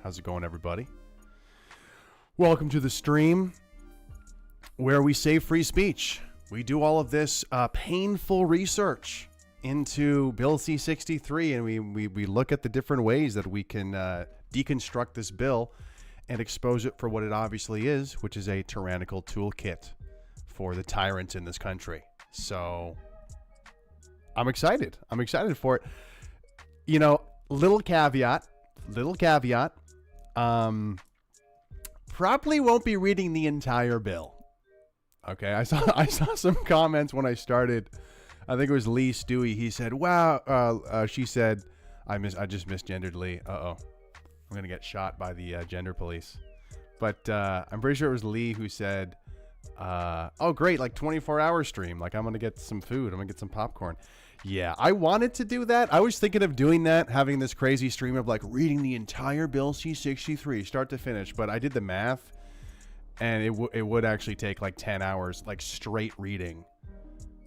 How's it going, everybody? Welcome to the stream where we save free speech. We do all of this painful research into Bill C-63, and we look at the different ways that we can deconstruct this bill and expose it for what it obviously is, which is a tyrannical toolkit for the tyrants in this country. So I'm excited. I'm excited for it. You know, little caveat. Probably won't be reading the entire bill. Okay, I saw some comments when I started. I think it was Lee Stewie. He said, "Wow," she said, I just misgendered Lee. I'm gonna get shot by the gender police." But I'm pretty sure it was Lee who said, "Oh, great! Like 24-hour stream. Like I'm gonna get some food. I'm gonna get some popcorn." Yeah, I wanted to do that. I was thinking of doing that, having this crazy stream of like reading the entire Bill C-63, start to finish. But I did the math, and it would actually take like 10 hours, like straight reading.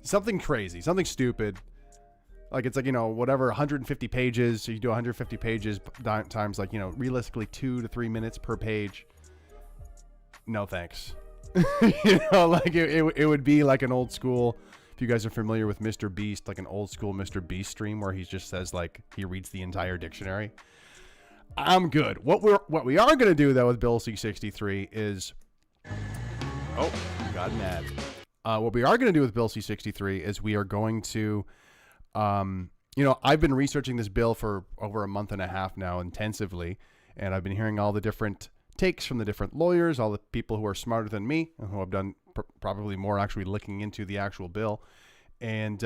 Something crazy, something stupid. Like it's like, you know, whatever, 150 pages. So you do 150 pages times like, you know, realistically 2 to 3 minutes per page. No thanks. You know, like it would be like an old school. If you guys are familiar with Mr. Beast, like an old school Mr. Beast stream where he just says like he reads the entire dictionary. I'm good. What we are going to do though with Bill C-63 is, oh, got mad. What we are going to do with Bill C-63 is we are going to, you know, I've been researching this bill for over a month and a half now intensively, and I've been hearing all the different takes from the different lawyers, all the people who are smarter than me, and who have done probably more actually looking into the actual bill. And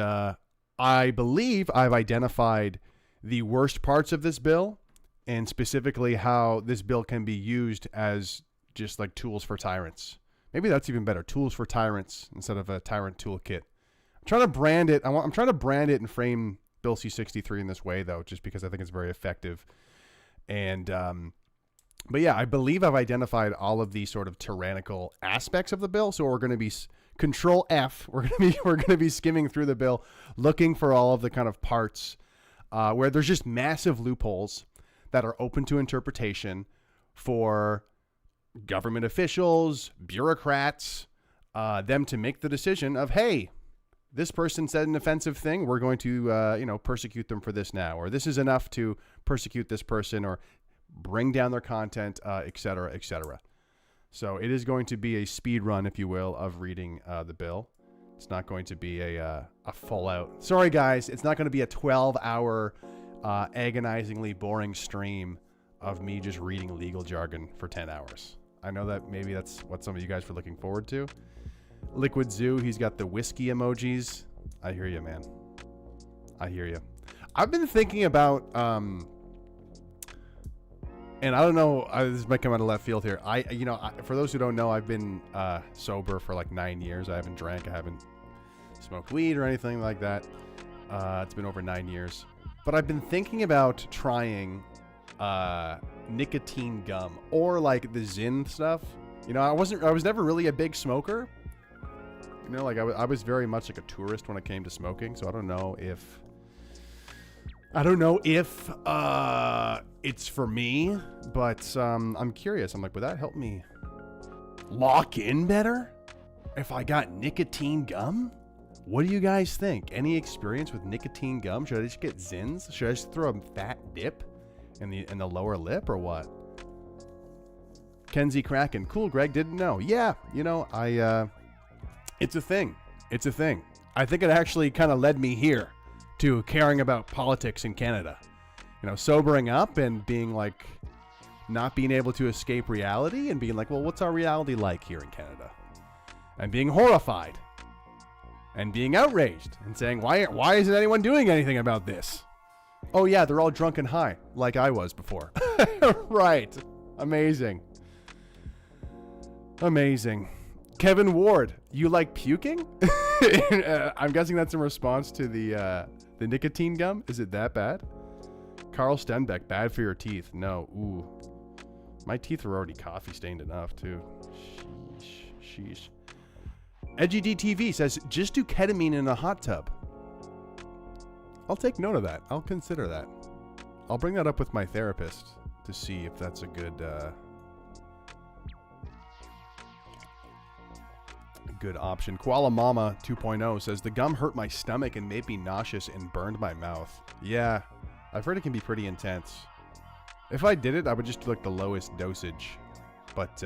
I believe I've identified the worst parts of this bill, and specifically how this bill can be used as just like tools for tyrants. Maybe that's even better. Tools for tyrants instead of a tyrant toolkit. I'm trying to brand it. I'm trying to brand it and frame Bill C-63 in this way, though, just because I think it's very effective. And but yeah, I believe I've identified all of these sort of tyrannical aspects of the bill. So we're going to be Control F. We're going to be skimming through the bill, looking for all of the kind of parts where there's just massive loopholes that are open to interpretation for government officials, bureaucrats, them to make the decision of, hey, this person said an offensive thing. We're going to, you know, persecute them for this now, or this is enough to persecute this person, or bring down their content, et cetera, et cetera. So it is going to be a speed run, if you will, of reading the bill. It's not going to be a full out. Sorry, guys. It's not going to be a 12-hour agonizingly boring stream of me just reading legal jargon for 10 hours. I know that maybe that's what some of you guys were looking forward to. Liquid Zoo, he's got the whiskey emojis. I hear you, man. I hear you. I've been thinking about... and I don't know, this might come out of left field here. For those who don't know, I've been sober for like 9 years. I haven't drank. I haven't smoked weed or anything like that. It's been over 9 years. But I've been thinking about trying nicotine gum or like the Zyn stuff. You know, I was never really a big smoker. You know, like I was very much like a tourist when it came to smoking. So I don't know if it's for me, but I'm curious. I'm like, would that help me lock in better if I got nicotine gum? What do you guys think? Any experience with nicotine gum? Should I just get Zyns? Should I just throw a fat dip in the lower lip or what? Kenzie Kraken. Cool, Greg. Didn't know. Yeah, you know, it's a thing. It's a thing. I think it actually kind of led me here to caring about politics in Canada. You know, sobering up and being like, not being able to escape reality and being like, well, what's our reality like here in Canada? And being horrified and being outraged and saying, why isn't anyone doing anything about this? Oh yeah, they're all drunk and high, like I was before. Right. Amazing. Amazing. Kevin Ward, you like puking? I'm guessing that's in response to the nicotine gum. Is it that bad? Carl Stenbeck, bad for your teeth. No. Ooh. My teeth are already coffee stained enough too. Sheesh. Edgy DTV says, just do ketamine in a hot tub. I'll take note of that. I'll consider that. I'll bring that up with my therapist to see if that's a good option. Koala Mama 2.0 says, the gum hurt my stomach and made me nauseous and burned my mouth. Yeah, I've heard it can be pretty intense. If I did it, I would just do like the lowest dosage. But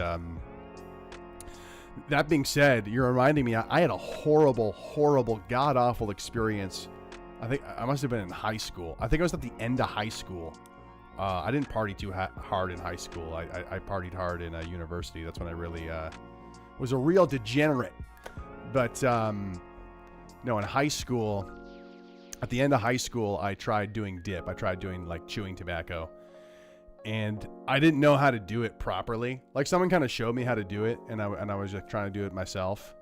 that being said, you're reminding me, I had a horrible, god-awful experience. I think I must have been in high school. I think I was at the end of high school. I didn't party too hard in high school. I partied hard in university. That's when I really was a real degenerate. But no, in high school, at the end of high school, I tried doing dip. I tried doing like chewing tobacco. And I didn't know how to do it properly. Like someone kind of showed me how to do it, and I was just trying to do it myself.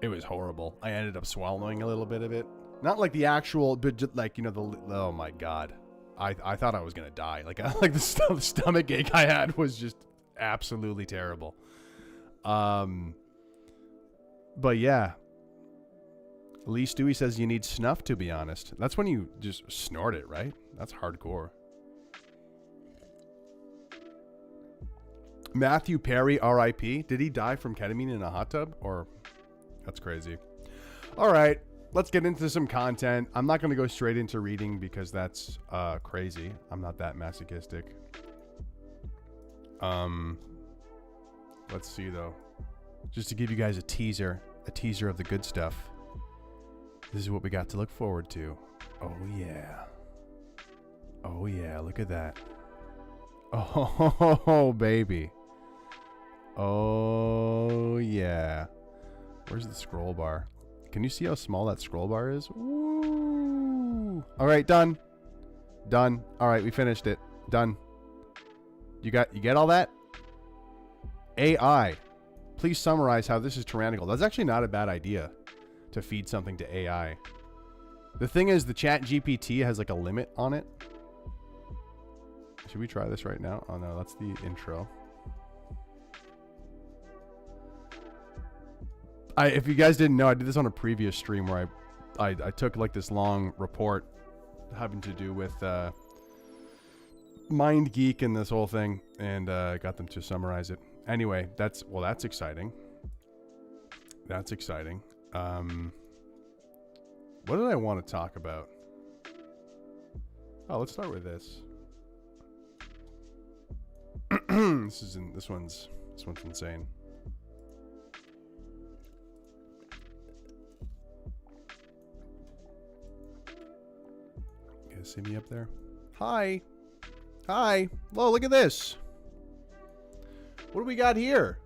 It was horrible. I ended up swallowing a little bit of it. Not like the actual, but just like, you know, oh my God. I thought I was going to die. Like the stomach ache I had was just absolutely terrible. But yeah. Lee Stewie says you need snuff, to be honest. That's when you just snort it, right? That's hardcore. Matthew Perry, R.I.P. Did he die from ketamine in a hot tub? Or that's crazy. All right, let's get into some content. I'm not going to go straight into reading because that's crazy. I'm not that masochistic. Let's see though. Just to give you guys a teaser of the good stuff. This is what we got to look forward to. Oh yeah. Oh yeah, look at that. Oh baby. Oh yeah. Where's the scroll bar? Can you see how small that scroll bar is? Woo! All right, done. Done. All right, we finished it. Done. You get all that? AI. Please summarize how this is tyrannical. That's actually not a bad idea to feed something to AI. The thing is, the chat GPT has like a limit on it. Should we try this right now? Oh no, that's the intro. If you guys didn't know, I did this on a previous stream where I took like this long report having to do with Mind Geek and this whole thing, and got them to summarize it. Anyway, that's exciting. That's exciting. What did I want to talk about? Oh, let's start with this. This one's insane. You guys see me up there? Hi. Hi. Whoa, look at this. What do we got here?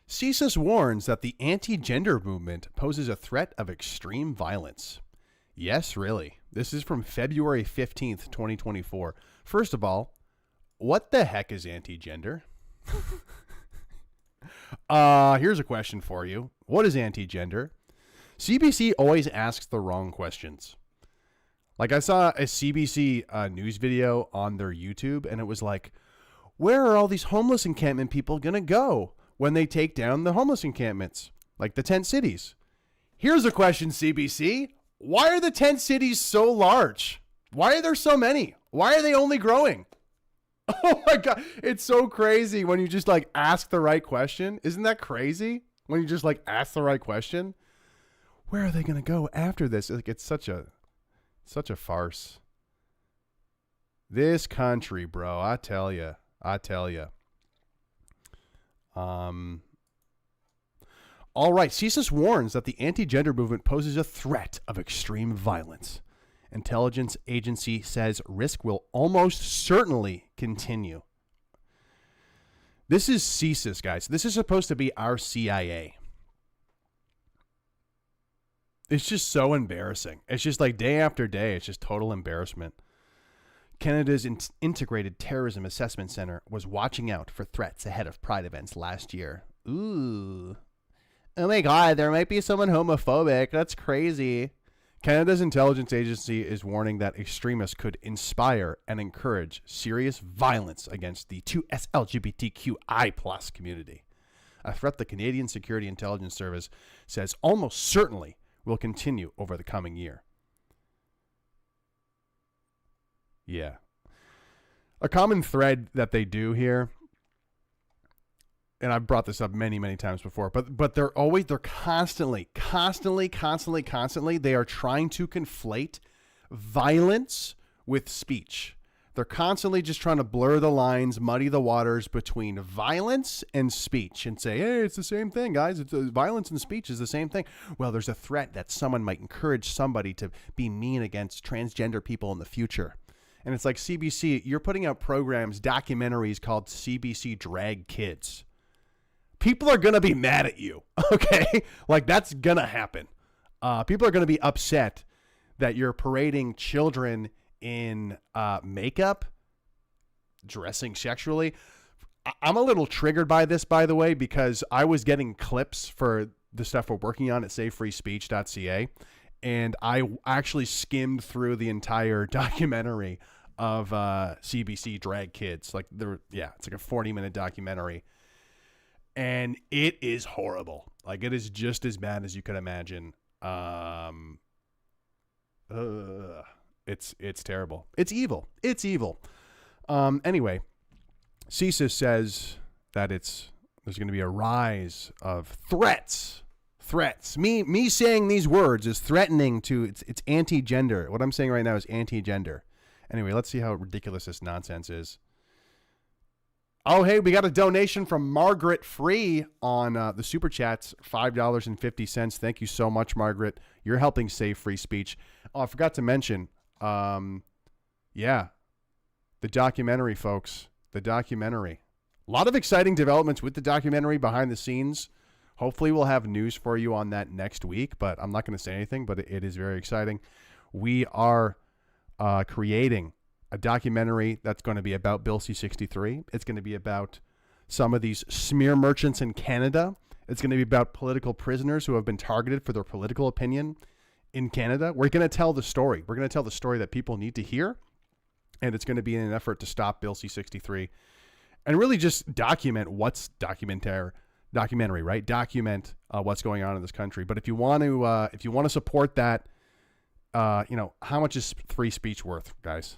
CSIS warns that the anti-gender movement poses a threat of extreme violence. Yes, really. This is from February 15th, 2024. First of all, what the heck is anti-gender? Here's a question for you. What is anti-gender? CBC always asks the wrong questions. Like I saw a CBC news video on their YouTube, and it was like, where are all these homeless encampment people going to go when they take down the homeless encampments? Like the tent cities. Here's a question, CBC. Why are the tent cities so large? Why are there so many? Why are they only growing? Oh my God. It's so crazy when you just like ask the right question. Isn't that crazy? When you just like ask the right question. Where are they going to go after this? Like it's such a farce. This country, bro. I tell you. All right. CSIS warns that the anti-gender movement poses a threat of extreme violence. Intelligence agency says risk will almost certainly continue. This is CSIS, guys. This is supposed to be our CIA. It's just so embarrassing. It's just like day after day. It's just total embarrassment. Canada's Integrated Terrorism Assessment Center was watching out for threats ahead of Pride events last year. Ooh. Oh my God, there might be someone homophobic. That's crazy. Canada's intelligence agency is warning that extremists could inspire and encourage serious violence against the 2S LGBTQI+ community. A threat the Canadian Security Intelligence Service says almost certainly will continue over the coming year. Yeah. A common thread that they do here, and I've brought this up many, many times before, but they're constantly, they are trying to conflate violence with speech. They're constantly just trying to blur the lines, muddy the waters between violence and speech and say, hey, it's the same thing, guys. Violence and speech is the same thing. Well, there's a threat that someone might encourage somebody to be mean against transgender people in the future. And it's like, CBC, you're putting out programs, documentaries called CBC Drag Kids. People are going to be mad at you, okay? Like, that's going to happen. People are going to be upset that you're parading children in makeup, dressing sexually. I'm a little triggered by this, by the way, because I was getting clips for the stuff we're working on at SaveFreeSpeech.ca, and I actually skimmed through the entire documentary of CBC Drag Kids. Like, it's like a 40-minute documentary. And it is horrible. Like, it is just as bad as you could imagine. It's terrible. It's evil. It's evil. Anyway, CSIS says that there's going to be a rise of threats. Me saying these words is threatening to, it's anti-gender. What I'm saying right now is anti-gender. Anyway, let's see how ridiculous this nonsense is. Oh, hey, we got a donation from Margaret Free on the Super Chats, $5.50. Thank you so much, Margaret. You're helping save free speech. Oh, I forgot to mention, the documentary, folks. The documentary. A lot of exciting developments with the documentary behind the scenes. Hopefully we'll have news for you on that next week, but I'm not going to say anything, but it is very exciting. We are creating a documentary that's going to be about Bill C-63. It's going to be about some of these smear merchants in Canada. It's going to be about political prisoners who have been targeted for their political opinion in Canada. We're going to tell the story. We're going to tell the story that people need to hear, and it's going to be in an effort to stop Bill C-63 and really just document what's documentary, right? Document what's going on in this country. But if you want to support that, how much is free speech worth, guys?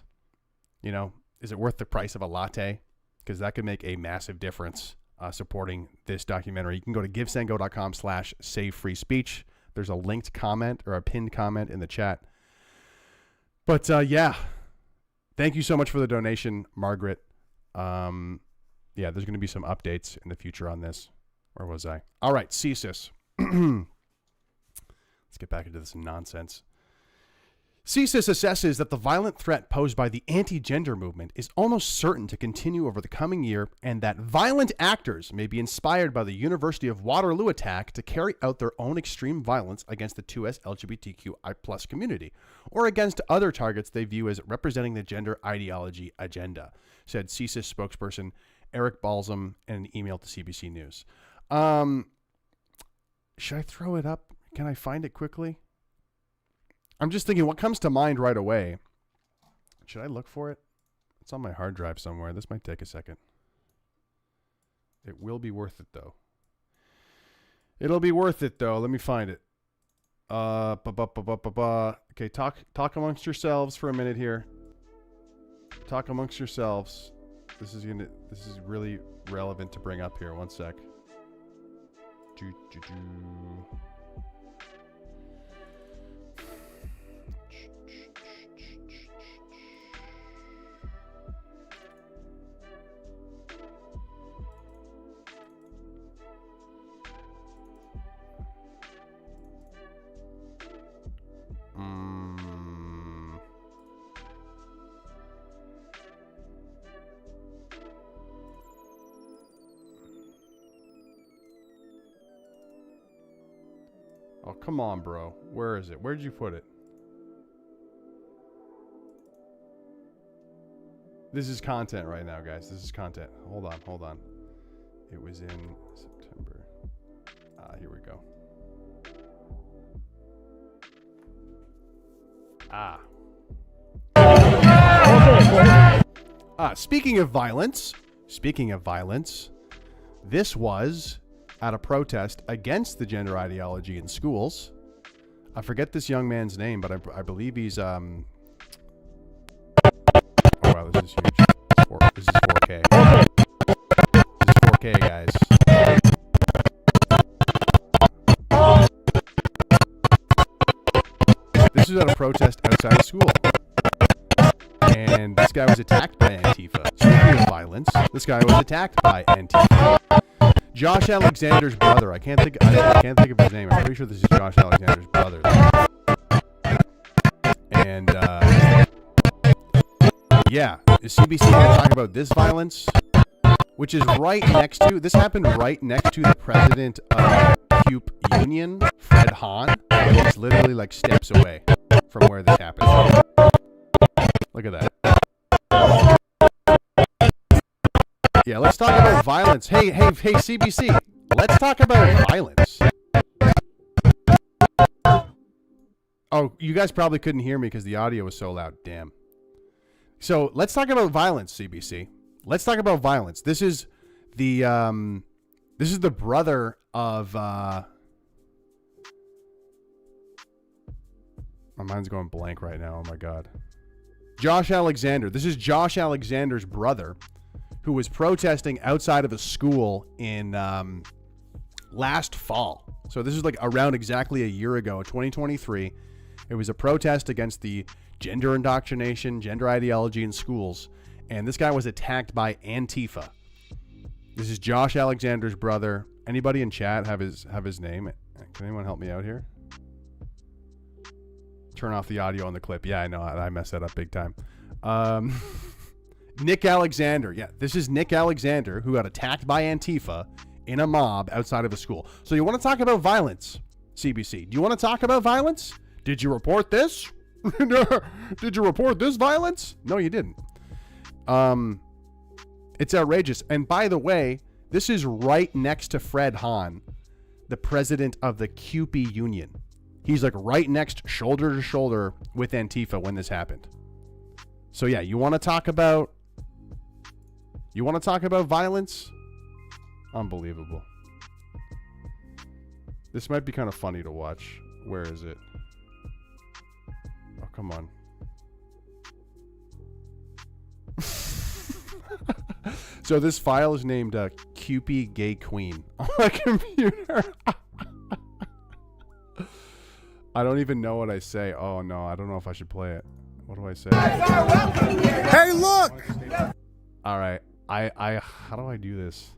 Is it worth the price of a latte? Because that could make a massive difference supporting this documentary. You can go to givesendgo.com/savefreespeech. There's a linked comment or a pinned comment in the chat. But thank you so much for the donation, Margaret. There's going to be some updates in the future on this. Where was I? All right, CSIS. Let's get back into this nonsense. CSIS assesses that the violent threat posed by the anti-gender movement is almost certain to continue over the coming year, and that violent actors may be inspired by the University of Waterloo attack to carry out their own extreme violence against the 2S LGBTQI+ community, or against other targets they view as representing the gender ideology agenda, said CSIS spokesperson Eric Balsam in an email to CBC News. Should I throw it up? Can I find it quickly? I'm just thinking, what comes to mind right away? Should I look for it? It's on my hard drive somewhere. This might take a second. It will be worth it, though. It'll be worth it, though. Let me find it. Okay, talk amongst yourselves for a minute here. Talk amongst yourselves. This is really relevant to bring up here. One sec. Oh, come on, bro. Where is it? Where'd you put it? This is content right now, guys. This is content. Hold on. It was in September. Here we go. Speaking of violence, this was at a protest against the gender ideology in schools. I forget this young man's name, but I believe he's oh wow, this is huge. guy was attacked by Antifa. Speaking of violence, this guy was attacked by Antifa. Josh Alexander's brother. I can't think of his name. I'm pretty sure this is Josh Alexander's brother. And yeah, is CBC going to talk about this violence, which is right next to, this happened right next to the president of CUPE Union, Fred Hahn. He's literally like steps away from where this happened. Look at that. Yeah, let's talk about violence. Hey, CBC, let's talk about violence. Oh, you guys probably couldn't hear me because the audio was so loud. Damn. So let's talk about violence, CBC. Let's talk about violence. This is the brother of my mind's going blank right now. Oh my God. Josh Alexander. This is Josh Alexander's brother, who was protesting outside of a school in last fall. So this is like around exactly a year ago, 2023. It was a protest against the gender indoctrination, gender ideology in schools. And this guy was attacked by Antifa. This is Josh Alexander's brother. Anybody in chat have his name? Can anyone help me out here? Turn off the audio on the clip. Yeah, I know. I messed that up big time. Nick Alexander. Yeah, this is Nick Alexander, who got attacked by Antifa in a mob outside of a school. So you want to talk about violence, CBC? Do you want to talk about violence? Did you report this? Did you report this violence? No, you didn't. It's outrageous. And by the way, this is right next to Fred Hahn, the president of the CUPE Union. He's like right next, shoulder to shoulder with Antifa when this happened. So yeah, you want to talk about violence? Unbelievable. This might be kind of funny to watch. Where is it? Oh, come on. So this file is named CUPE Gay Queen on my computer. I don't even know what I say. Oh no, I don't know if I should play it. What do I say? Hey, look! All right. I how do I do this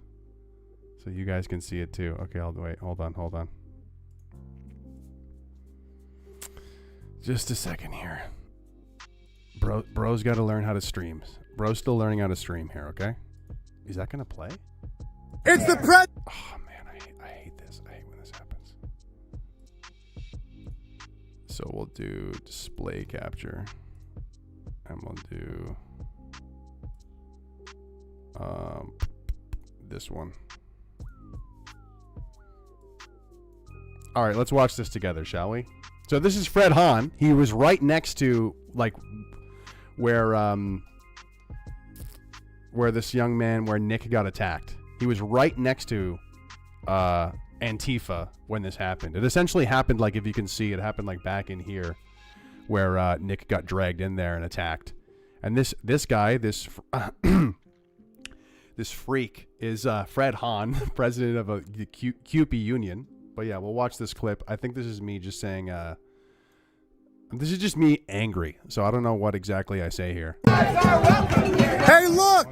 so you guys can see it too? Okay, I'll wait. Hold on. Just a second here. Bro's got to learn how to stream. Bro's still learning how to stream here, okay? Is that going to play? It's the Oh man, I hate this. I hate when this happens. So we'll do display capture. And we'll do this one. All right, let's watch this together, shall we? So this is Fred Hahn. He was right next to like where this young man, where Nick got attacked. He was right next to Antifa when this happened. It essentially happened, like, if you can see, it happened like back in here where Nick got dragged in there and attacked. And this guy, this freak is Fred Hahn, president of the CUPE Union. But yeah, we'll watch this clip. I think this is me just saying, this is just me angry. So I don't know what exactly I say here. Hey, look!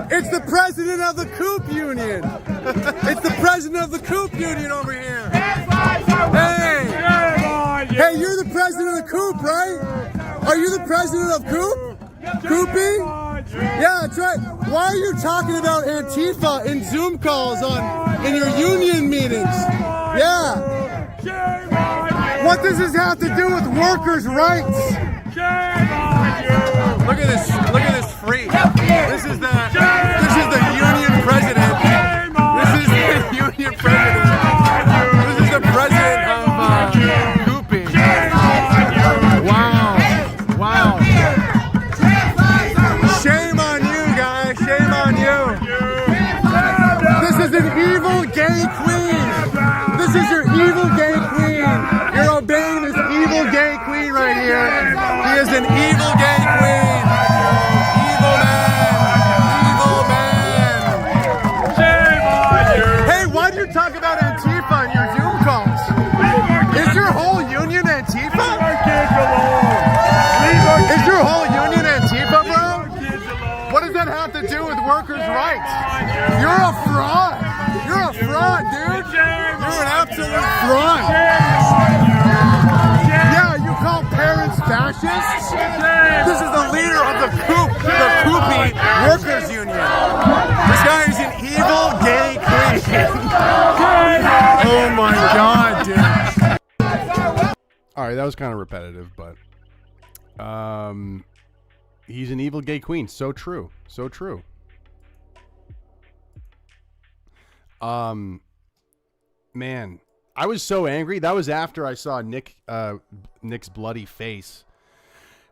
It's the president of the CUPE Union! It's the president of the CUPE Union over here! Hey! Hey, you're the president of CUPE, right? Are you the president of CUPE? CUPE? Yeah, that's right. Why are you talking about Antifa in Zoom calls in your union meetings? Yeah. What does this have to do with workers' rights? Look at this freak. This is the union president. This is the union president. This is the president of CUPE. Wow. Shame on you, guys. Shame on you. This is an evil gay queen. This is your evil gay queen. You're obeying this evil gay queen right here. He is an evil gay queen. Evil man. Shame on you. Hey, why do you talk about Antifa in your Zoom calls? Is your whole union Antifa? Is your whole union Antifa, bro? that have to do with workers' rights? You're a fraud. You're a fraud, dude. You're an absolute fraud. Yeah, you call parents fascists? This is the leader of the Coopy Workers Union. This guy is an evil gay queen. Oh my god, dude. All right, that was kind of repetitive, but he's an evil gay queen. So true. So true. Man, I was so angry. That was after I saw Nick's bloody face.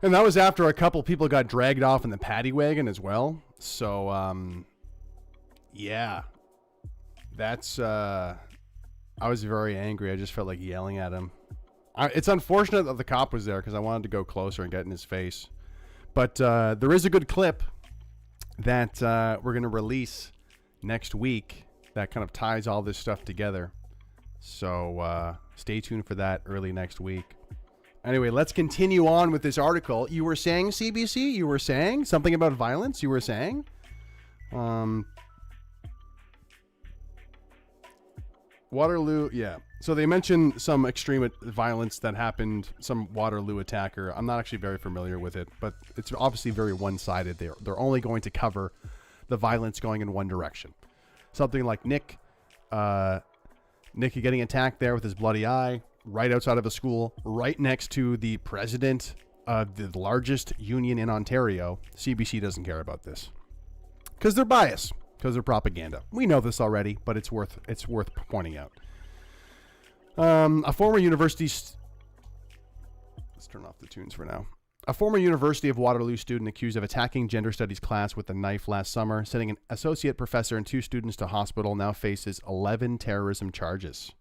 And that was after a couple people got dragged off in the paddy wagon as well. So, yeah. That's, I was very angry. I just felt like yelling at him. It's unfortunate that the cop was there because I wanted to go closer and get in his face. But there is a good clip that we're going to release next week that kind of ties all this stuff together. So stay tuned for that early next week. Anyway, let's continue on with this article. You were saying, CBC? You were saying something about violence? You were saying? Waterloo, yeah. So they mentioned some extreme violence that happened, some Waterloo attacker. I'm not actually very familiar with it, but it's obviously very one-sided there. They're only going to cover the violence going in one direction. Something like Nick getting attacked there with his bloody eye right outside of a school, right next to the president of the largest union in Ontario. CBC doesn't care about this because they're biased, because they're propaganda. We know this already, but it's worth pointing out. A former university... Let's turn off the tunes for now. A former University of Waterloo student accused of attacking gender studies class with a knife last summer, sending an associate professor and 2 students to hospital, now faces 11 terrorism charges.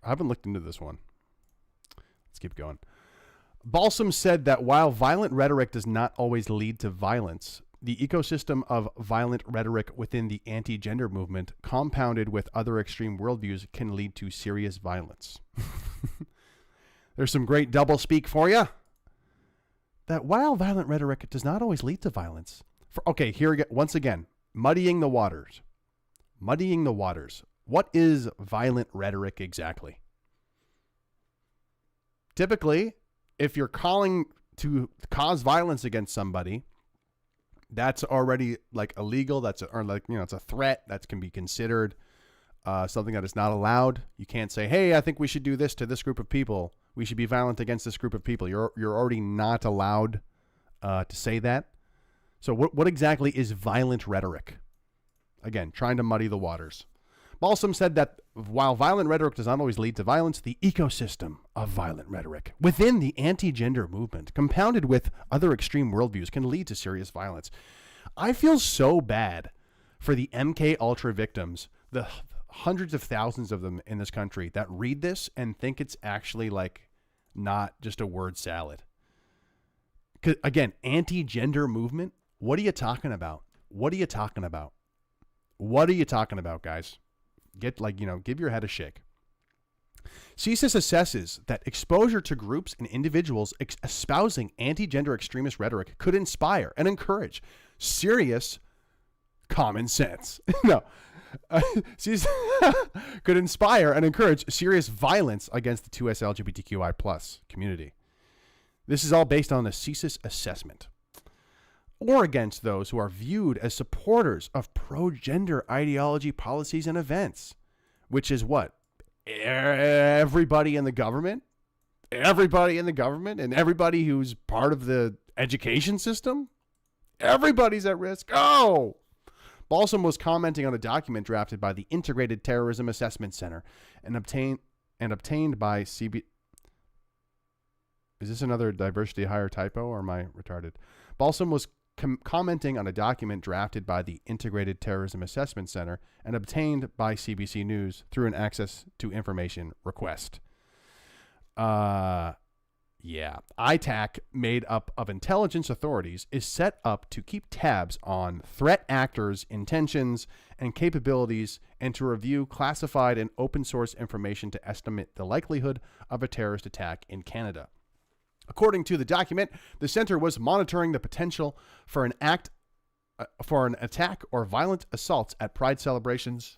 I haven't looked into this one. Let's keep going. Balsam said that while violent rhetoric does not always lead to violence, the ecosystem of violent rhetoric within the anti-gender movement, compounded with other extreme worldviews, can lead to serious violence. There's some great doublespeak for you. That while violent rhetoric does not always lead to violence. Okay, here once again, muddying the waters. Muddying the waters. What is violent rhetoric exactly? Typically, if you're calling to cause violence against somebody, that's already like illegal. It's a threat that can be considered something that is not allowed. You can't say, hey, I think we should do this to this group of people. We should be violent against this group of people. You're already not allowed to say that. So what exactly is violent rhetoric? Again, trying to muddy the waters. Balsam said that while violent rhetoric does not always lead to violence, the ecosystem of violent rhetoric within the anti-gender movement, compounded with other extreme worldviews, can lead to serious violence. I feel so bad for the MK Ultra victims, the hundreds of thousands of them in this country that read this and think it's actually like not just a word salad. 'Cause again, anti-gender movement. What are you talking about? What are you talking about? What are you talking about, guys? Give your head a shake. CSIS assesses that exposure to groups and individuals espousing anti-gender extremist rhetoric could inspire and encourage serious common sense. No. Could inspire and encourage serious violence against the 2S LGBTQI+ community. This is all based on a CSIS assessment. Or against those who are viewed as supporters of pro-gender ideology, policies, and events, which is what? Everybody in the government? Everybody in the government and everybody who's part of the education system? Everybody's at risk. Oh! Balsam was commenting on a document drafted by the Integrated Terrorism Assessment Center and obtained by CB... Is this another diversity hire typo, or am I retarded? Balsam was commenting on a document drafted by the Integrated Terrorism Assessment Center and obtained by CBC News through an access to information request. Yeah. Yeah. ITAC, made up of intelligence authorities, is set up to keep tabs on threat actors' intentions and capabilities and to review classified and open source information to estimate the likelihood of a terrorist attack in Canada. According to the document, the center was monitoring the potential for an attack or violent assaults at Pride celebrations.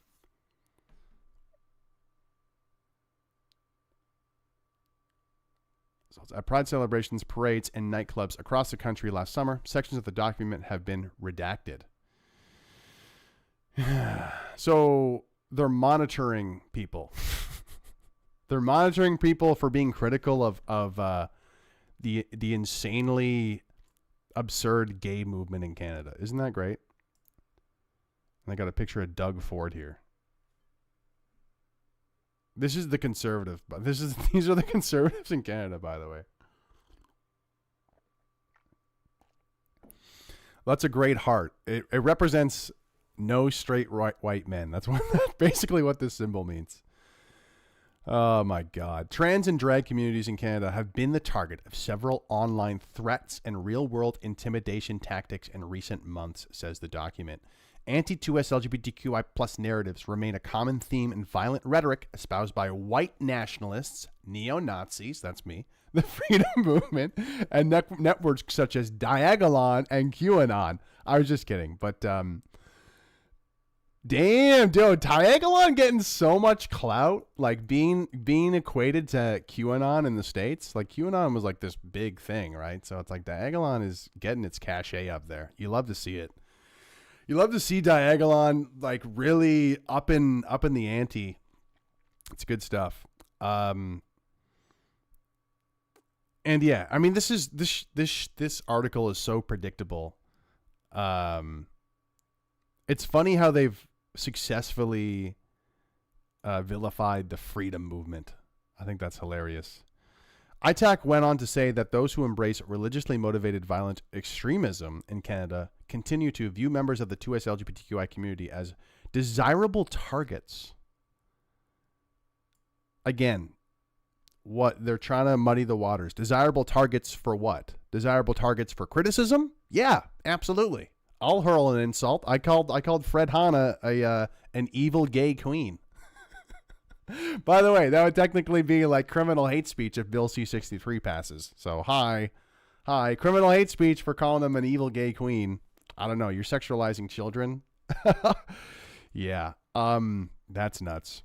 At Pride celebrations, parades, and nightclubs across the country last summer. Sections of the document have been redacted. So they're monitoring people. They're monitoring people for being critical of the insanely absurd gay movement in Canada. Isn't that great? And I got a picture of Doug Ford here. This is the conservative. These are the conservatives in Canada, by the way. That's a great heart. It represents no straight white men. That's basically what this symbol means. Oh my God. Trans and drag communities in Canada have been the target of several online threats and real-world intimidation tactics in recent months, says the document. Anti-2S LGBTQI plus narratives remain a common theme in violent rhetoric espoused by white nationalists, neo-Nazis, that's me, the freedom movement, and networks such as Diagolon and QAnon. I was just kidding, but damn, dude, Diagolon getting so much clout, like being equated to QAnon in the States. Like QAnon was like this big thing, right? So it's like Diagolon is getting its cachet up there. You love to see it. You love to see Diagolon like really up in the ante. It's good stuff. And yeah, I mean this article is so predictable. It's funny how they've successfully vilified the freedom movement. I think that's hilarious. ITAC went on to say that those who embrace religiously motivated violent extremism in Canada continue to view members of the 2S LGBTQI community as desirable targets. Again, what they're trying to muddy the waters. Desirable targets for what? Desirable targets for criticism? Yeah, absolutely. I'll hurl an insult. I called Fred Hanna an evil gay queen. By the way, that would technically be like criminal hate speech if Bill C-63 passes. So hi, criminal hate speech for calling him an evil gay queen. I don't know. You're sexualizing children. Yeah. That's nuts.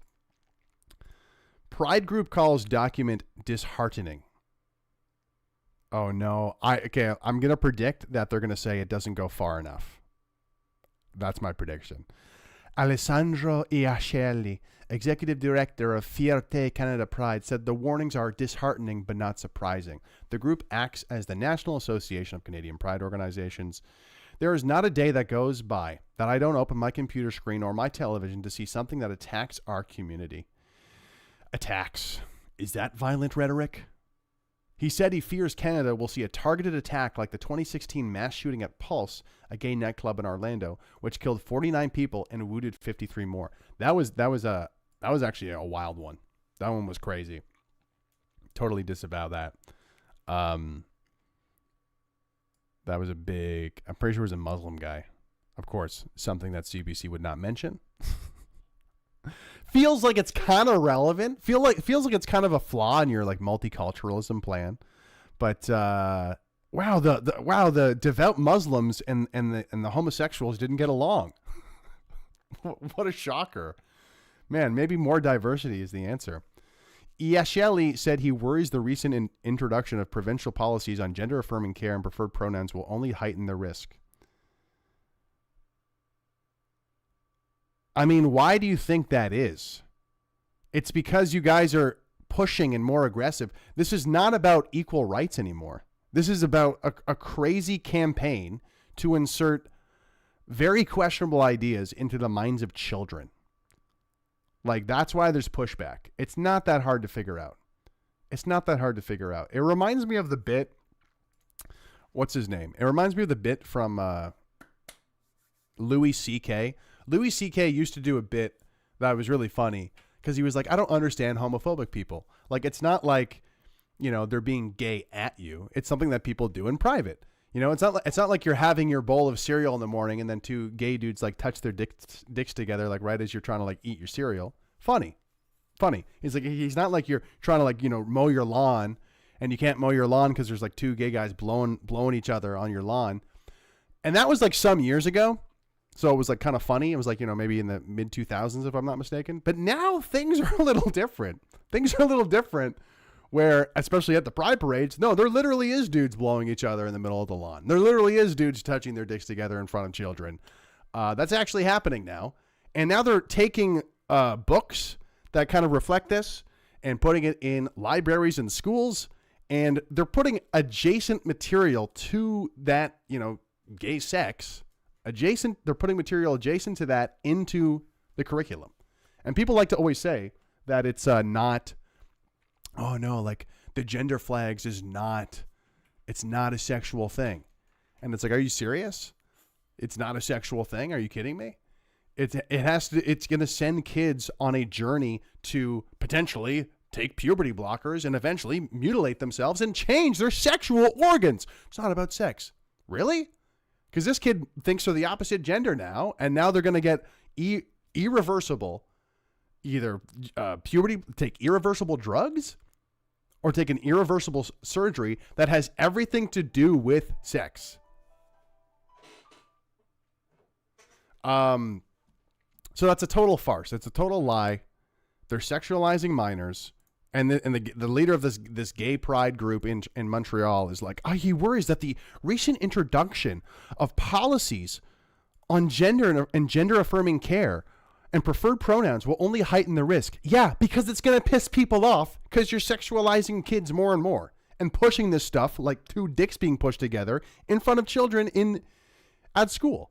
Pride group calls document disheartening. Oh no. I'm going to predict that they're going to say it doesn't go far enough. That's my prediction. Alessandro Iachelli, executive director of Fierté Canada Pride, said the warnings are disheartening but not surprising. The group acts as the National Association of Canadian Pride Organizations. There is not a day that goes by that I don't open my computer screen or my television to see something that attacks our community. Attacks. Is that violent rhetoric? He said he fears Canada will see a targeted attack like the 2016 mass shooting at Pulse, a gay nightclub in Orlando, which killed 49 people and wounded 53 more. That was actually a wild one. That one was crazy. Totally disavow that. That was a big, I'm pretty sure it was a Muslim guy. Of course, something that CBC would not mention. Feels like it's kind of relevant. Feels like it's kind of a flaw in your like multiculturalism plan. But wow, the devout Muslims and the homosexuals didn't get along. What a shocker. Man, maybe more diversity is the answer. Iachelli said he worries the recent introduction of provincial policies on gender-affirming care and preferred pronouns will only heighten the risk. I mean, why do you think that is? It's because you guys are pushing and more aggressive. This is not about equal rights anymore. This is about a crazy campaign to insert very questionable ideas into the minds of children. Like, that's why there's pushback. It's not that hard to figure out. It reminds me of the bit. What's his name? It reminds me of the bit from Louis C.K. Louis C.K. used to do a bit that was really funny because he was like, I don't understand homophobic people. Like, it's not like they're being gay at you. It's something that people do in private. It's not like you're having your bowl of cereal in the morning and then two gay dudes like touch their dicks together like right as you're trying to like eat your cereal. Funny. He's not like you're trying to like, mow your lawn and you can't mow your lawn because there's like two gay guys blowing each other on your lawn. And that was like some years ago. So it was like kind of funny. It was like, maybe in the mid 2000s, if I'm not mistaken. But now things are a little different. Where, especially at the pride parades, no, there literally is dudes blowing each other in the middle of the lawn. There literally is dudes touching their dicks together in front of children. That's actually happening now. And now they're taking books that kind of reflect this and putting it in libraries and schools. And they're putting adjacent material to that, gay sex. They're putting material adjacent to that into the curriculum. And people like to always say that it's not... Oh no, like the gender flags it's not a sexual thing. And it's like, are you serious? It's not a sexual thing? Are you kidding me? It's going to send kids on a journey to potentially take puberty blockers and eventually mutilate themselves and change their sexual organs. It's not about sex. Really? Because this kid thinks they're the opposite gender now, and now they're going to get irreversible either take irreversible drugs or take an irreversible surgery that has everything to do with sex. So that's a total farce. It's a total lie. They're sexualizing minors. And the leader of this gay pride group in Montreal is like, he worries that the recent introduction of policies on gender and gender affirming care and preferred pronouns will only heighten the risk. Yeah, because it's going to piss people off because you're sexualizing kids more and more and pushing this stuff like two dicks being pushed together in front of children at school.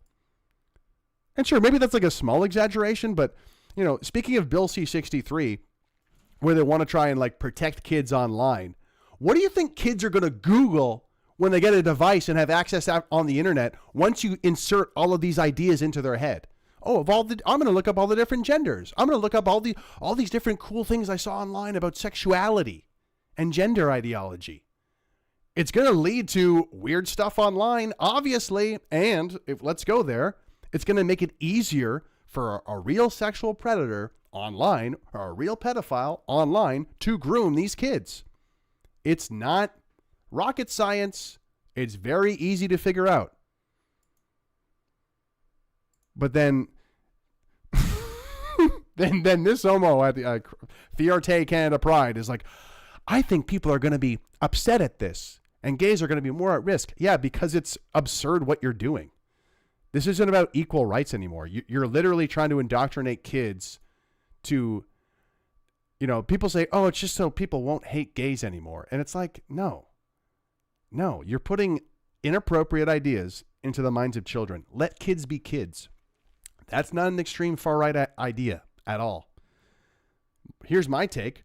And sure, maybe that's like a small exaggeration, but speaking of Bill C-63, where they want to try and like protect kids online, what do you think kids are going to Google when they get a device and have access on the internet once you insert all of these ideas into their head? I'm going to look up all the different genders. I'm going to look up all these different cool things I saw online about sexuality and gender ideology. It's going to lead to weird stuff online, obviously. And let's go there. It's going to make it easier for a real sexual predator online or a real pedophile online to groom these kids. It's not rocket science. It's very easy to figure out. But then this homo at the Fierté Canada Pride is like, I think people are going to be upset at this and gays are going to be more at risk. Yeah, because it's absurd what you're doing. This isn't about equal rights anymore. You're literally trying to indoctrinate kids to, people say, oh, it's just so people won't hate gays anymore. And it's like, no, you're putting inappropriate ideas into the minds of children. Let kids be kids. That's not an extreme far right idea at all. Here's my take.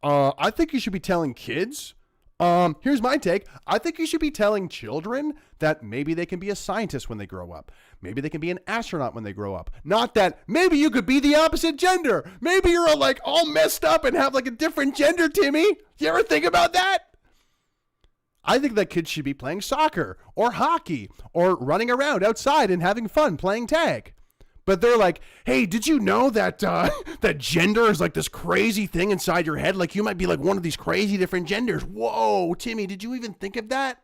I think you should be telling kids. Here's my take. I think you should be telling children that maybe they can be a scientist when they grow up. Maybe they can be an astronaut when they grow up. Not that maybe you could be the opposite gender. Maybe you're all messed up and have like a different gender, Timmy. You ever think about that? I think that kids should be playing soccer or hockey or running around outside and having fun playing tag. But they're like, hey, did you know that that gender is like this crazy thing inside your head? Like you might be like one of these crazy different genders. Whoa, Timmy, did you even think of that?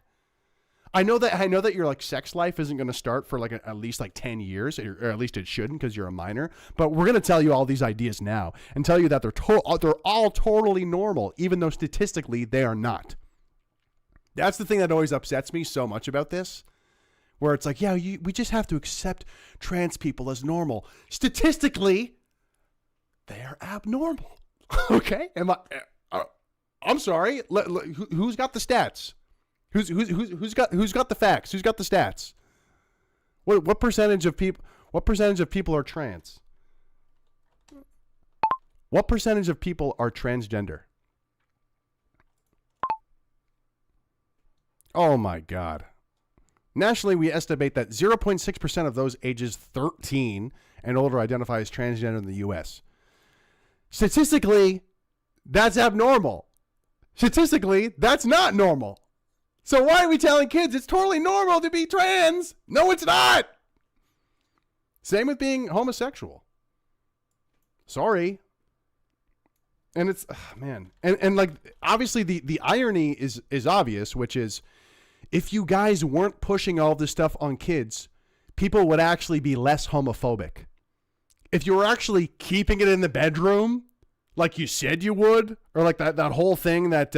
I know that your like sex life isn't going to start for like at least like 10 years, or at least it shouldn't because you're a minor. But we're going to tell you all these ideas now and tell you that they're all totally normal, even though statistically they are not. That's the thing that always upsets me so much about this. Where it's like, we just have to accept trans people as normal. Statistically, they are abnormal. Okay? I'm sorry. Who's got the stats? Who's got the facts? Who's got the stats? What percentage of people? What percentage of people are trans? What percentage of people are transgender? Oh my God. Nationally, we estimate that 0.6% of those ages 13 and older identify as transgender in the U.S. Statistically, that's abnormal. Statistically, that's not normal. So why are we telling kids it's totally normal to be trans? No, it's not. Same with being homosexual. Sorry. And it's, man. And like, obviously the irony is obvious, which is if you guys weren't pushing all this stuff on kids, people would actually be less homophobic. If you were actually keeping it in the bedroom, like you said you would, or like that whole thing that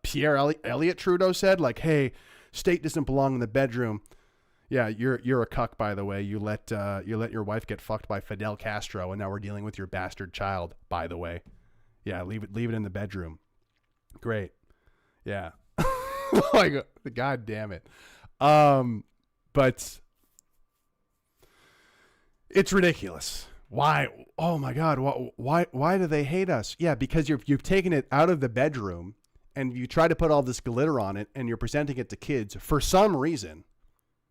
Pierre Elliott Trudeau said, like, hey, state doesn't belong in the bedroom. Yeah, you're a cuck, by the way. You let your wife get fucked by Fidel Castro, and now we're dealing with your bastard child, by the way. Yeah, leave it in the bedroom. Great. Yeah. Like, God damn it. But it's ridiculous. Why? Oh my God. Why do they hate us? Yeah, because you've taken it out of the bedroom and you try to put all this glitter on it and you're presenting it to kids for some reason.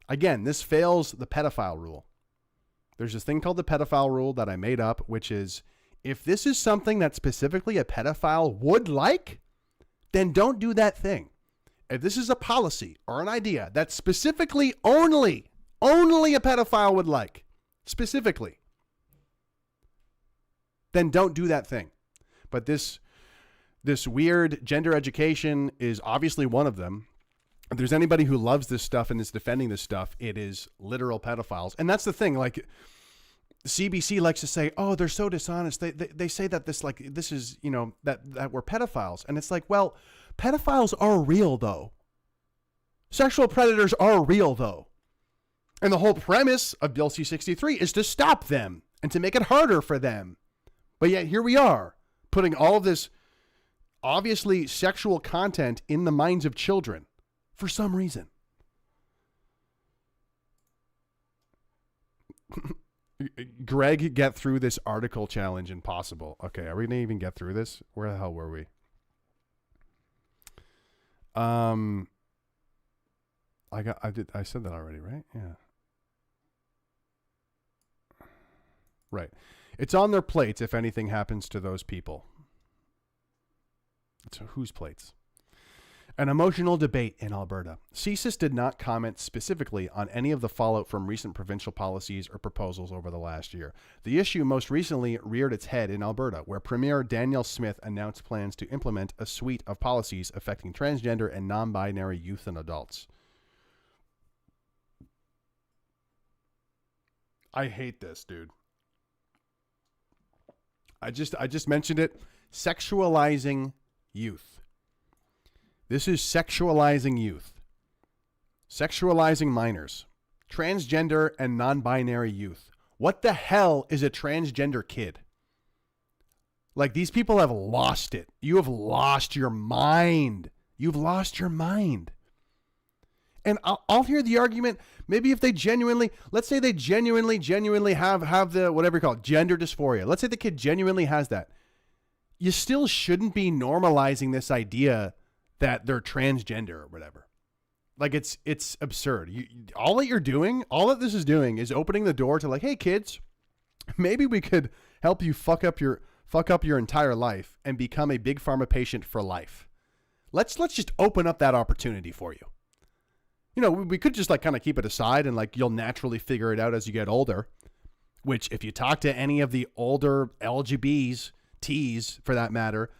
Again, this fails the pedophile rule. There's this thing called the pedophile rule that I made up, which is if this is something that specifically a pedophile would like, then don't do that thing. If this is a policy or an idea that specifically only a pedophile would like, specifically, then don't do that thing. But this weird gender education is obviously one of them. If there's anybody who loves this stuff and is defending this stuff, it is literal pedophiles. And that's the thing, like CBC likes to say, oh, they're so dishonest. They say that this is, you know, that we're pedophiles. And it's like, well, pedophiles are real though. Sexual predators are real though. And the whole premise of Bill C-63 is to stop them and to make it harder for them. But yet here we are, putting all of this obviously sexual content in the minds of children for some reason. Greg, get through this article challenge impossible. Okay, are we going to even get through this? Where the hell were we? I said that already, right? Yeah. Right. It's on their plates if anything happens to those people. So whose plates? An emotional debate in Alberta. CSIS did not comment specifically on any of the fallout from recent provincial policies or proposals over the last year. The issue most recently reared its head in Alberta, where Premier Danielle Smith announced plans to implement a suite of policies affecting transgender and non-binary youth and adults. I hate this, dude. I just mentioned it. Sexualizing youth. This is sexualizing youth. Sexualizing minors. Transgender and non-binary youth. What the hell is a transgender kid? Like, these people have lost it. You have lost your mind. You've lost your mind. And I'll hear the argument, maybe if they genuinely, let's say they genuinely have the, whatever you call it, gender dysphoria. Let's say the kid genuinely has that. You still shouldn't be normalizing this idea that they're transgender or whatever. Like, it's absurd. All that this is doing is opening the door to, like, hey kids, maybe we could help you fuck up your entire life and become a big pharma patient for life. Let's just open up that opportunity for you. You know, we could just like kind of keep it aside and like you'll naturally figure it out as you get older, which if you talk to any of the older LGBTs, T's for that matter,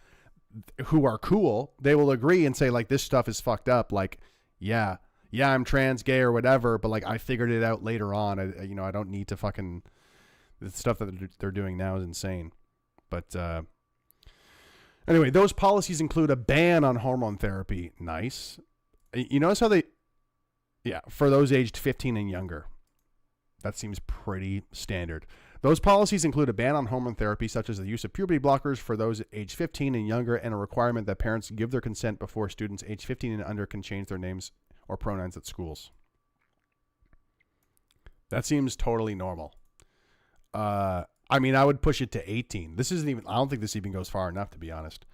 who are cool, they will agree and say like this stuff is fucked up. Like, yeah, I'm trans, gay or whatever, but like I figured it out later on. I don't need to fucking, the stuff that they're doing now is insane. But anyway, those policies include a ban on hormone therapy. Nice. You notice how for those aged 15 and younger. That seems pretty standard. Those policies include a ban on hormone therapy, such as the use of puberty blockers for those aged 15 and younger, and a requirement that parents give their consent before students aged 15 and under can change their names or pronouns at schools. That seems totally normal. I mean, I would push it to 18. I don't think this even goes far enough, to be honest.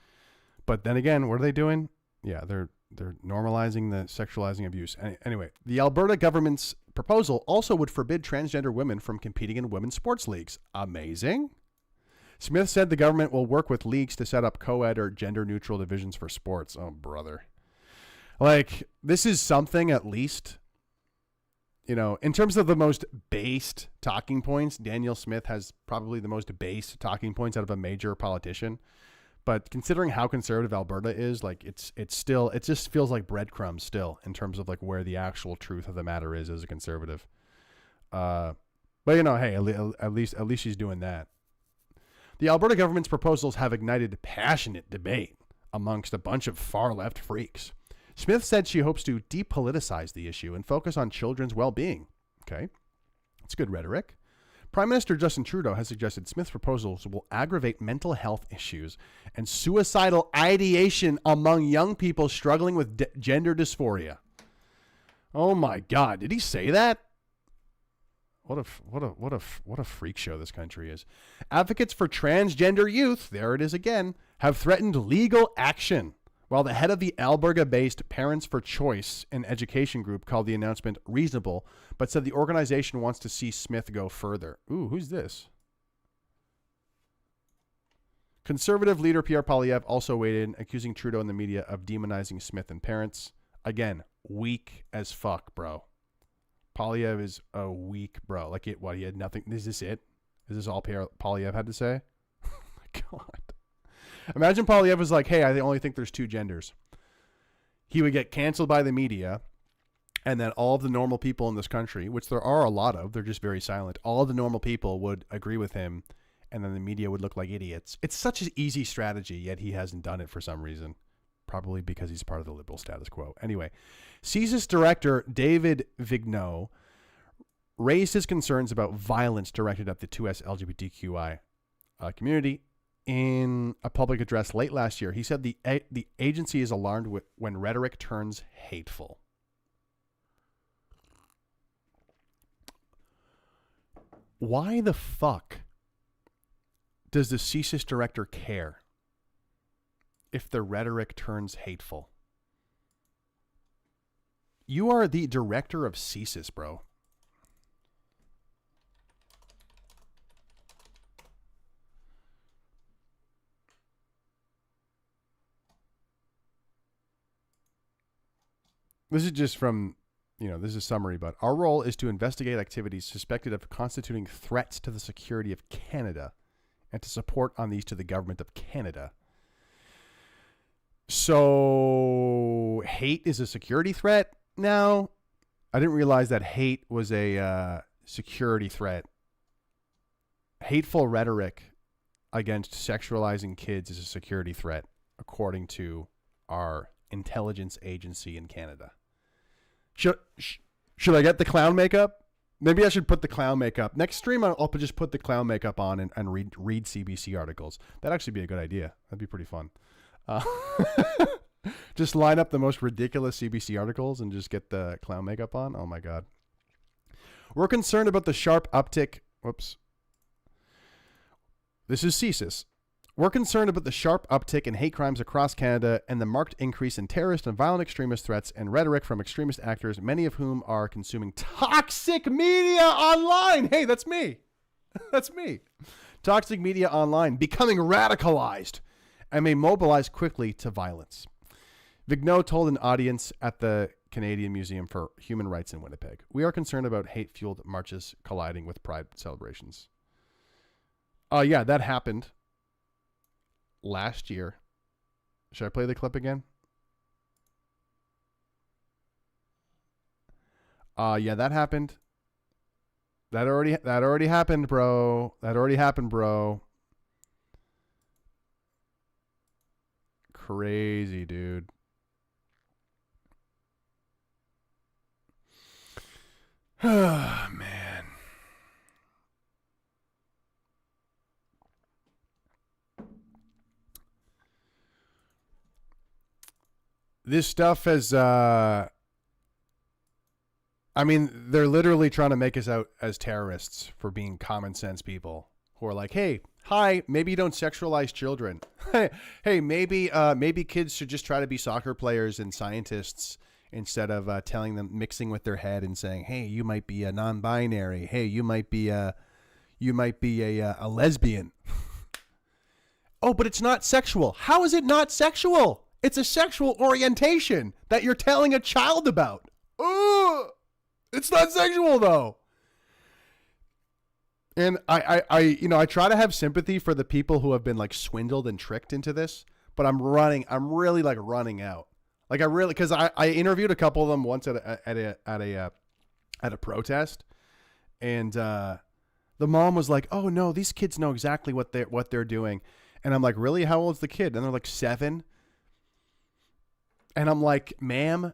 But then again, what are they doing? Yeah, they're normalizing the sexualizing abuse. Anyway, the Alberta government's proposal also would forbid transgender women from competing in women's sports leagues. Amazing. Smith said the government will work with leagues to set up co-ed or gender-neutral divisions for sports. Oh, brother. Like, this is something at least, you know, in terms of the most based talking points, Daniel Smith has probably the most based talking points out of a major politician. But considering how conservative Alberta is, like, it's still, it just feels like breadcrumbs still in terms of like where the actual truth of the matter is as a conservative. But you know, hey, at least she's doing that. The Alberta government's proposals have ignited passionate debate amongst a bunch of far-left freaks. Smith said she hopes to depoliticize the issue and focus on children's well-being. Okay, that's good rhetoric. Prime Minister Justin Trudeau has suggested Smith's proposals will aggravate mental health issues and suicidal ideation among young people struggling with gender dysphoria. Oh my God, did he say that? What a freak show this country is. Advocates for transgender youth, there it is again, have threatened legal action, while the head of the Alberta-based Parents for Choice and Education group called the announcement reasonable, but said the organization wants to see Smith go further. Ooh, who's this? Conservative leader Pierre Poilievre also weighed in, accusing Trudeau and the media of demonizing Smith and parents. Again, weak as fuck, bro. Poilievre is a weak bro. Like, it, what, he had nothing. Is this it? Is this all Poilievre had to say? Oh my God. Imagine Poilievre was like, hey, I only think there's two genders. He would get canceled by the media, and then all of the normal people in this country, which there are a lot of, they're just very silent, all of the normal people would agree with him, and then the media would look like idiots. It's such an easy strategy, yet he hasn't done it for some reason. Probably because he's part of the liberal status quo. Anyway, CSIS director David Vigneault raised his concerns about violence directed at the 2S LGBTQI community in a public address late last year. He said the agency is alarmed when rhetoric turns hateful. Why the fuck does the CSIS director care if the rhetoric turns hateful? You are the director of CSIS, bro. This is just from, this is a summary, but our role is to investigate activities suspected of constituting threats to the security of Canada and to support on these to the government of Canada. So hate is a security threat now? I didn't realize that hate was a security threat. Hateful rhetoric against sexualizing kids is a security threat, according to our intelligence agency in Canada. Should I get the clown makeup? Maybe I should put the clown makeup. Next stream, I'll just put the clown makeup on and read CBC articles. That'd actually be a good idea. That'd be pretty fun. Just line up the most ridiculous CBC articles and just get the clown makeup on. Oh my God. We're concerned about the sharp uptick. Whoops. This is CSIS. We're concerned about the sharp uptick in hate crimes across Canada and the marked increase in terrorist and violent extremist threats and rhetoric from extremist actors, many of whom are consuming toxic media online. Hey, that's me. That's me. Toxic media online, becoming radicalized, and may mobilize quickly to violence. Vigneault told an audience at the Canadian Museum for Human Rights in Winnipeg, "We are concerned about hate-fueled marches colliding with pride celebrations." Yeah, that happened last year. Should I play the clip again? Yeah, that happened. That already happened, bro. That already happened, bro. Crazy, dude. Oh, man. This stuff has, I mean, they're literally trying to make us out as terrorists for being common sense people who are like, hey, hi, maybe you don't sexualize children. Hey, maybe kids should just try to be soccer players and scientists instead of telling them, mixing with their head and saying, hey, you might be a non-binary. Hey, you might be a lesbian. Oh, but it's not sexual. How is it not sexual? It's a sexual orientation that you're telling a child about. Oh, it's not sexual though. And I try to have sympathy for the people who have been like swindled and tricked into this, but I'm really like running out. Like because I interviewed a couple of them once at a protest, and the mom was like, "Oh no, these kids know exactly what they're doing," and I'm like, "Really? How old's the kid?" And they're like 7, and I'm like, "Ma'am,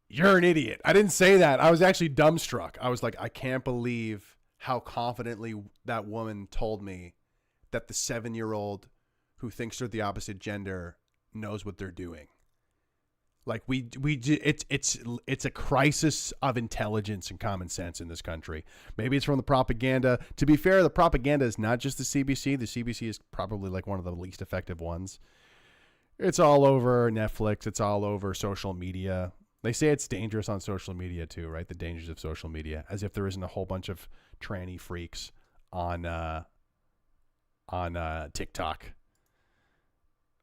you're an idiot." I didn't say that. I was actually dumbstruck. I was like, I can't believe how confidently that woman told me that the 7-year-old who thinks they're the opposite gender knows what they're doing. Like it's a crisis of intelligence and common sense in this country. Maybe it's from the propaganda. To be fair, the propaganda is not just the CBC. The CBC is probably like one of the least effective ones. It's all over Netflix. It's all over social media. They say it's dangerous on social media too, right? The dangers of social media, as if there isn't a whole bunch of tranny freaks on TikTok.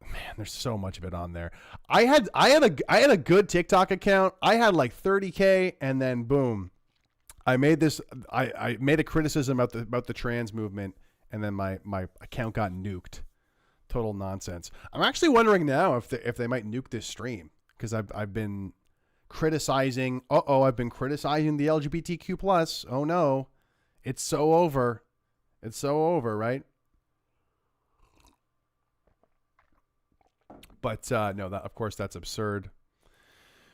Man, there's so much of it on there. I had a good TikTok account. I had like 30K, and then boom, I made a criticism about the trans movement, and then my account got nuked. Total nonsense. I'm actually wondering now if they might nuke this stream, because I've been criticizing. I've been criticizing the LGBTQ plus. Oh no, it's so over. It's so over, right? But no, of course, that's absurd.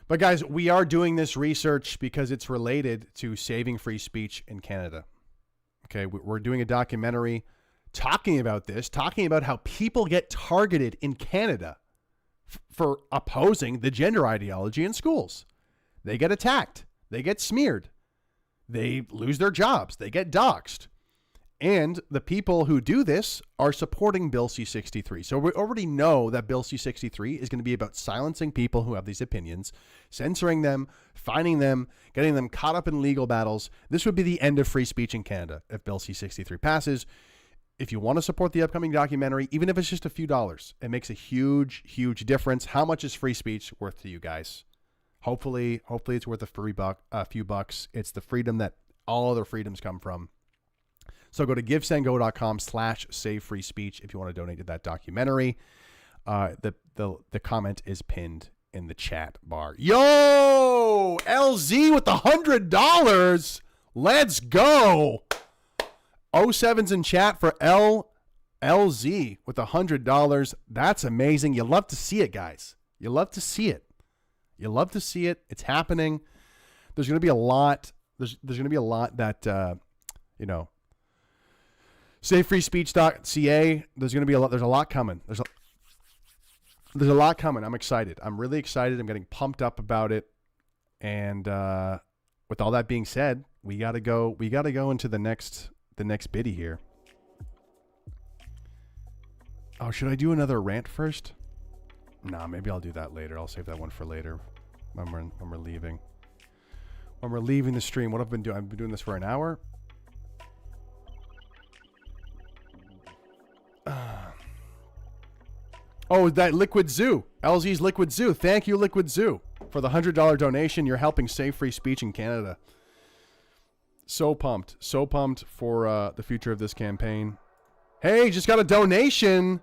But guys, we are doing this research because it's related to saving free speech in Canada. Okay, we're doing a documentary talking about this, talking about how people get targeted in Canada for opposing the gender ideology in schools. They get attacked. They get smeared. They lose their jobs. They get doxxed. And the people who do this are supporting Bill C-63. So we already know that Bill C-63 is going to be about silencing people who have these opinions, censoring them, fining them, getting them caught up in legal battles. This would be the end of free speech in Canada if Bill C-63 passes. If you want to support the upcoming documentary, even if it's just a few dollars, it makes a huge, huge difference. How much is free speech worth to you guys? Hopefully it's worth a few bucks. It's the freedom that all other freedoms come from. So go to givesendgo.com/SaveFreeSpeech if you want to donate to that documentary. The comment is pinned in the chat bar. Yo, LZ with the $100. Let's go. 07's in chat for LZ with $100. That's amazing. You love to see it, guys. You love to see it. You love to see it. It's happening. There's going to be a lot. There's going to be a lot that SaveFreeSpeech.ca. There's going to be a lot. There's a lot coming. There's a lot coming. I'm excited. I'm really excited. I'm getting pumped up about it. And with all that being said, we got to go into the next biddy here. Oh, should I do another rant first? Nah, maybe I'll do that later. I'll save that one for later when we're leaving. When we're leaving the stream. What I've been doing? I've been doing this for an hour. Oh, that Liquid Zoo. LZ's Liquid Zoo. Thank you, Liquid Zoo, for the $100 donation. You're helping save free speech in Canada. So pumped. So pumped for the future of this campaign. Hey, just got a donation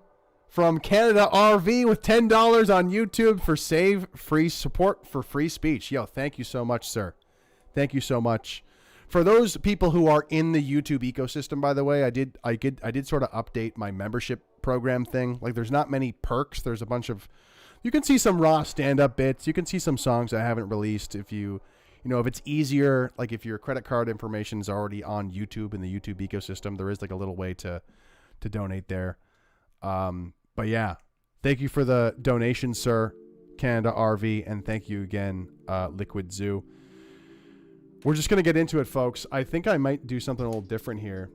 from Canada RV with $10 on YouTube for Save Free Support for Free Speech. Yo, thank you so much, sir. Thank you so much. For those people who are in the YouTube ecosystem, by the way, I did sort of update my membership program thing. Like, there's not many perks. There's a bunch of, you can see some raw stand-up bits. You can see some songs I haven't released. If if it's easier, like if your credit card information is already on YouTube in the YouTube ecosystem, there is like a little way to donate there. But yeah, thank you for the donation, sir, Canada RV, and thank you again, Liquid Zoo. We're just going to get into it, folks. I think I might do something a little different here.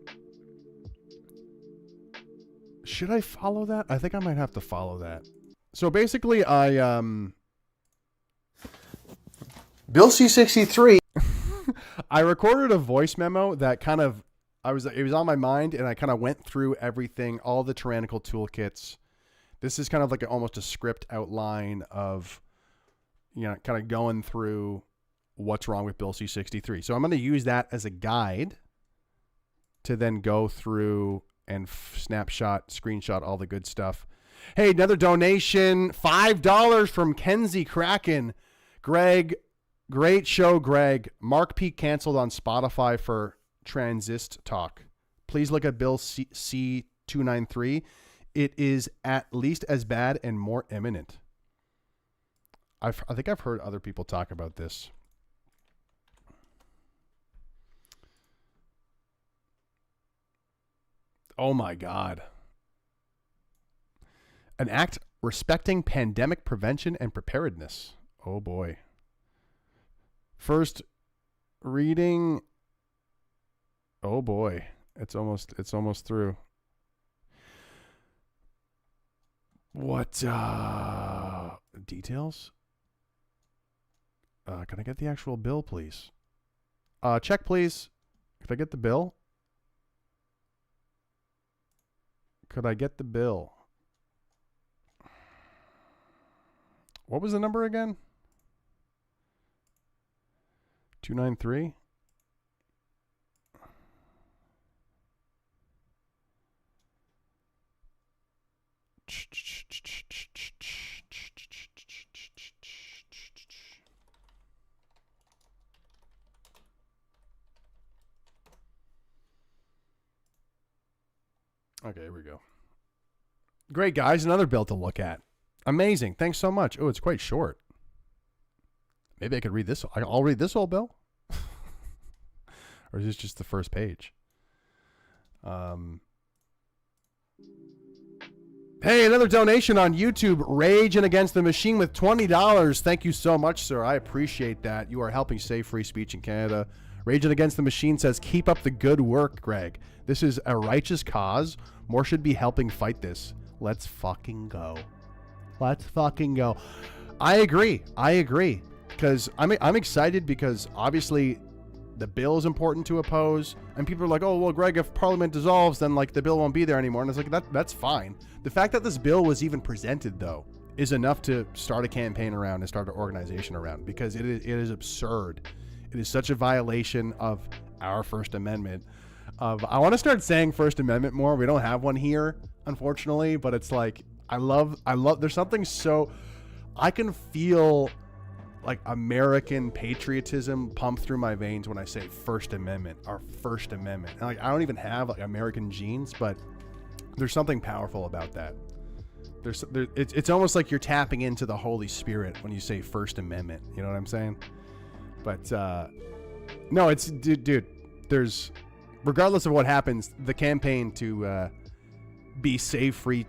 Should I follow that? I think I might have to follow that. So basically, Bill C-63. I recorded a voice memo that kind of it was on my mind, and I kind of went through everything, all the tyrannical toolkits. This is kind of like almost a script outline of, kind of going through what's wrong with Bill C-63. So I'm going to use that as a guide to then go through and screenshot all the good stuff. Hey, another donation, $5 from Kenzie Kraken. Greg, great show, Greg. Mark P canceled on Spotify for transist talk. Please look at Bill C-293. It is at least as bad and more imminent. I think I've heard other people talk about this. Oh my God. An act respecting pandemic prevention and preparedness. Oh boy. First reading. Oh boy. It's almost through. What details? Can I get the actual bill, please? Check, please. Could I get the bill? Could I get the bill? What was the number again? 293? Okay, here we go. Great, guys. Another bill to look at. Amazing. Thanks so much. Oh, it's quite short. Maybe I could read this. I'll read this whole bill. Or is this just the first page? Hey, another donation on YouTube. Raging Against the Machine with $20. Thank you so much, sir. I appreciate that. You are helping save free speech in Canada. Raging Against the Machine says, keep up the good work, Greg. This is a righteous cause. More should be helping fight this. Let's fucking go. Let's fucking go. I agree. Because I'm excited because obviously the bill is important to oppose. And people are like, oh, well, Greg, if Parliament dissolves, then like the bill won't be there anymore. And it's like, that's fine. The fact that this bill was even presented, though, is enough to start a campaign around and start an organization around, because it is absurd. It is such a violation of our First Amendment. I want to start saying First Amendment more. We don't have one here, unfortunately, but it's like, I love, there's something so, I can feel like American patriotism pump through my veins when I say First Amendment, our First Amendment. And like, I don't even have like American genes, but there's something powerful about that. It's almost like you're tapping into the Holy Spirit when you say First Amendment. You know what I'm saying? But no, it's dude. There's, regardless of what happens, the campaign to be Save Free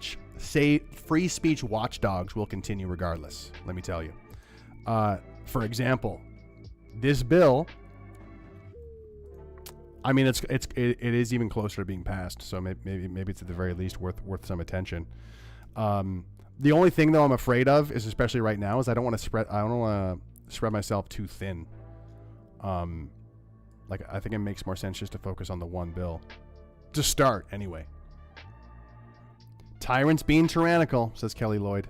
Speech watchdogs will continue regardless. Let me tell you. For example, this bill. I mean, it is even closer to being passed. So maybe it's at the very least worth some attention. The only thing though I'm afraid of is, especially right now, is I don't want to spread myself too thin. Like, I think it makes more sense just to focus on the one bill to start anyway. Tyrants being tyrannical, says Kelly Lloyd.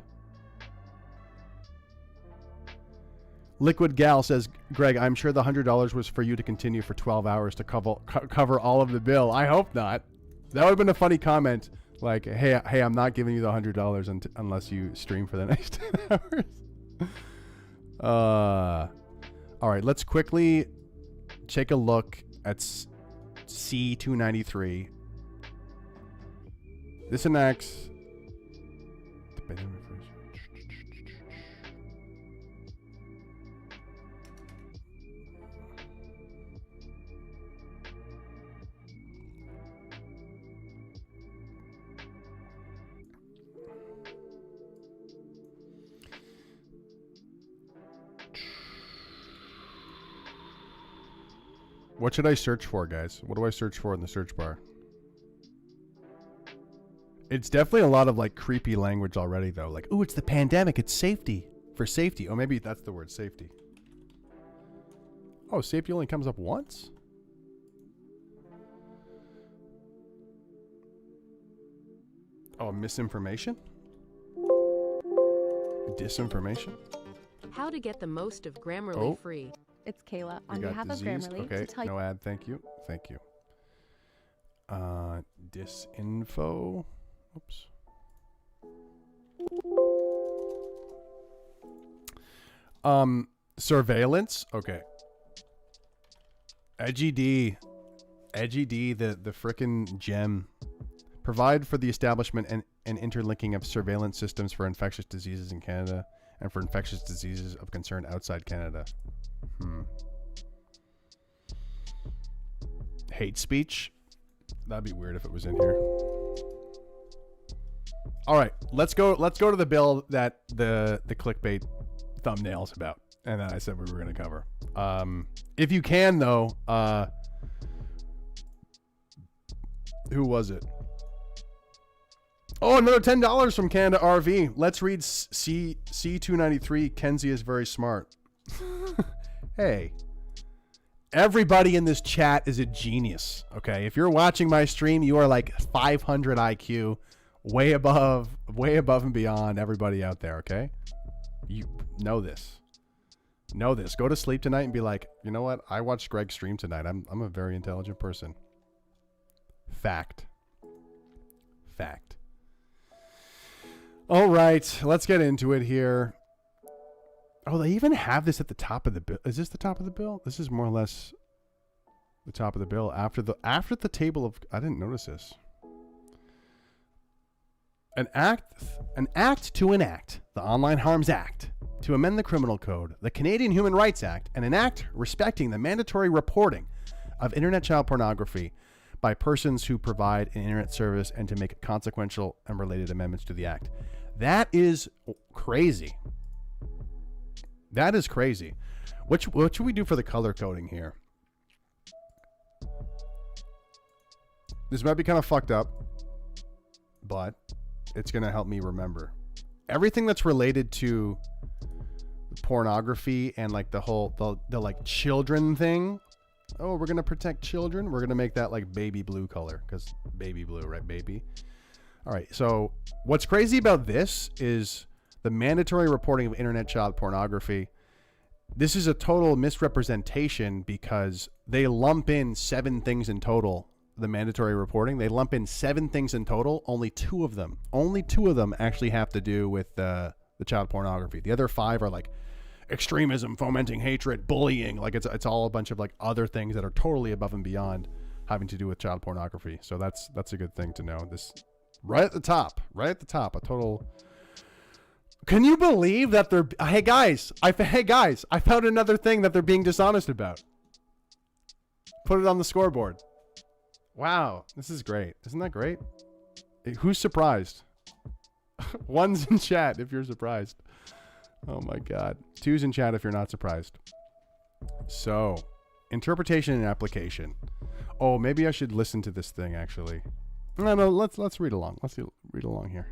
Liquid Gal says, Greg, I'm sure the $100 was for you to continue for 12 hours to cover all of the bill. I hope not. That would have been a funny comment. Like, hey, I'm not giving you the $100 unless you stream for the next 10 hours. All right, let's quickly take a look at C-293. This enacts... What should I search for, guys? What do I search for in the search bar? It's definitely a lot of like creepy language already, though. Like, ooh, it's the pandemic. It's safety. For safety. Oh, maybe that's the word, safety. Oh, safety only comes up once? Oh, misinformation? Disinformation? How to get the most of Grammarly Oh. free. It's Kayla We on got behalf disease. of Grammarly Okay, to tell no ad. Thank you. Thank you. Disinfo. Oops. Surveillance. Okay. Edgy D, the frickin' gem. Provide for the establishment and interlinking of surveillance systems for infectious diseases in Canada and for infectious diseases of concern outside Canada. Hate speech. That'd be weird if it was in here. All right, let's go to the bill that the clickbait thumbnail's about, and then I said we were going to cover. If you can though, who was it? Oh, another $10 from Canada RV. Let's read C-293. Kenzie is very smart. Hey. Everybody in this chat is a genius, okay? If you're watching my stream, you are like 500 IQ, way above and beyond everybody out there, okay? You know this. Know this. Go to sleep tonight and be like, you know what? I watched Greg's stream tonight. I'm a very intelligent person. Fact. All right, let's get into it here. Oh, they even have this at the top of the bill. Is this the top of the bill? This is more or less the top of the bill after the table of. I didn't notice this. An act to enact the Online Harms Act, to amend the Criminal Code, the Canadian Human Rights Act, and an act respecting the mandatory reporting of internet child pornography by persons who provide an internet service, and to make consequential and related amendments to the act. That is crazy. That is crazy. What should we do for the color coding here? This might be kind of fucked up, but it's going to help me remember. Everything that's related to pornography and like the like children thing. Oh, we're going to protect children. We're going to make that like baby blue color, because baby blue, right, baby? All right. So what's crazy about this is the mandatory reporting of internet child pornography. This is a total misrepresentation because they lump in 7 things in total. The mandatory reporting, they lump in 7 things in total. Only two of them actually have to do with the child pornography. The other 5 are like extremism, fomenting hatred, bullying. Like it's all a bunch of like other things that are totally above and beyond having to do with child pornography. So that's a good thing to know. This right at the top, a total. Can you believe that they're? Hey guys, I found another thing that they're being dishonest about. Put it on the scoreboard. Wow, this is great. Isn't that great? Who's surprised? 1's in chat if you're surprised. Oh my God. 2's in chat if you're not surprised. So, interpretation and application. Oh, maybe I should listen to this thing actually. No, let's read along. Let's read along here.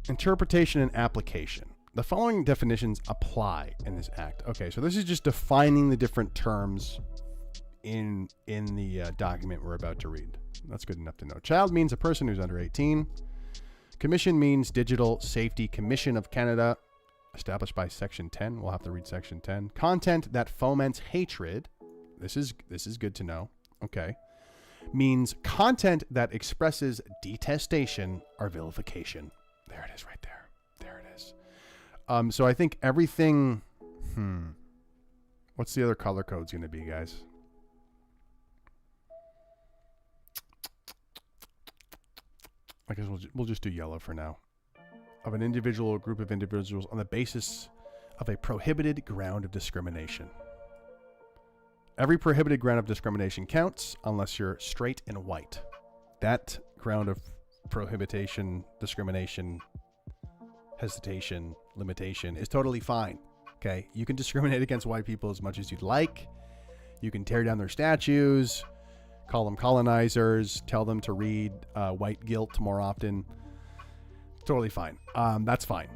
Interpretation and application. The following definitions apply in this act. Okay, so this is just defining the different terms in the document we're about to read. That's good enough to know. Child means a person who's under 18. Commission means Digital Safety Commission of Canada, established by Section 10. We'll have to read Section 10. Content that foments hatred. This is good to know. Okay. Means content that expresses detestation or vilification. There it is right there. There it is. So I think everything... What's the other color code's going to be, guys? I guess we'll just do yellow for now. Of an individual or group of individuals on the basis of a prohibited ground of discrimination. Every prohibited ground of discrimination counts unless you're straight and white. That ground of prohibition, discrimination, hesitation, limitation is totally fine. Okay? You can discriminate against white people as much as you'd like. You can tear down their statues, call them colonizers, tell them to read white guilt more often. Totally fine. That's fine.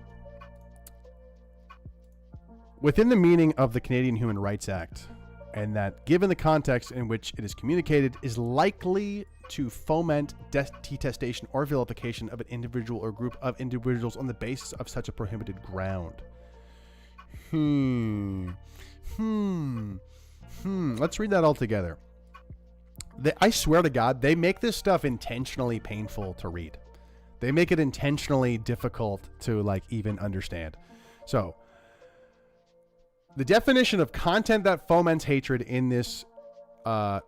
Within the meaning of the Canadian Human Rights Act, and that given the context in which it is communicated, is likely to foment detestation or vilification of an individual or group of individuals on the basis of such a prohibited ground. Let's read that all together. I swear to God, they make this stuff intentionally painful to read. They make it intentionally difficult to like even understand. So, the definition of content that foments hatred in this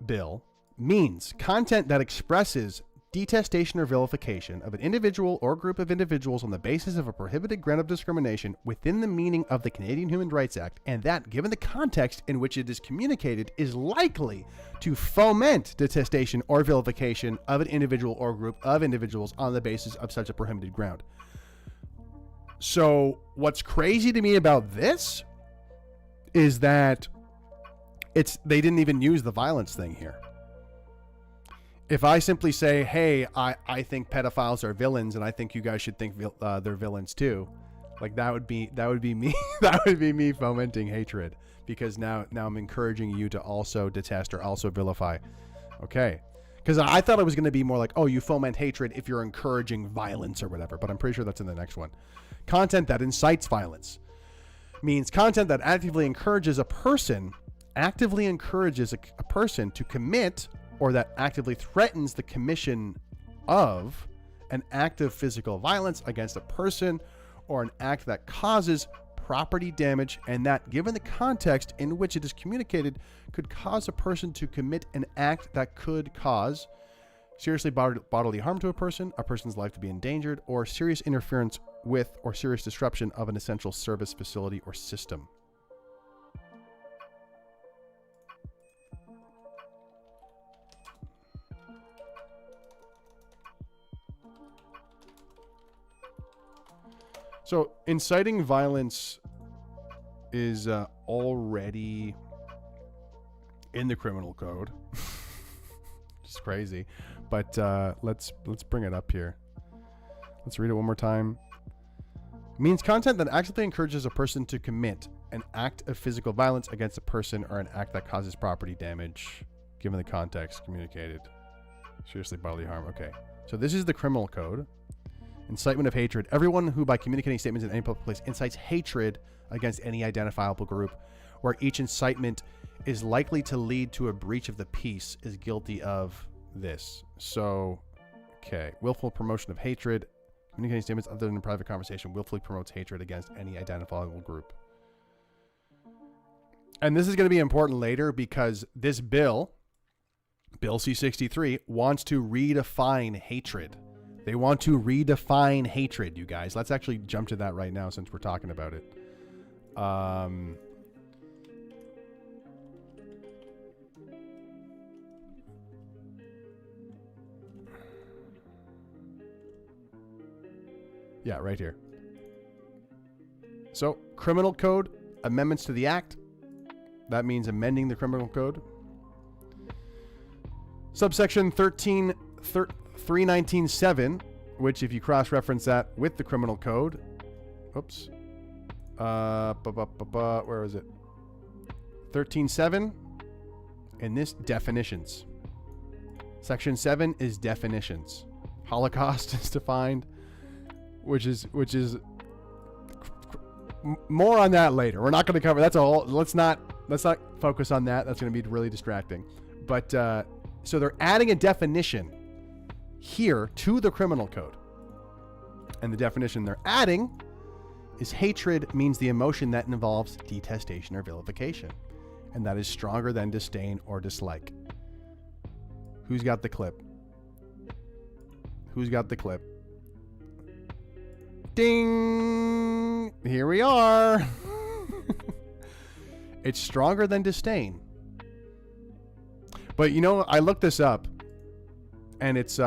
bill means content that expresses detestation or vilification of an individual or group of individuals on the basis of a prohibited ground of discrimination within the meaning of the Canadian Human Rights Act, and that, given the context in which it is communicated, is likely to foment detestation or vilification of an individual or group of individuals on the basis of such a prohibited ground. So what's crazy to me about this is that they didn't even use the violence thing here. If I simply say, hey, I think pedophiles are villains and I think you guys should think they're villains too, like that would be me that would be me fomenting hatred, because now I'm encouraging you to also detest or also vilify. Okay. Because I thought it was going to be more like, oh, you foment hatred if you're encouraging violence or whatever, but I'm pretty sure that's in the next one. Content that incites violence means content that actively encourages a person to commit, or that actively threatens the commission of an act of physical violence against a person, or an act that causes property damage, and that, given the context in which it is communicated, could cause a person to commit an act that could cause seriously bodily harm to a person's life to be endangered, or serious interference with or serious disruption of an essential service, facility, or system. So inciting violence is already in the criminal code. It's crazy, but let's bring it up here. Let's read it one more time. It means content that actively encourages a person to commit an act of physical violence against a person, or an act that causes property damage, given the context communicated. Seriously bodily harm. Okay, so this is the criminal code. Incitement of hatred. Everyone who, by communicating statements in any public place, incites hatred against any identifiable group, where each incitement is likely to lead to a breach of the peace, is guilty of this. So, okay. Willful promotion of hatred. Communicating statements other than a private conversation willfully promotes hatred against any identifiable group. And this is going to be important later, because this bill, Bill C-63, wants to redefine hatred. They want to redefine hatred, you guys. Let's actually jump to that right now since we're talking about it. Yeah, right here. So, criminal code, amendments to the act. That means amending the criminal code. Subsection 319.7, which if you cross-reference that with the criminal code, oops, where is it? 13.7, and this definitions. Section 7 is definitions. Holocaust is defined, which is more on that later. We're not going to cover that's all. Let's not focus on that. That's going to be really distracting. But so they're adding a definition here to the criminal code. And the definition they're adding is hatred means the emotion that involves detestation or vilification, and that is stronger than disdain or dislike. Who's got the clip? Who's got the clip? Ding! Here we are. It's stronger than disdain. But you know, I looked this up, and it's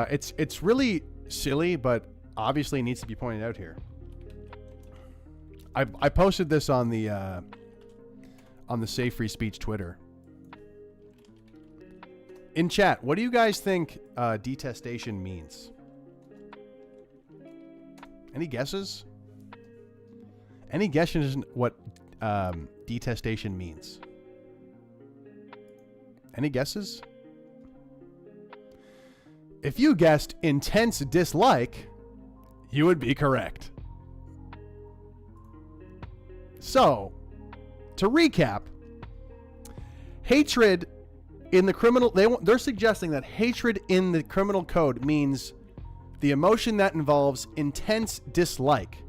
really silly, but obviously needs to be pointed out here. I posted this on the Save Free Speech Twitter. In chat, what do you guys think detestation means? Any guesses? Any guesses what detestation means? Any guesses? If you guessed intense dislike, you would be correct. So, to recap, hatred in the criminal, they're suggesting that hatred in the criminal code means the emotion that involves intense dislike,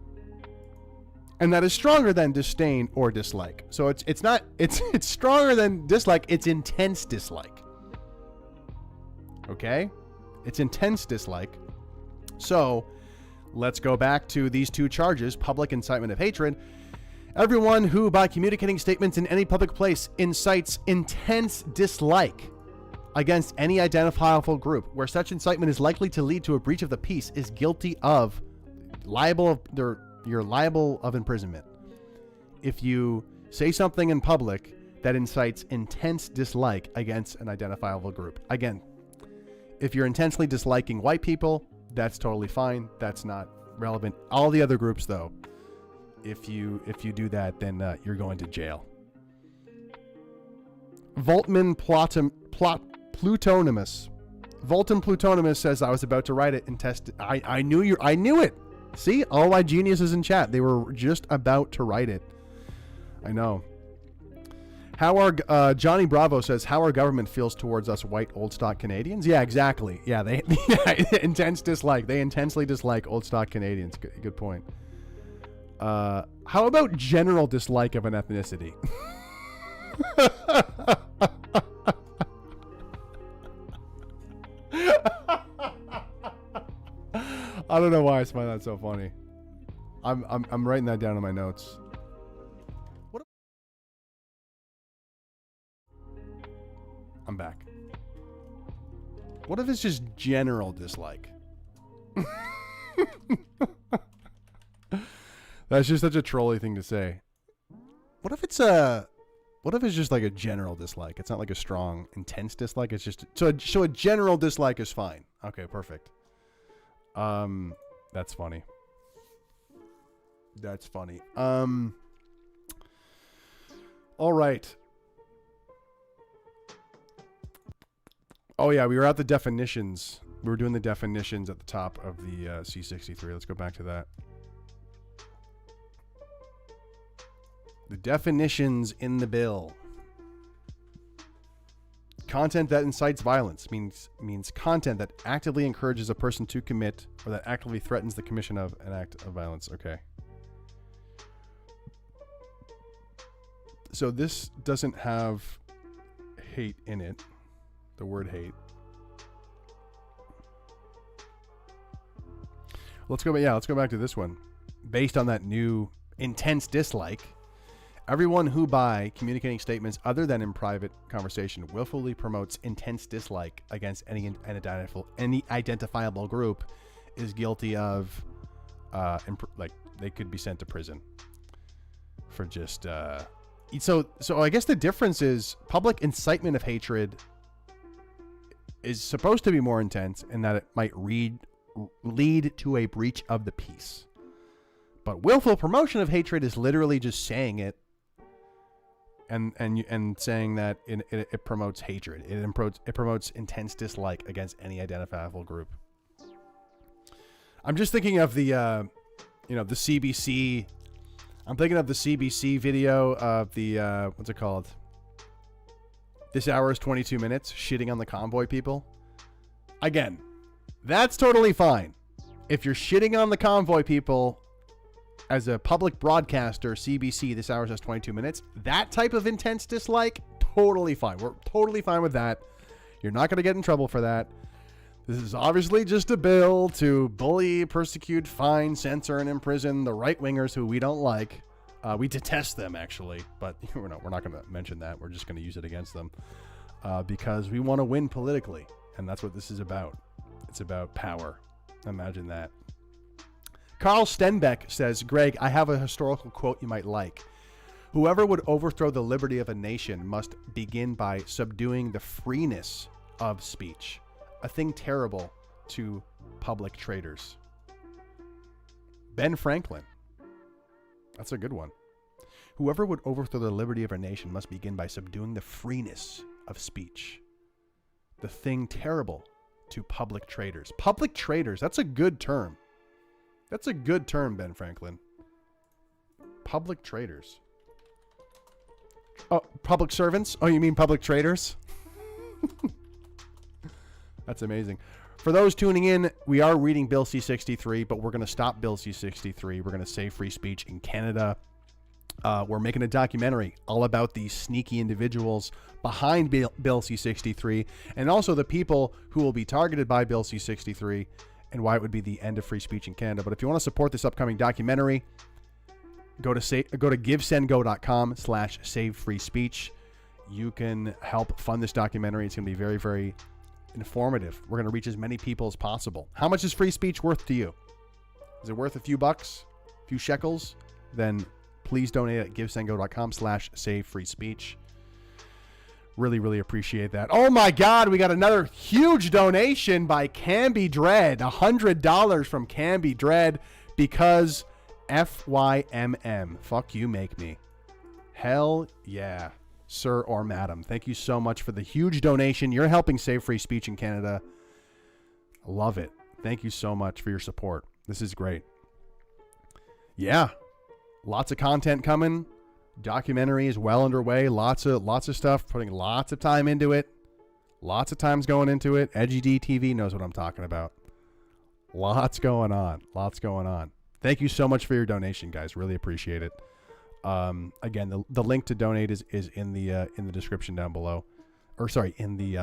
and that is stronger than disdain or dislike. So it's stronger than dislike, it's intense dislike. Okay? It's intense dislike. So, let's go back to these two charges: public incitement of hatred. Everyone who, by communicating statements in any public place, incites intense dislike against any identifiable group, where such incitement is likely to lead to a breach of the peace, is guilty of you're liable of imprisonment. If you say something in public that incites intense dislike against an identifiable group. Again, if you're intensely disliking white people, that's totally fine. That's not relevant. All the other groups, though, if you do that, then you're going to jail. Voltman Plutonimus. Volton Plutonimus says, I was about to write it and test it. I knew it. See, all my geniuses in chat, they were just about to write it. I know. How our Johnny Bravo says, how our government feels towards us white old stock Canadians. Yeah, exactly. Yeah, they intense dislike. They intensely dislike old stock Canadians. Good point. How about general dislike of an ethnicity? I don't know why I find that so funny. I'm writing that down in my notes. I'm back. What if it's just general dislike? That's just such a trolly thing to say. What if it's just like a general dislike? It's not like a strong, intense dislike. It's just so a general dislike is fine. Okay, perfect. That's funny. That's funny. All right. Oh yeah, we were at the definitions. We were doing the definitions at the top of the C-63. Let's go back to that. The definitions in the bill. Content that incites violence means content that actively encourages a person to commit or that actively threatens the commission of an act of violence. Okay. So this doesn't have hate in it. The word hate. Let's go back to this one. Based on that new intense dislike, everyone who by communicating statements other than in private conversation willfully promotes intense dislike against any identifiable group is guilty of they could be sent to prison for just so I guess the difference is public incitement of hatred is supposed to be more intense in that it might lead to a breach of the peace. But willful promotion of hatred is literally just saying it and saying that it promotes hatred. It promotes intense dislike against any identifiable group. I'm just thinking of the CBC. I'm thinking of the CBC video of the what's it called? This hour is 22 minutes, shitting on the convoy people. Again, that's totally fine. If you're shitting on the convoy people as a public broadcaster, CBC, this hour has 22 minutes, that type of intense dislike, totally fine. We're totally fine with that. You're not going to get in trouble for that. This is obviously just a bill to bully, persecute, fine, censor, and imprison the right-wingers who we don't like. We detest them, actually, but we're not going to mention that. We're just going to use it against them because we want to win politically, and that's what this is about. It's about power. Imagine that. Carl Stenbeck says, Greg, I have a historical quote you might like. Whoever would overthrow the liberty of a nation must begin by subduing the freeness of speech, a thing terrible to public traitors. Ben Franklin. That's a good one. Whoever would overthrow the liberty of a nation must begin by subduing the freeness of speech, the thing terrible to public traitors. Public traitors, that's a good term. That's a good term, Ben Franklin. Public traitors. Oh, public servants? Oh, you mean public traitors? That's amazing. For those tuning in, we are reading Bill C-63, but we're going to stop Bill C-63. We're going to save free speech in Canada. We're making a documentary all about these sneaky individuals behind Bill C-63 and also the people who will be targeted by Bill C-63 and why it would be the end of free speech in Canada. But if you want to support this upcoming documentary, go to givesendgo.com/savefreespeech. You can help fund this documentary. It's going to be very, very informative. We're going to reach as many people as possible. How much is free speech worth to you? Is it worth a few bucks, a few shekels? Then please donate at givesendgo.com/savefreespeech. Really, really appreciate that. Oh my God, we got another huge donation by Camby Dread. $100 from Camby Dread because FYMM. Fuck you, make me. Hell yeah, sir or madam. Thank you so much for the huge donation. You're helping save free speech in Canada. Love it. Thank you so much for your support. This is great. Yeah. Lots of content coming. Documentary is well underway. Lots of stuff. Putting lots of time into it. Lots of time's going into it. Edgy D TV knows what I'm talking about. Lots going on. Lots going on. Thank you so much for your donation, guys. Really appreciate it. Again, the link to donate is in the description down below, or sorry, in the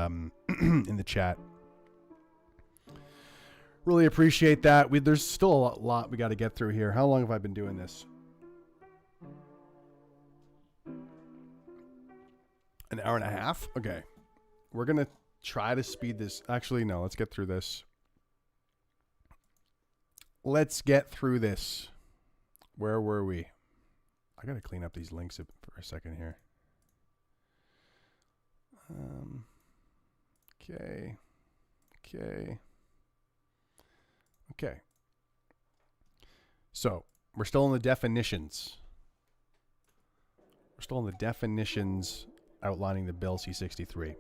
in the chat. Really appreciate that. There's still a lot we got to get through here. How long have I been doing this? An hour and a half? Okay. We're going to try to speed this. Actually, no. Let's get through this. Let's get through this. Where were we? I got to clean up these links for a second here. Okay. So, we're still in the definitions. Outlining the Bill C-63.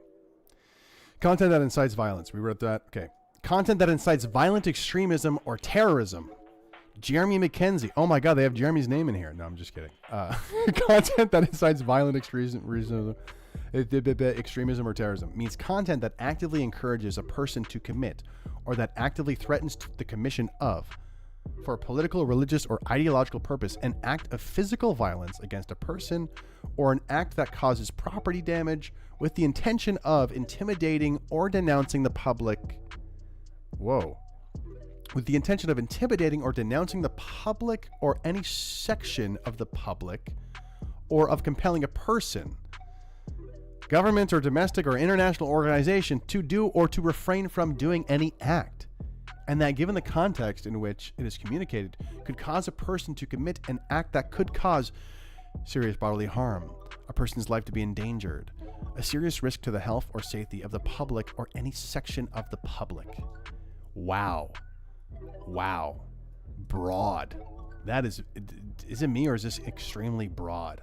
Content that incites violence. We wrote that. Okay. Content that incites violent extremism or terrorism. Jeremy McKenzie. Oh my God, they have Jeremy's name in here. No, I'm just kidding. Content that incites violent extremism or terrorism means content that actively encourages a person to commit or that actively threatens the commission of, for a political, religious, or ideological purpose, an act of physical violence against a person or an act that causes property damage with the intention of intimidating or denouncing the public. With the intention of intimidating or denouncing the public or any section of the public, or of compelling a person, government, or domestic or international organization to do or to refrain from doing any act, and that given the context in which it is communicated could cause a person to commit an act that could cause serious bodily harm, a person's life to be endangered, a serious risk to the health or safety of the public or any section of the public. Wow. Broad. That is it me or is this extremely broad?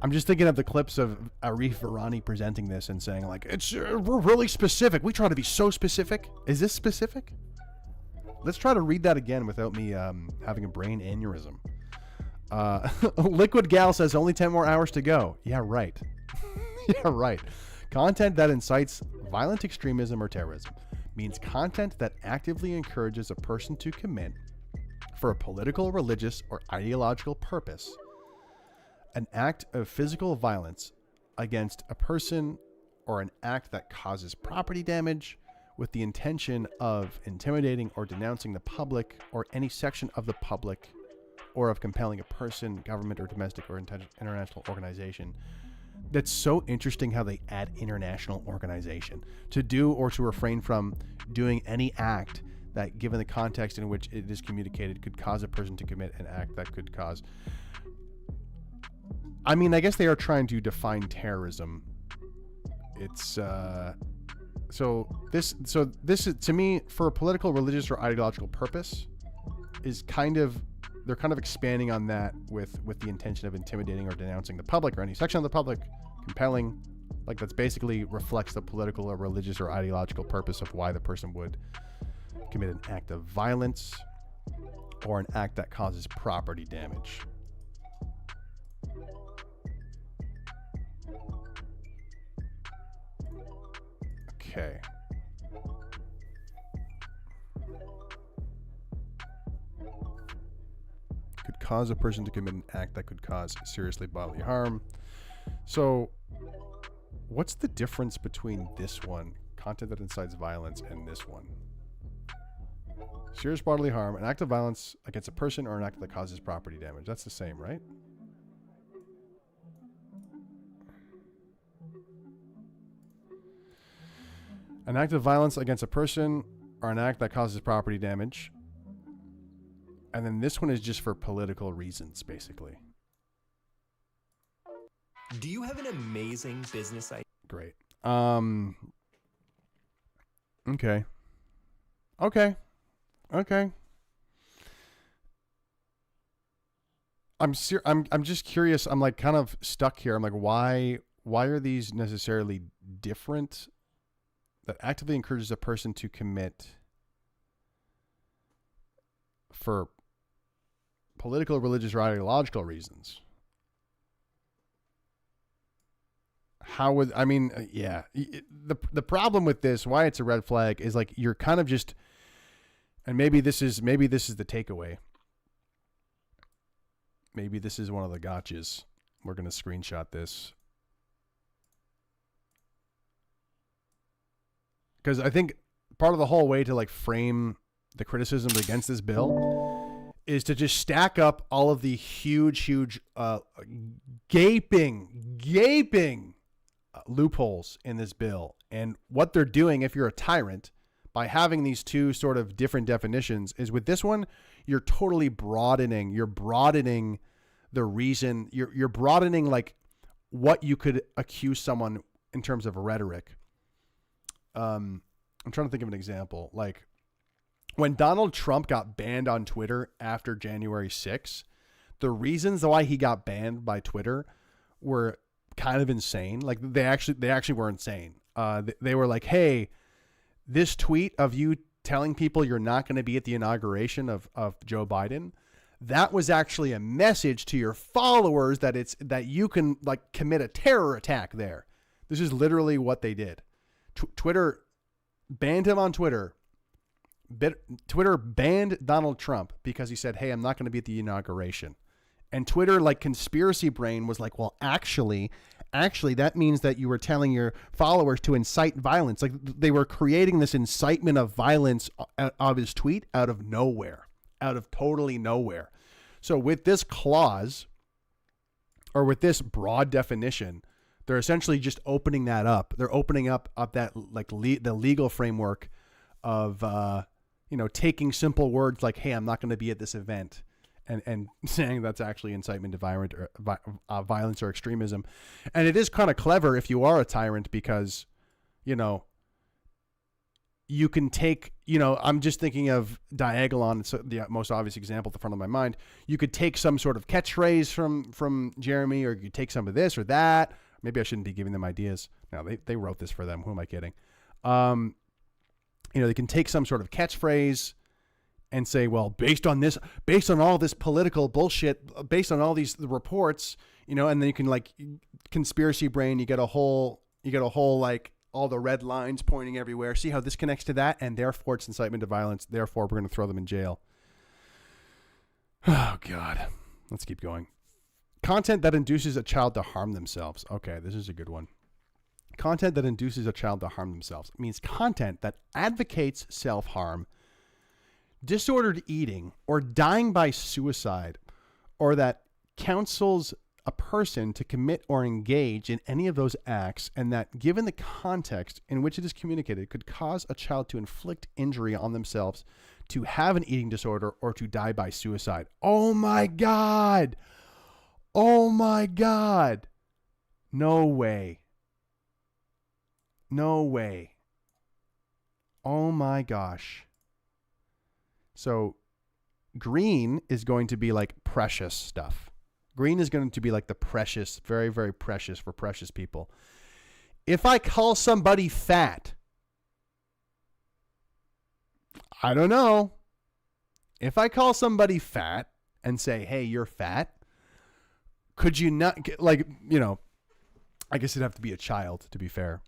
I'm just thinking of the clips of Arif Virani presenting this and saying like, we're really specific. We try to be so specific. Is this specific? Let's try to read that again without me having a brain aneurysm. Liquid Gal says only 10 more hours to go. Yeah, right. Content that incites violent extremism or terrorism means content that actively encourages a person to commit, for a political, religious, or ideological purpose, an act of physical violence against a person or an act that causes property damage with the intention of intimidating or denouncing the public or any section of the public, or of compelling a person, government, or domestic or international organization. That's so interesting how they add international organization to do or to refrain from doing any act that, given the context in which it is communicated, could cause a person to commit an act that could cause. I mean, I guess they are trying to define terrorism. It's so this is, to me, for a political, religious, or ideological purpose, is kind of, they're kind of expanding on that with the intention of intimidating or denouncing the public or any section of the public, compelling Like that's basically reflects the political or religious or ideological purpose of why the person would commit an act of violence or an act that causes property damage. Okay. Could cause a person to commit an act that could cause seriously bodily harm. So, what's the difference between this one, content that incites violence, and this one? Serious bodily harm, an act of violence against a person or an act that causes property damage. That's the same, right? An act of violence against a person or an act that causes property damage. And then this one is just for political reasons, basically. Do you have an amazing business idea? Great. Okay. I'm just curious. I'm like kind of stuck here. I'm like, why are these necessarily different? That actively encourages a person to commit for political, religious, or ideological reasons. How would, I mean, yeah. The problem with this, why it's a red flag, is like you're kind of just, and maybe this is the takeaway. Maybe this is one of the gotchas. We're going to screenshot this. Because I think part of the whole way to like frame the criticisms against this bill is to just stack up all of the huge gaping loopholes in this bill. And what they're doing, if you're a tyrant, by having these two sort of different definitions, is with this one, you're totally broadening. You're broadening the reason. You're broadening like what you could accuse someone in terms of rhetoric. I'm trying to think of an example. Like when Donald Trump got banned on Twitter after January 6th, the reasons why he got banned by Twitter were kind of insane. Like they actually were insane. They were like, hey, this tweet of you telling people you're not going to be at the inauguration of Joe Biden, that was actually a message to your followers that you can like commit a terror attack there. This is literally what they did. Twitter banned him on Twitter. Twitter banned Donald Trump because he said, hey, I'm not going to be at the inauguration. And Twitter, like conspiracy brain, was like, well, actually, that means that you were telling your followers to incite violence. Like they were creating this incitement of violence of his tweet out of nowhere, out of totally nowhere. So with this clause, or with this broad definition, they're essentially just opening that up. They're opening up that like the legal framework of taking simple words like, hey, I'm not going to be at this event, and saying that's actually incitement to violence or extremism. And it is kind of clever if you are a tyrant, because you can take, I'm just thinking of Diagolon. It's the most obvious example at the front of my mind. You could take some sort of catchphrase from Jeremy, or you could take some of this or that. Maybe I shouldn't be giving them ideas. No, they wrote this for them. Who am I kidding? They can take some sort of catchphrase and say, well, based on all this political bullshit, based on all these reports, and then you can like conspiracy brain, you get a whole like all the red lines pointing everywhere. See how this connects to that, and therefore it's incitement to violence. Therefore, we're going to throw them in jail. Oh God, let's keep going. Content that induces a child to harm themselves. Okay, this is a good one. Content that induces a child to harm themselves means content that advocates self-harm, disordered eating, or dying by suicide, or that counsels a person to commit or engage in any of those acts, and that, given the context in which it is communicated, could cause a child to inflict injury on themselves, to have an eating disorder, or to die by suicide. Oh my God! Oh my God! No way. No way. Oh my gosh. So green is going to be like precious stuff. Green is going to be like the precious, very, very precious for precious people. If I call somebody fat, I don't know. If I call somebody fat and say, hey, you're fat, could you not get, like, you know, I guess it'd have to be a child, to be fair.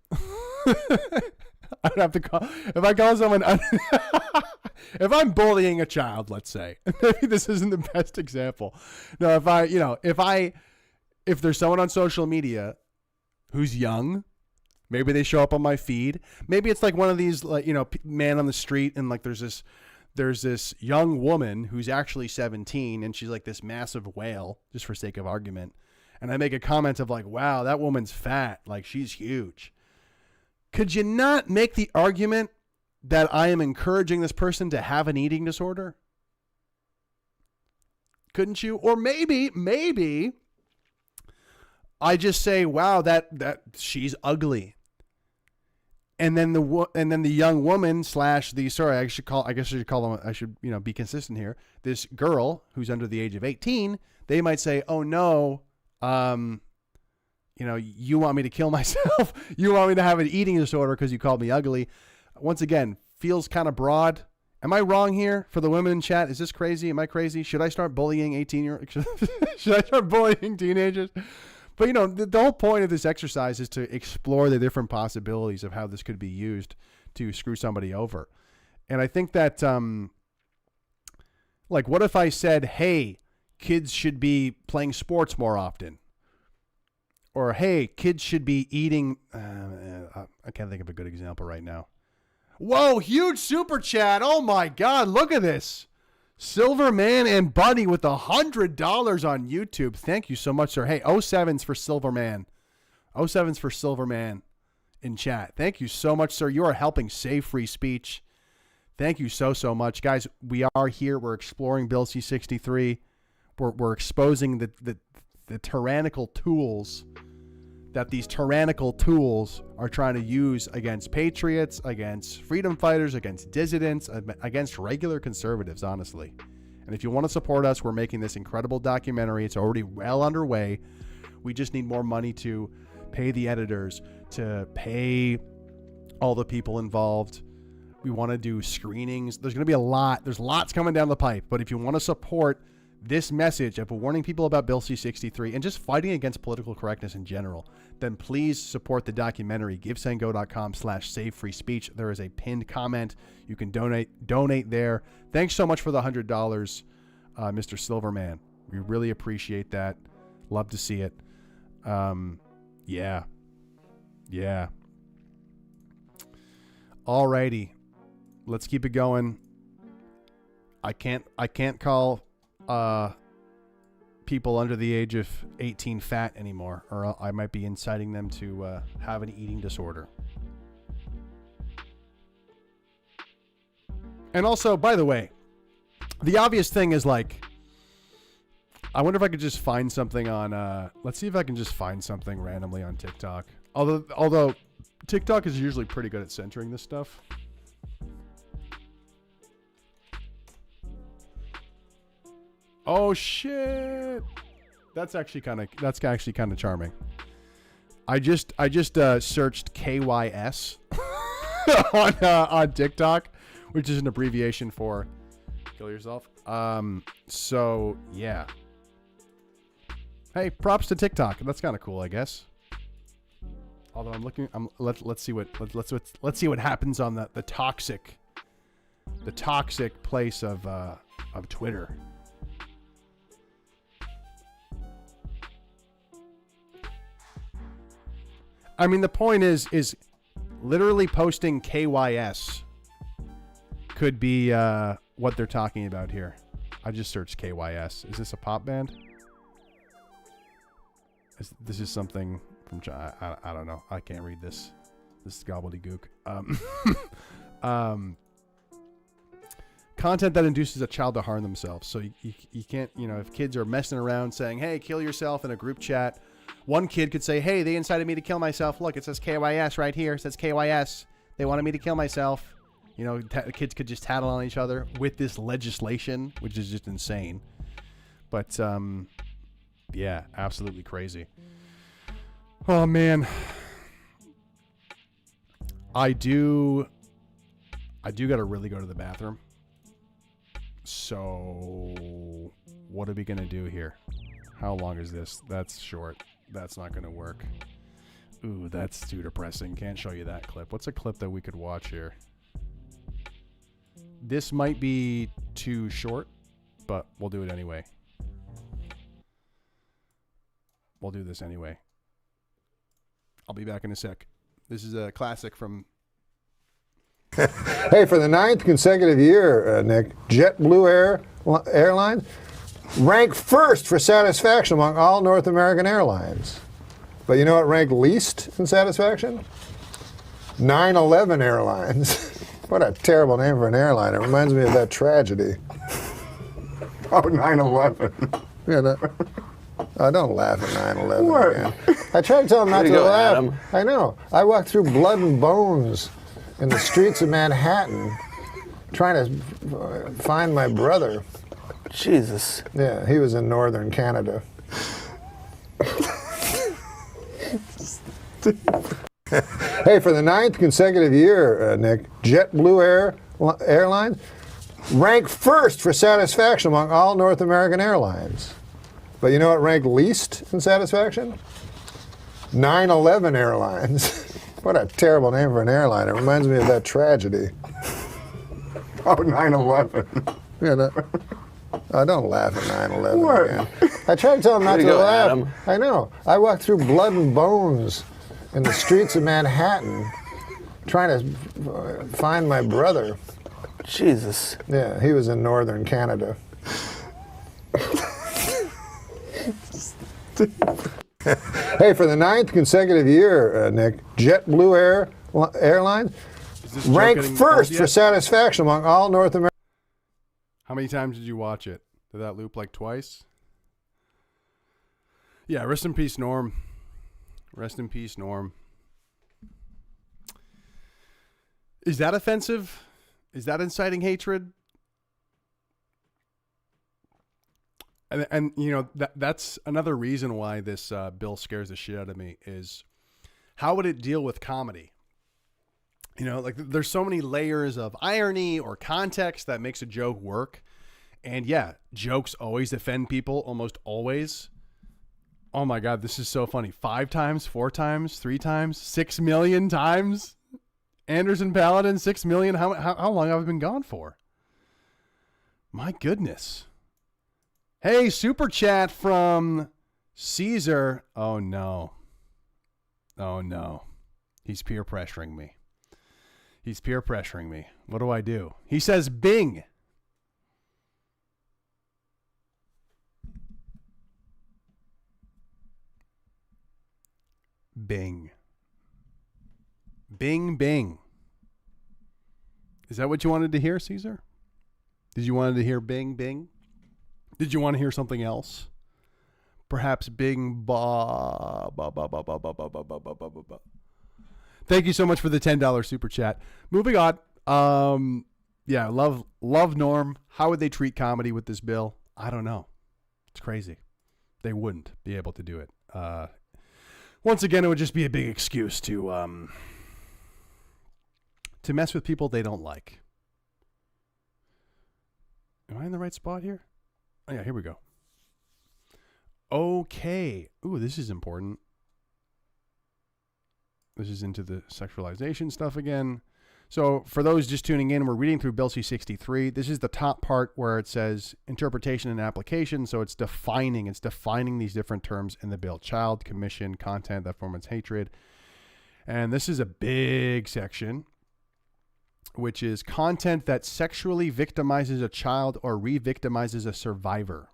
I'd have to call, if I call someone, if I'm bullying a child, let's say, maybe this isn't the best example. No, if there's someone on social media who's young, maybe they show up on my feed. Maybe it's like one of these, like, you know, man on the street, and like there's this young woman who's actually 17, and she's like this massive whale, just for sake of argument. And I make a comment of like, wow, that woman's fat. Like, she's huge. Could you not make the argument that I am encouraging this person to have an eating disorder? Couldn't you? Or maybe I just say, wow, that she's ugly. And then the young woman I should be consistent here. This girl who's under the age of 18, they might say, oh no, you want me to kill myself? You want me to have an eating disorder because you called me ugly? Once again, feels kind of broad. Am I wrong here for the women in chat? Is this crazy? Am I crazy? Should I start bullying 18-year-olds? Should I start bullying teenagers? But, you know, the whole point of this exercise is to explore the different possibilities of how this could be used to screw somebody over. And I think that, like, what if I said, hey, kids should be playing sports more often? Or, hey, kids should be eating. I can't think of a good example right now. Whoa, huge super chat. Oh, my God. Look at this. Silverman and Buddy with $100 on YouTube. Thank you so much, sir. Hey, 07's for Silverman. 07's for Silverman in chat. Thank you so much, sir. You are helping save free speech. Thank you so much. Guys, we are here. We're exploring Bill C-63. We're exposing the tyrannical tools that these tyrannical tools are trying to use against patriots, against freedom fighters, against dissidents, against regular conservatives, honestly. And if you want to support us, we're making this incredible documentary. It's already well underway. We just need more money to pay the editors, to pay all the people involved. We want to do screenings. There's going to be a lot. There's lots coming down the pipe. But if you want to support this message of warning people about Bill C-63 and just fighting against political correctness in general, then please support the documentary. GiveSendGo.com/SaveFreeSpeech. There is a pinned comment. You can donate there. Thanks so much for the $100, Mr. Silverman. We really appreciate that. Love to see it. Yeah. Alrighty. Let's keep it going. I can't call people under the age of 18 fat anymore, or I might be inciting them to have an eating disorder. And also, by the way, the obvious thing is, like, I wonder if I could just find something on let's see if I can just find something randomly on TikTok. Although TikTok is usually pretty good at censoring this stuff. Oh shit! That's actually kind of charming. I just searched KYS on TikTok, which is an abbreviation for kill yourself. So yeah. Hey, props to TikTok. That's kind of cool, I guess. Although let's see what happens on the toxic place of Twitter. I mean, the point is literally posting KYS could be what they're talking about here. I just searched KYS. Is this a pop band? This is something from I don't know. I can't read this. This is gobbledygook. Content that induces a child to harm themselves. So you can't, if kids are messing around saying, hey, kill yourself in a group chat, one kid could say, hey, they incited me to kill myself. Look, it says KYS right here. It says KYS. They wanted me to kill myself. Kids could just tattle on each other with this legislation, which is just insane. But, yeah, absolutely crazy. Oh, man. I do gotta really go to the bathroom. So what are we gonna do here? How long is this? That's short. That's not gonna work. Ooh, that's too depressing. Can't show you that clip. What's a clip that we could watch here? This might be too short, but we'll do it anyway. We'll do this anyway. I'll be back in a sec. This is a classic from... Hey, for the 9th consecutive year, Nick, JetBlue Airlines ranked first for satisfaction among all North American airlines. But you know what ranked least in satisfaction? 9/11 Airlines. What a terrible name for an airline. It reminds me of that tragedy. Oh, 9/11. Yeah, don't laugh at 9/11 again. I tried to tell him not to laugh. Adam. I know. I walked through blood and bones in the streets of Manhattan trying to find my brother. Jesus. Yeah, he was in northern Canada. Hey, for the 9th consecutive year, Nick, JetBlue Airlines ranked first for satisfaction among all North American airlines. But you know what ranked least in satisfaction? 9/11 Airlines. What a terrible name for an airline. It reminds me of that tragedy. Oh, 9/11. Yeah, don't laugh at 9/11 again. I tried to tell him not to laugh. Adam. I know. I walked through blood and bones in the streets of Manhattan trying to find my brother. Jesus. Yeah, he was in northern Canada. Hey, for the 9th consecutive year, Nick, JetBlue Airlines ranked first for satisfaction among all North American. How many times did you watch it? Did that loop like twice? Yeah, rest in peace, Norm. Rest in peace, Norm. Is that offensive? Is that inciting hatred? And you know, that's another reason why this bill scares the shit out of me is how would it deal with comedy? You know, like there's so many layers of irony or context that makes a joke work. And yeah, jokes always offend people, almost always. Oh my God, this is so funny. 5 times, 4 times, 3 times, 6 million times. Anderson Paladin, 6 million. How long have I been gone for? My goodness. Hey, super chat from Caesar. Oh no. Oh no. He's peer pressuring me. He's peer pressuring me. What do I do? He says Bing. Bing. Bing, bing. Is that what you wanted to hear, Caesar? Did you want to hear bing, bing? Did you want to hear something else? Perhaps bing, ba, ba, ba, ba, ba, ba, ba, ba, ba, ba, ba, ba. Thank you so much for the $10 super chat. Moving on. Yeah, love Norm. How would they treat comedy with this bill? I don't know. It's crazy. They wouldn't be able to do it. Once again, it would just be a big excuse to mess with people they don't like. Am I in the right spot here? Oh, yeah, here we go. Okay. Ooh, this is important. This is into the sexualization stuff again. So for those just tuning in, we're reading through Bill C-63. This is the top part where it says interpretation and application. So it's defining these different terms in the bill. Child, commission, content that foments hatred. And this is a big section, which is content that sexually victimizes a child or re-victimizes a survivor.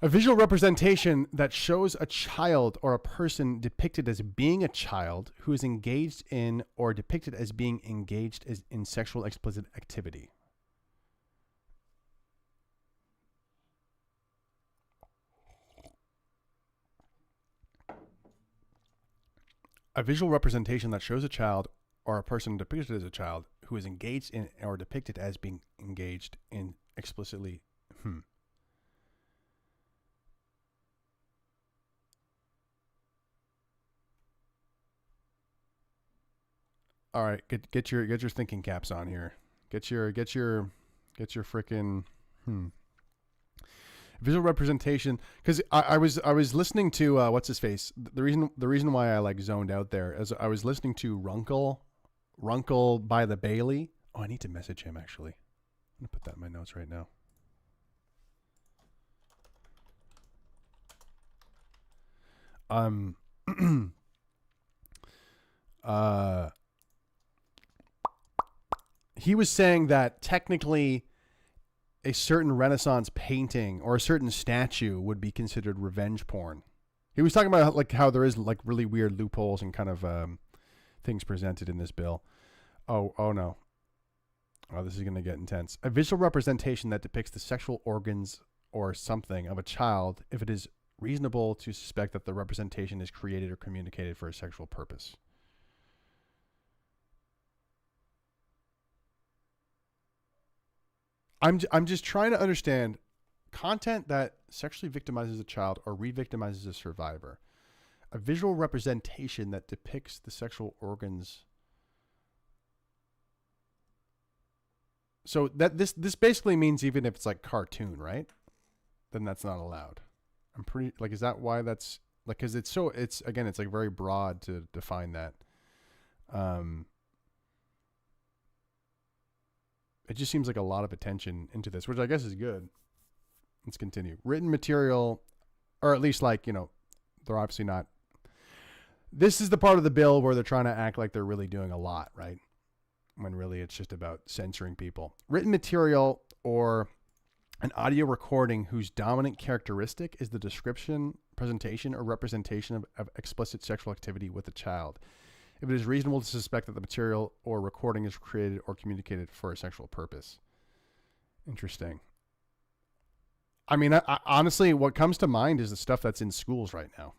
A visual representation that shows a child or a person depicted as being a child who is engaged in or depicted as being engaged in sexual explicit activity. A visual representation that shows a child or a person depicted as a child who is engaged in or depicted as being engaged in explicitly. All right, get your thinking caps on here. Get your freaking visual representation, because I was listening to what's his face. The reason why I like zoned out there is I was listening to Runkle by the Bailey. Oh, I need to message him actually. I'm gonna put that in my notes right now. He was saying that technically a certain Renaissance painting or a certain statue would be considered revenge porn. He was talking about like how there is like really weird loopholes and kind of things presented in this bill. Oh no. Oh, this is going to get intense. A visual representation that depicts the sexual organs or something of a child, if it is reasonable to suspect that the representation is created or communicated for a sexual purpose. I'm just trying to understand content that sexually victimizes a child or re-victimizes a survivor. A visual representation that depicts the sexual organs. So that this basically means even if it's like cartoon, right? Then that's not allowed. I'm pretty like, is that why that's like, cause it's again, it's like very broad to define that. It just seems like a lot of attention into this, which I guess is good. Let's continue. Written material, or at least like, they're obviously not. This is the part of the bill where they're trying to act like they're really doing a lot, right? When really it's just about censoring people. Written material or an audio recording whose dominant characteristic is the description, presentation, or representation of explicit sexual activity with a child. If it is reasonable to suspect that the material or recording is created or communicated for a sexual purpose. Interesting. I mean, I honestly, what comes to mind is the stuff that's in schools right now.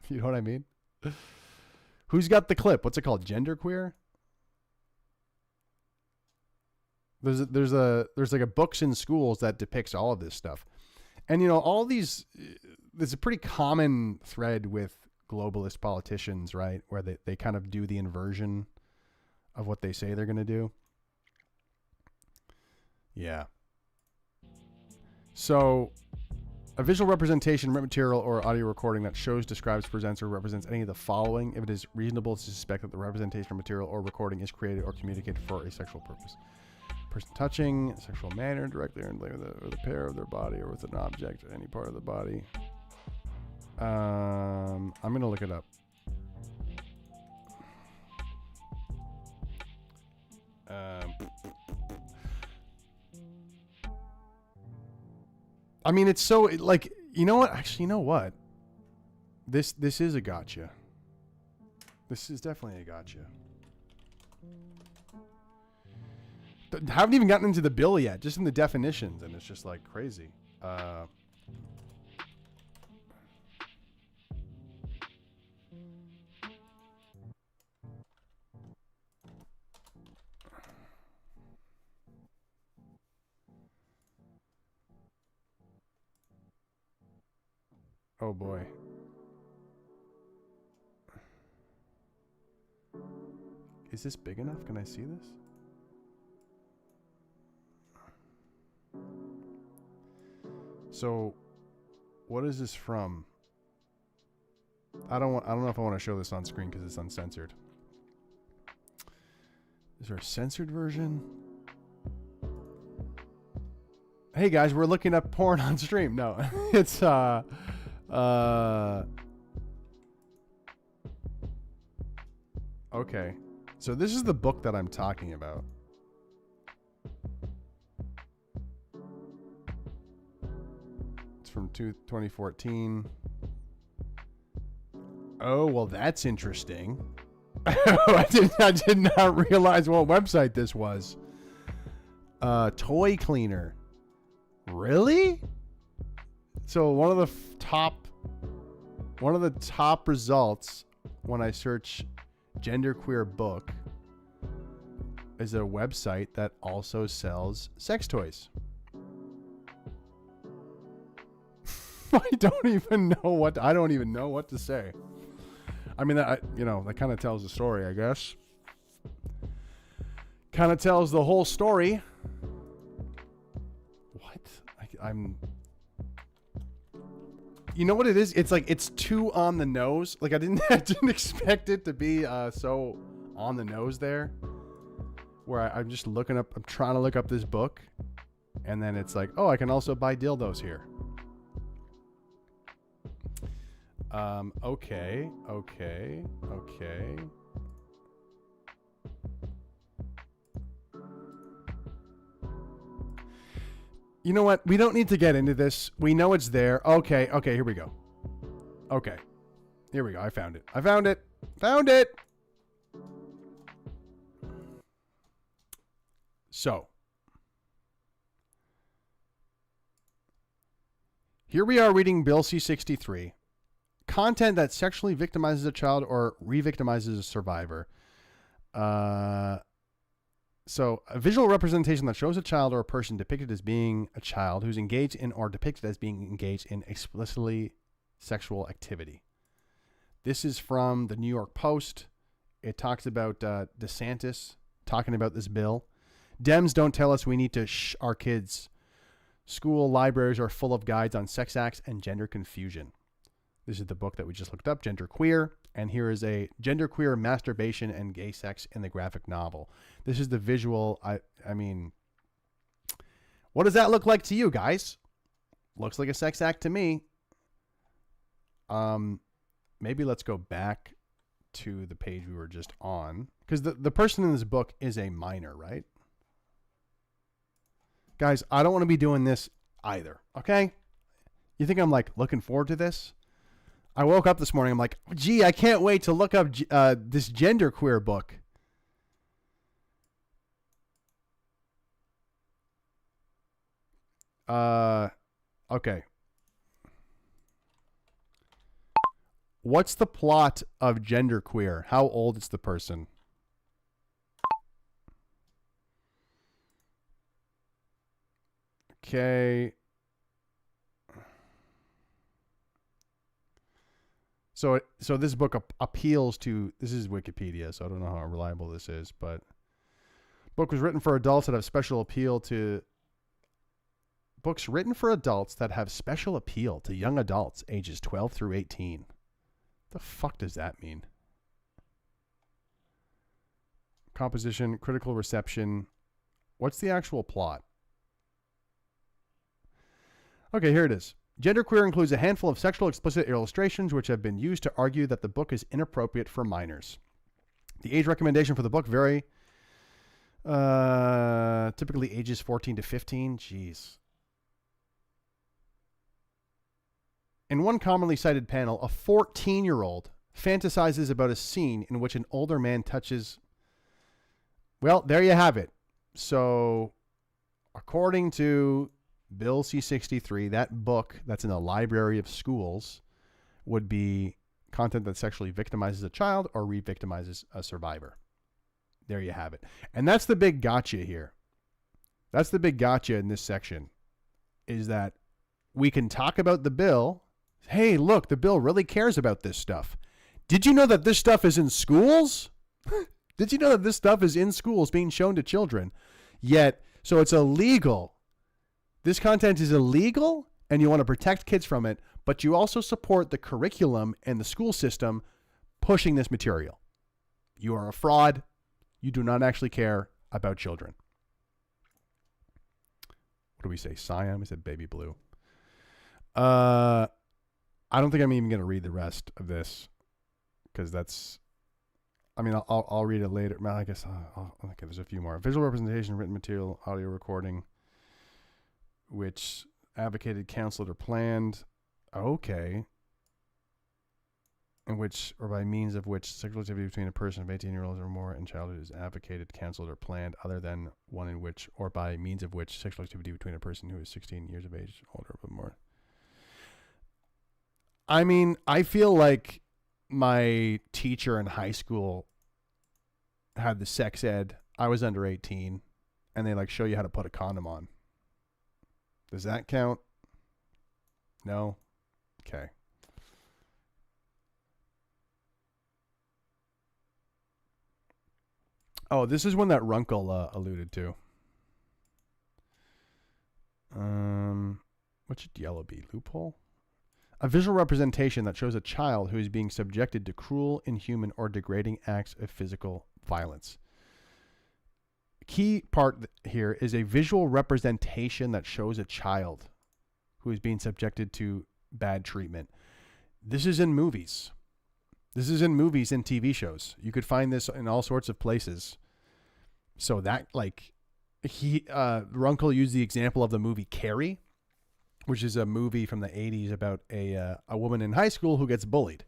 You know what I mean? Who's got the clip? What's it called? Genderqueer? There's like a books in schools that depicts all of this stuff. And, all these, there's a pretty common thread with globalist politicians, right? Where they kind of do the inversion of what they say they're going to do. Yeah. So a visual representation, written material, or audio recording that shows, describes, presents, or represents any of the following if it is reasonable to suspect that the representation, material, or recording is created or communicated for a sexual purpose. Person touching, sexual manner, directly or with a pair of their body or with an object or any part of the body. I'm going to look it up. I mean, it's so like, you know what? Actually, you know what? This is a gotcha. This is definitely a gotcha. Haven't even gotten into the bill yet, just in the definitions, and it's just like crazy. Oh boy. Is this big enough? Can I see this? So, what is this from? I don't know if I want to show this on screen because it's uncensored. Is there a censored version? Hey guys, we're looking up porn on stream. No, it's okay. So this is the book that I'm talking about. It's from 2014. Oh, well, that's interesting. I did not realize what website this was. Toy cleaner. Really? So one of the top results when I search genderqueer book is a website that also sells sex toys. I don't even know what to say. I mean, that kind of tells the story, I guess. kind of tells the whole story. What? I'm... You know what it is? It's like it's too on the nose. Like I didn't expect it to be so on the nose there. Where I'm just looking up, I'm trying to look up this book, and then it's like, oh, I can also buy dildos here. Okay. You know what? We don't need to get into this. We know it's there. Okay, here we go. Okay. Here we go. I found it. Found it! So. Here we are reading Bill C-63. Content that sexually victimizes a child or re-victimizes a survivor. So, a visual representation that shows a child or a person depicted as being a child who's engaged in or depicted as being engaged in explicitly sexual activity. This is from the New York Post. It talks about DeSantis talking about this bill. Dems don't tell us we need to shh our kids. School libraries are full of guides on sex acts and gender confusion. This is the book that we just looked up, Gender Queer. And here is a genderqueer masturbation and gay sex in the graphic novel. This is the visual. I mean, what does that look like to you guys? Looks like a sex act to me. Maybe let's go back to the page we were just on. Because the person in this book is a minor, right? Guys, I don't want to be doing this either, okay? You think I'm like looking forward to this? I woke up this morning. I'm like, gee, I can't wait to look up this genderqueer book. Okay. What's the plot of genderqueer? How old is the person? Okay. So this book appeals to, this is Wikipedia, so I don't know how reliable this is, but book was written for adults that have special appeal to, books written for adults that have special appeal to young adults ages 12 through 18. The fuck does that mean? Composition, critical reception. What's the actual plot? Okay, here it is. Genderqueer includes a handful of sexual explicit illustrations which have been used to argue that the book is inappropriate for minors. The age recommendation for the book vary. Typically ages 14 to 15. Jeez. In one commonly cited panel, a 14-year-old fantasizes about a scene in which an older man touches... Well, there you have it. So, according to Bill C-63, that book that's in the library of schools would be content that sexually victimizes a child or re-victimizes a survivor. There you have it. And that's the big gotcha here. That's the big gotcha in this section, is that we can talk about the bill. Hey, look, the bill really cares about this stuff. Did you know that this stuff is in schools? Did you know that this stuff is in schools being shown to children? Yet, so it's illegal. This content is illegal, and you want to protect kids from it, but you also support the curriculum and the school system pushing this material. You are a fraud. You do not actually care about children. What do we say? Siam? I said baby blue. I don't think I'm even going to read the rest of this because that's... I mean, I'll read it later. I guess okay, there's a few more. Visual representation, written material, audio recording, which advocated, counseled, or planned. Okay. In which, or by means of which, sexual activity between a person of 18-year-olds or more and childhood is advocated, counseled, or planned, other than one in which, or by means of which, sexual activity between a person who is 16 years of age, older, or more. I mean, I feel like my teacher in high school had the sex ed. I was under 18, and they like show you how to put a condom on. Does that count? No? Okay. Oh, this is one that Runkle alluded to. What should yellow be? Loophole? A visual representation that shows a child who is being subjected to cruel, inhuman, or degrading acts of physical violence. Key part here is a visual representation that shows a child who is being subjected to bad treatment. This is in movies. This is in movies and TV shows. You could find this in all sorts of places. So that, like, Runkle used the example of the movie Carrie, which is a movie from the 80s about a woman in high school who gets bullied.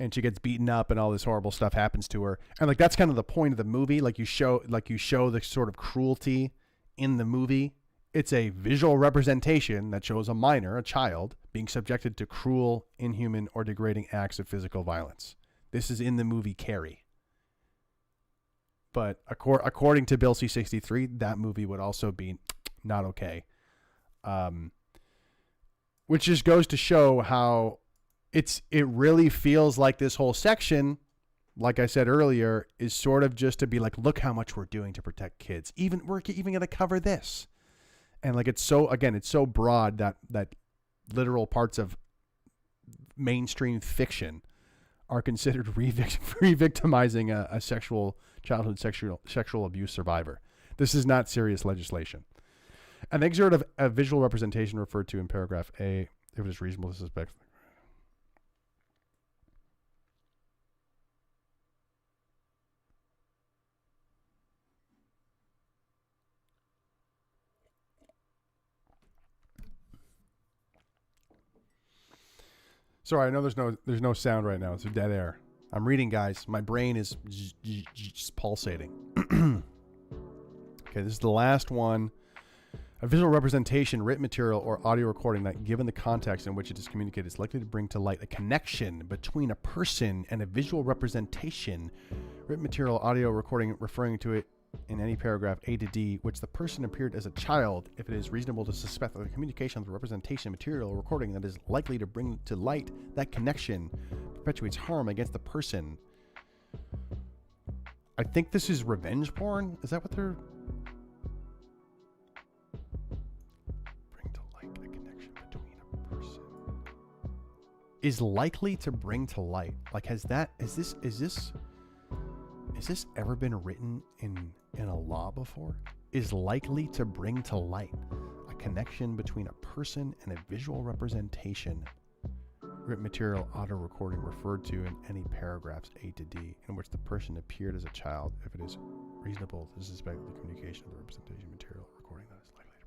And she gets beaten up and all this horrible stuff happens to her. And like that's kind of the point of the movie. Like you show the sort of cruelty in the movie. It's a visual representation that shows a minor, a child, being subjected to cruel, inhuman, or degrading acts of physical violence. This is in the movie Carrie. But according to Bill C-63, that movie would also be not okay. Which just goes to show how it really feels like this whole section, like I said earlier, is sort of just to be like, look how much we're doing to protect kids. We're even going to cover this. And like it's so broad that literal parts of mainstream fiction are considered re-victimizing a childhood sexual abuse survivor. This is not serious legislation. An excerpt of a visual representation referred to in paragraph A, if it is reasonable to suspect. Sorry, I know there's no sound right now. It's a dead air. I'm reading, guys. My brain is just pulsating. Okay, this is the last one. A visual representation, written material, or audio recording that, given the context in which it is communicated, is likely to bring to light a connection between a person and a visual representation, written material, audio recording referring to it in any paragraph A to D, which the person appeared as a child, if it is reasonable to suspect that the communication of the representation, material, or recording that is likely to bring to light that connection perpetuates harm against the person. I think this is revenge porn. Is that what they're... Bring to light a connection between a person. Is likely to bring to light. Like, has this ever been written in a law before? Is likely to bring to light a connection between a person and a visual representation, written material, audio recording referred to in any paragraphs A to D, in which the person appeared as a child, if it is reasonable to suspect the communication of the representation, material, recording that is likely to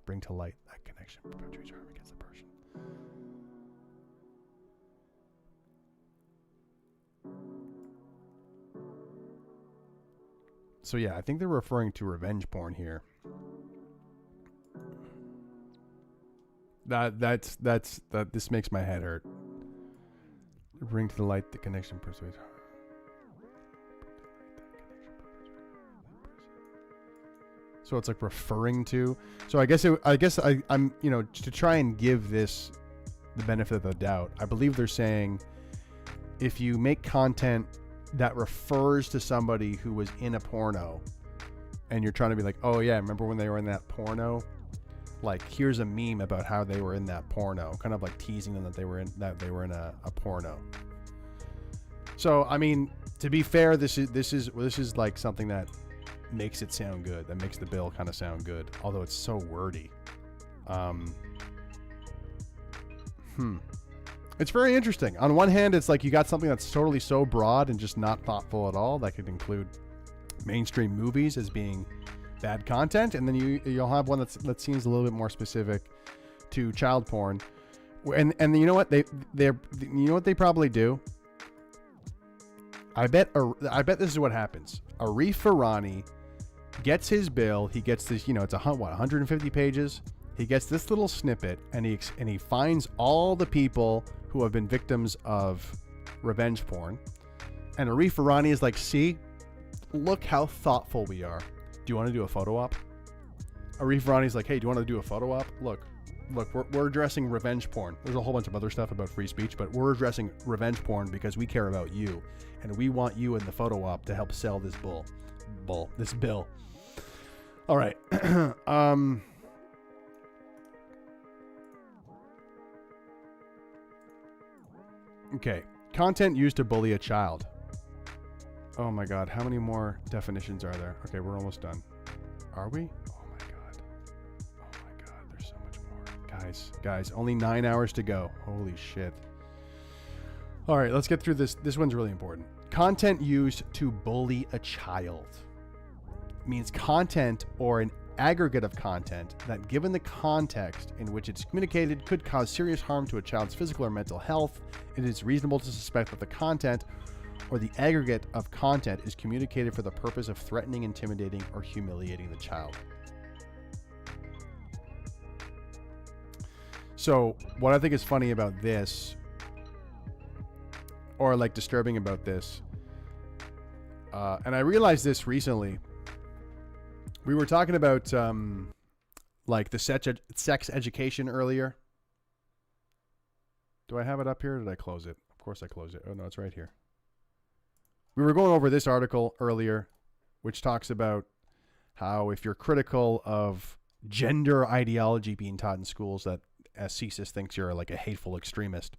bring to light that connection perpetuates harm against the person. So yeah, I think they're referring to revenge porn here. This makes my head hurt. Bring to the light the connection persuades. So it's like referring to. So I guess I'm to try and give this the benefit of the doubt. I believe they're saying if you make content that refers to somebody who was in a porno and you're trying to be like, oh yeah, remember when they were in that porno? Like, here's a meme about how they were in that porno, kind of like teasing them that they were in a porno. So, I mean, to be fair, this is like something that makes it sound good, that makes the bill kind of sound good, although it's so wordy. It's very interesting. On one hand, it's like you got something that's totally so broad and just not thoughtful at all. That could include mainstream movies as being bad content, and then you'll have one that seems a little bit more specific to child porn. And you know what they probably do. I bet this is what happens. Arif Farani gets his bill. He gets this. It's 150 pages. He gets this little snippet, and he finds all the people who have been victims of revenge porn. And Arif Farani is like, see, look how thoughtful we are. Do you want to do a photo op? Arif Farani's like, hey, do you want to do a photo op? Look, we're addressing revenge porn. There's a whole bunch of other stuff about free speech, but we're addressing revenge porn because we care about you, and we want you in the photo op to help sell this bull. this bill. All right. Okay. Content used to bully a child. Oh my God. How many more definitions are there? Okay, we're almost done. Are we? Oh my God. Oh my God. There's so much more. Guys, only 9 hours to go. Holy shit. All right, let's get through this. This one's really important. Content used to bully a child means content or an aggregate of content that, given the context in which it's communicated, could cause serious harm to a child's physical or mental health. It is reasonable to suspect that the content or the aggregate of content is communicated for the purpose of threatening, intimidating, or humiliating the child. So what I think is funny about this, or like disturbing about this, and I realized this recently. We were talking about like the sex education earlier. Do I have it up here? Or did I close it? Of course I closed it. Oh no, it's right here. We were going over this article earlier, which talks about how if you're critical of gender ideology being taught in schools, that CSIS thinks you're like a hateful extremist.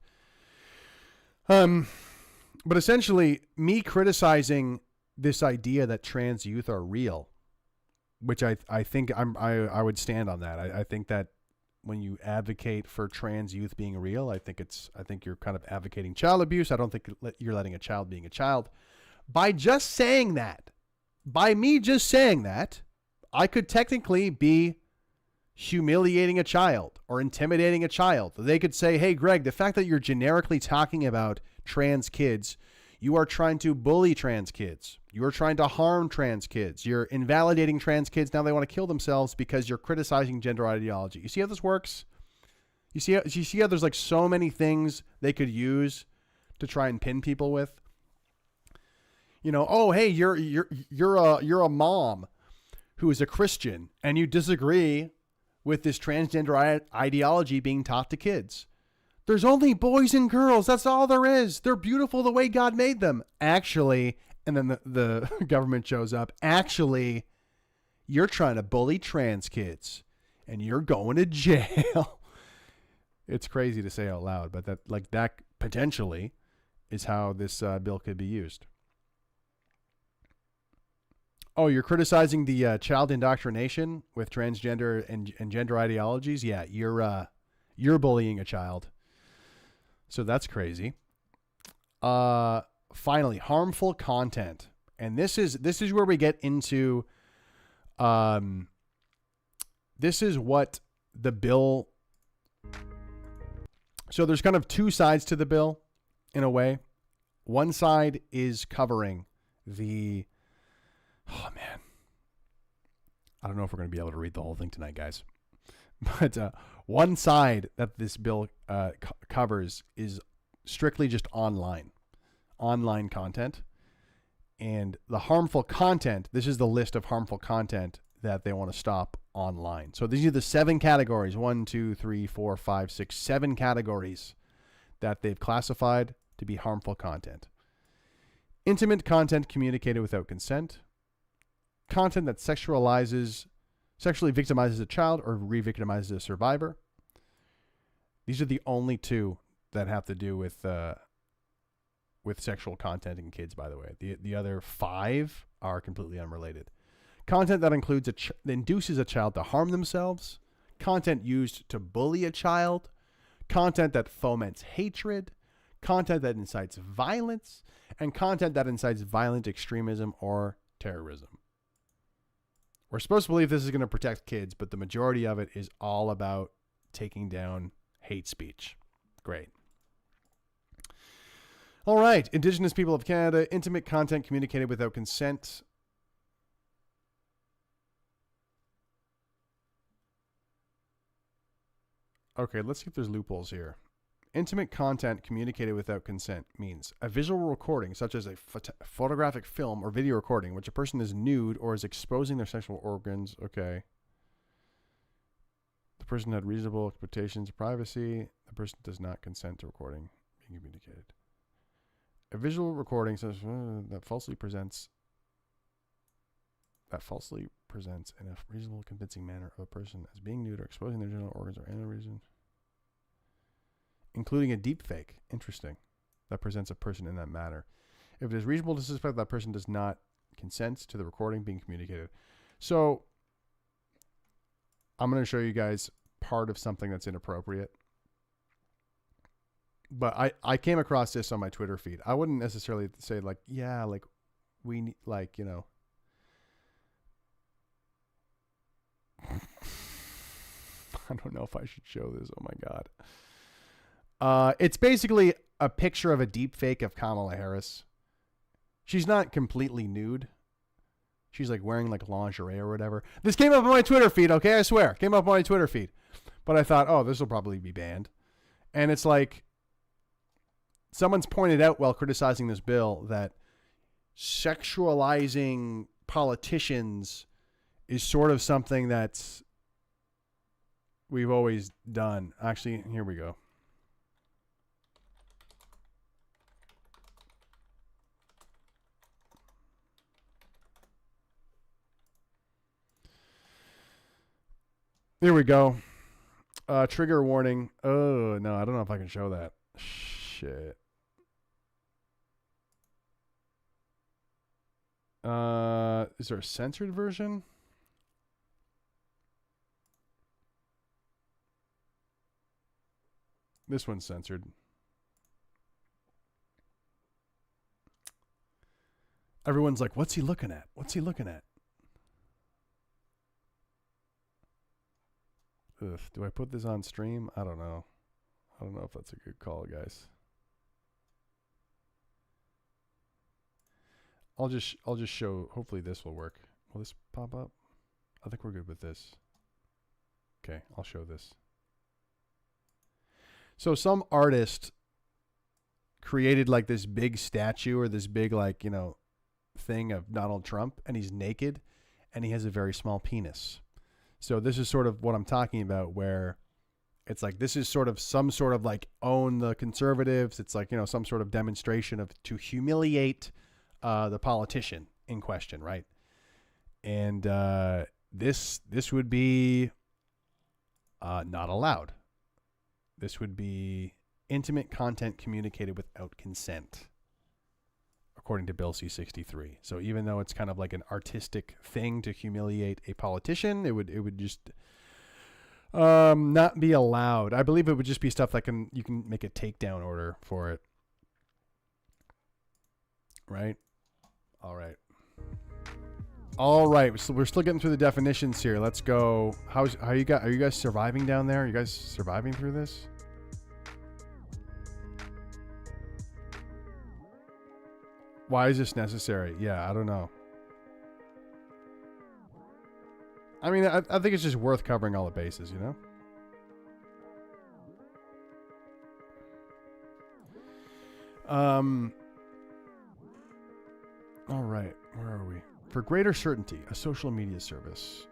But essentially, me criticizing this idea that trans youth are real, which I think I would stand on that. I think that when you advocate for trans youth being real, I think you're kind of advocating child abuse. I don't think you're letting a child being a child. By just saying that, by me just saying that, I could technically be humiliating a child or intimidating a child. They could say, hey, Greg, the fact that you're generically talking about trans kids, you are trying to bully trans kids. You are trying to harm trans kids. You're invalidating trans kids. Now they want to kill themselves because you're criticizing gender ideology. You see how this works? You see how there's like so many things they could use to try and pin people with? You know, oh, hey, you're a mom who is a Christian and you disagree with this transgender ideology being taught to kids. There's only boys and girls. That's all there is. They're beautiful the way God made them. Actually, and then the government shows up. Actually, you're trying to bully trans kids and you're going to jail. It's crazy to say out loud, but that potentially is how this bill could be used. Oh, you're criticizing the child indoctrination with transgender and gender ideologies? Yeah, you're bullying a child. So that's crazy. Finally, harmful content. And this is where we get into this is what the bill. So there's kind of two sides to the bill in a way. One side is covering the oh man. I don't know if we're going to be able to read the whole thing tonight, guys. But one side that this bill covers is strictly just online content. And the harmful content, this is the list of harmful content that they want to stop online. So these are the 7 categories, 1, 2, 3, 4, 5, 6, 7 categories that they've classified to be harmful content. Intimate content communicated without consent. Content that sexually victimizes a child or re-victimizes a survivor. These are the only 2 that have to do with sexual content in kids, by the way. The other 5 are completely unrelated. Content that includes induces a child to harm themselves. Content used to bully a child. Content that foments hatred. Content that incites violence. And content that incites violent extremism or terrorism. We're supposed to believe this is going to protect kids, but the majority of it is all about taking down hate speech. Great. All right. Indigenous people of Canada, intimate content communicated without consent. Okay, let's see if there's loopholes here. Intimate content communicated without consent means a visual recording, such as a photographic film or video recording, which a person is nude or is exposing their sexual organs. Okay. The person had reasonable expectations of privacy. The person does not consent to recording being communicated. A visual recording such that falsely presents that falsely presents in a reasonable, convincing manner of a person as being nude or exposing their genital organs or any reason, including a deep fake. Interesting. That presents a person in that manner. If it is reasonable to suspect that person does not consent to the recording being communicated. So I'm going to show you guys part of something that's inappropriate. But I came across this on my Twitter feed. I wouldn't necessarily say like, yeah, like we need, like, you know, I don't know if I should show this. Oh my God. It's basically a picture of a deep fake of Kamala Harris. She's not completely nude. She's like wearing like lingerie or whatever. This came up on my Twitter feed, okay? I swear. Came up on my Twitter feed. But I thought, oh, this will probably be banned. And it's like, someone's pointed out while criticizing this bill that sexualizing politicians is sort of something that's we've always done. Actually, here we go. Here we go. Trigger warning. Oh, no, I don't know if I can show that. Shit. Is there a censored version? This one's censored. Everyone's like, what's he looking at? What's he looking at? Ugh, do I put this on stream? I don't know. I don't know if that's a good call, guys. I'll just show. Hopefully this will work. Will this pop up? I think we're good with this. Okay, I'll show this. So some artist created like this big statue or this big, like, you know, thing of Donald Trump, and he's naked and he has a very small penis. So this is sort of what I'm talking about, where it's like, this is sort of some sort of like own the conservatives. It's like, you know, some sort of demonstration of to humiliate the politician in question, right? And this would be not allowed. This would be intimate content communicated without consent, according to Bill C-63. So even though it's kind of like an artistic thing to humiliate a politician, it would just not be allowed. I believe it would just be stuff that you can make a takedown order for it. Right? All right. All right. So we're still getting through the definitions here. Let's go. Are you guys surviving down there? Are you guys surviving through this? Why is this necessary? Yeah, I don't know. I mean, I think it's just worth covering all the bases, you know? All right, where are we? For greater certainty, a social media service.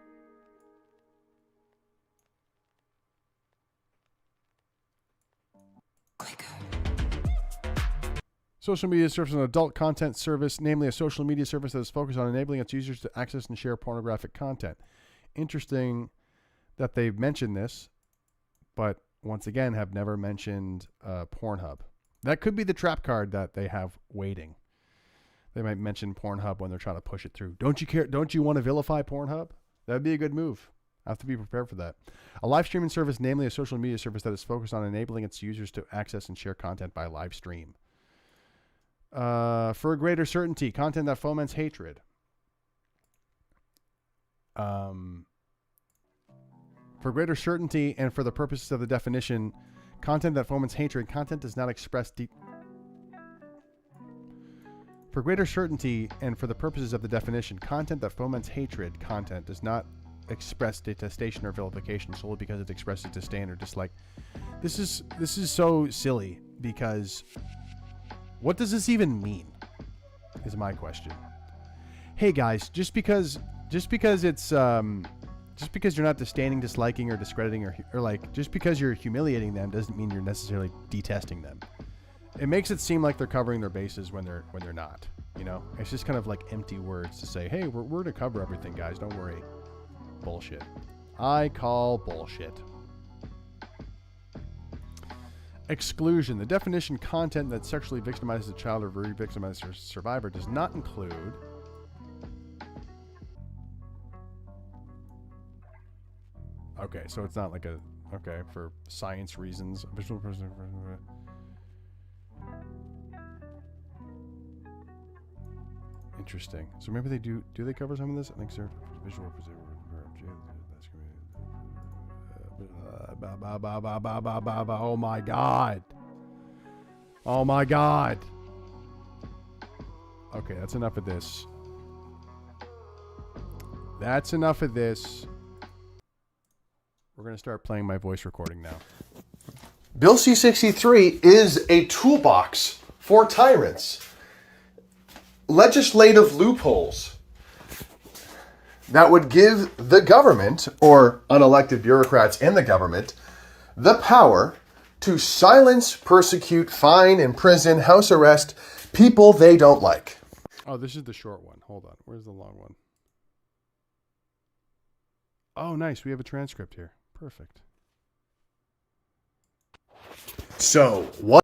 Social media service is an adult content service, namely a social media service that is focused on enabling its users to access and share pornographic content. Interesting that they've mentioned this, but once again have never mentioned Pornhub. That could be the trap card that they have waiting. They might mention Pornhub when they're trying to push it through. Don't you care? Don't you want to vilify Pornhub? That'd be a good move. I have to be prepared for that. A live streaming service, namely a social media service that is focused on enabling its users to access and share content by live stream. For a greater certainty, content that foments hatred. For greater certainty and for the purposes of the definition, content that foments hatred, content does not express For greater certainty and for the purposes of the definition, content that foments hatred, content does not express detestation or vilification solely because it expresses disdain or dislike. This is so silly, because what does this even mean? Is my question. Hey guys, just because it's just because you're not disdaining, disliking, or discrediting, or like just because you're humiliating them doesn't mean you're necessarily detesting them. It makes it seem like they're covering their bases when they're not. You know, it's just kind of like empty words to say, hey, we're to cover everything, guys. Don't worry. Bullshit. I call bullshit. Exclusion. The definition content that sexually victimizes a child or re-victimizes a survivor does not include okay, so it's not like a okay for science reasons. Visual person. Interesting. So maybe they do they cover some of this? I think so. Visual oh my god. Oh my god. Okay, that's enough of this. That's enough of this. We're going to start playing my voice recording now. Bill C-63 is a toolbox for tyrants. Legislative loopholes that would give the government, or unelected bureaucrats in the government, the power to silence, persecute, fine, imprison, house arrest people they don't like. Oh, this is the short one. Hold on. Where's the long one? Oh, nice. We have a transcript here. Perfect. So, what?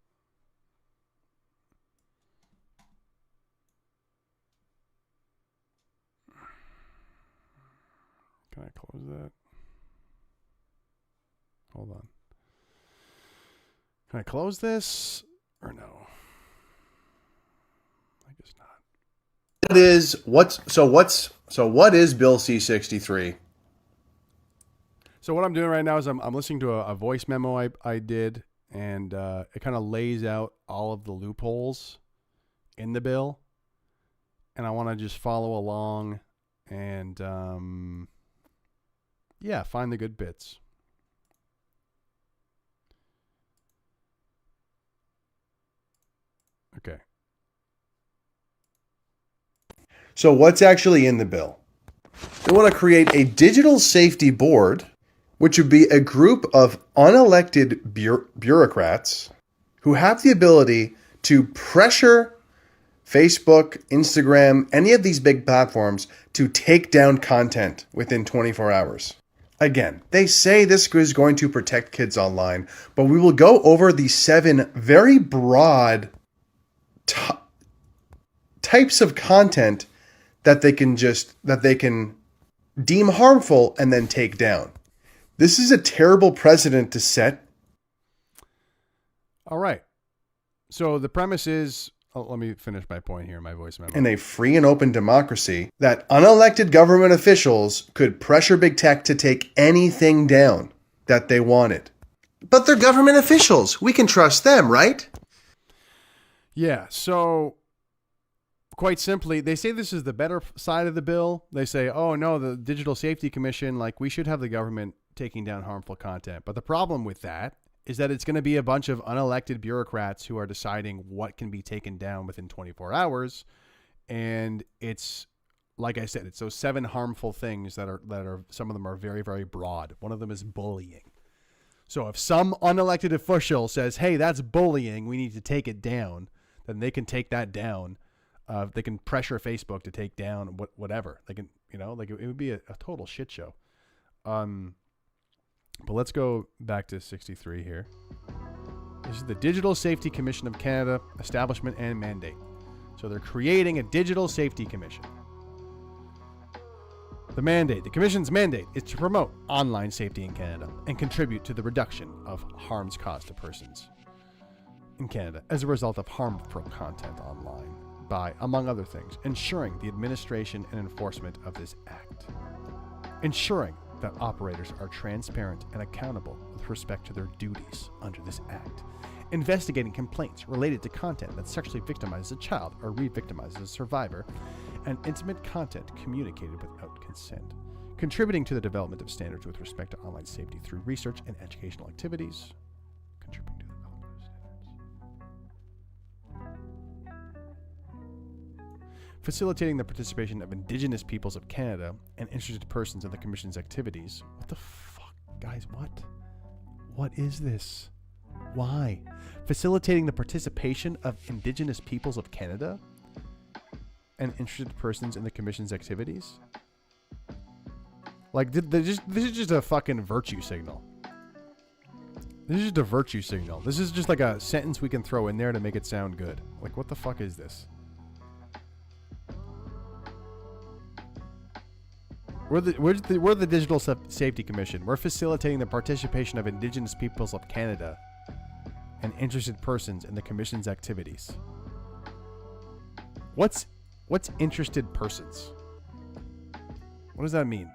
Can I close that? Hold on. Can I close this or no? I guess not. What is Bill C-63? So what I'm doing right now is I'm listening to a voice memo I did, and it kind of lays out all of the loopholes in the bill, and I want to just follow along and yeah, find the good bits. Okay. So what's actually in the bill? They want to create a digital safety board, which would be a group of unelected bureaucrats who have the ability to pressure Facebook, Instagram, any of these big platforms to take down content within 24 hours. Again, they say this is going to protect kids online, but we will go over the 7 very broad types of content that they can deem harmful and then take down. This is a terrible precedent to set. All right. So the premise is, let me finish my point here, my voice memo. In a free and open democracy, that unelected government officials could pressure big tech to take anything down that they wanted. But they're government officials. We can trust them, right? Yeah, so quite simply, they say this is the better side of the bill. They say, oh no, the Digital Safety Commission, like we should have the government taking down harmful content. But the problem with that is that it's going to be a bunch of unelected bureaucrats who are deciding what can be taken down within 24 hours. And it's, like I said, it's those 7 harmful things that are some of them are very, very broad. One of them is bullying. So if some unelected official says, hey, that's bullying, we need to take it down, then they can take that down. They can pressure Facebook to take down whatever. They can, like it would be a total shit show. But let's go back to 63 here. This is the Digital Safety Commission of Canada, establishment and mandate. So they're creating a Digital Safety Commission. The commission's mandate is to promote online safety in Canada and contribute to the reduction of harms caused to persons in Canada as a result of harmful content online by, among other things, ensuring the administration and enforcement of this act, ensuring that operators are transparent and accountable with respect to their duties under this act, investigating complaints related to content that sexually victimizes a child or re-victimizes a survivor, and intimate content communicated without consent, contributing to the development of standards with respect to online safety through research and educational activities, contributing to the development of standards, facilitating the participation of Indigenous peoples of Canada and interested persons in the Commission's activities. What the fuck, guys? What is this? Why? Facilitating the participation of Indigenous peoples of Canada? and interested persons in the commission's activities? Like, this is just a fucking virtue signal. This is just a virtue signal. This is just like a sentence we can throw in there to make it sound good. Like, what the fuck is this? We're the Digital Safety Commission. We're facilitating the participation of Indigenous peoples of Canada and interested persons in the Commission's activities. What's interested persons? What does that mean?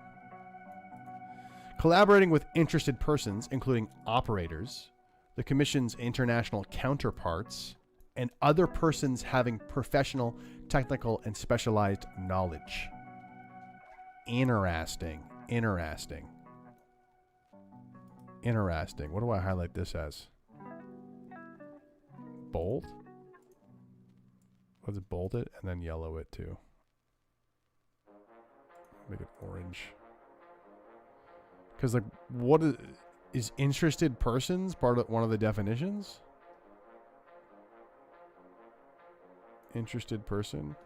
Collaborating with interested persons, including operators, the Commission's international counterparts, and other persons having professional, technical, and specialized knowledge. Interesting. What do I highlight this as? Bold? Let's bold it and then yellow it too. Make it orange. Because, like, what is interested persons part of one of the definitions? Interested person.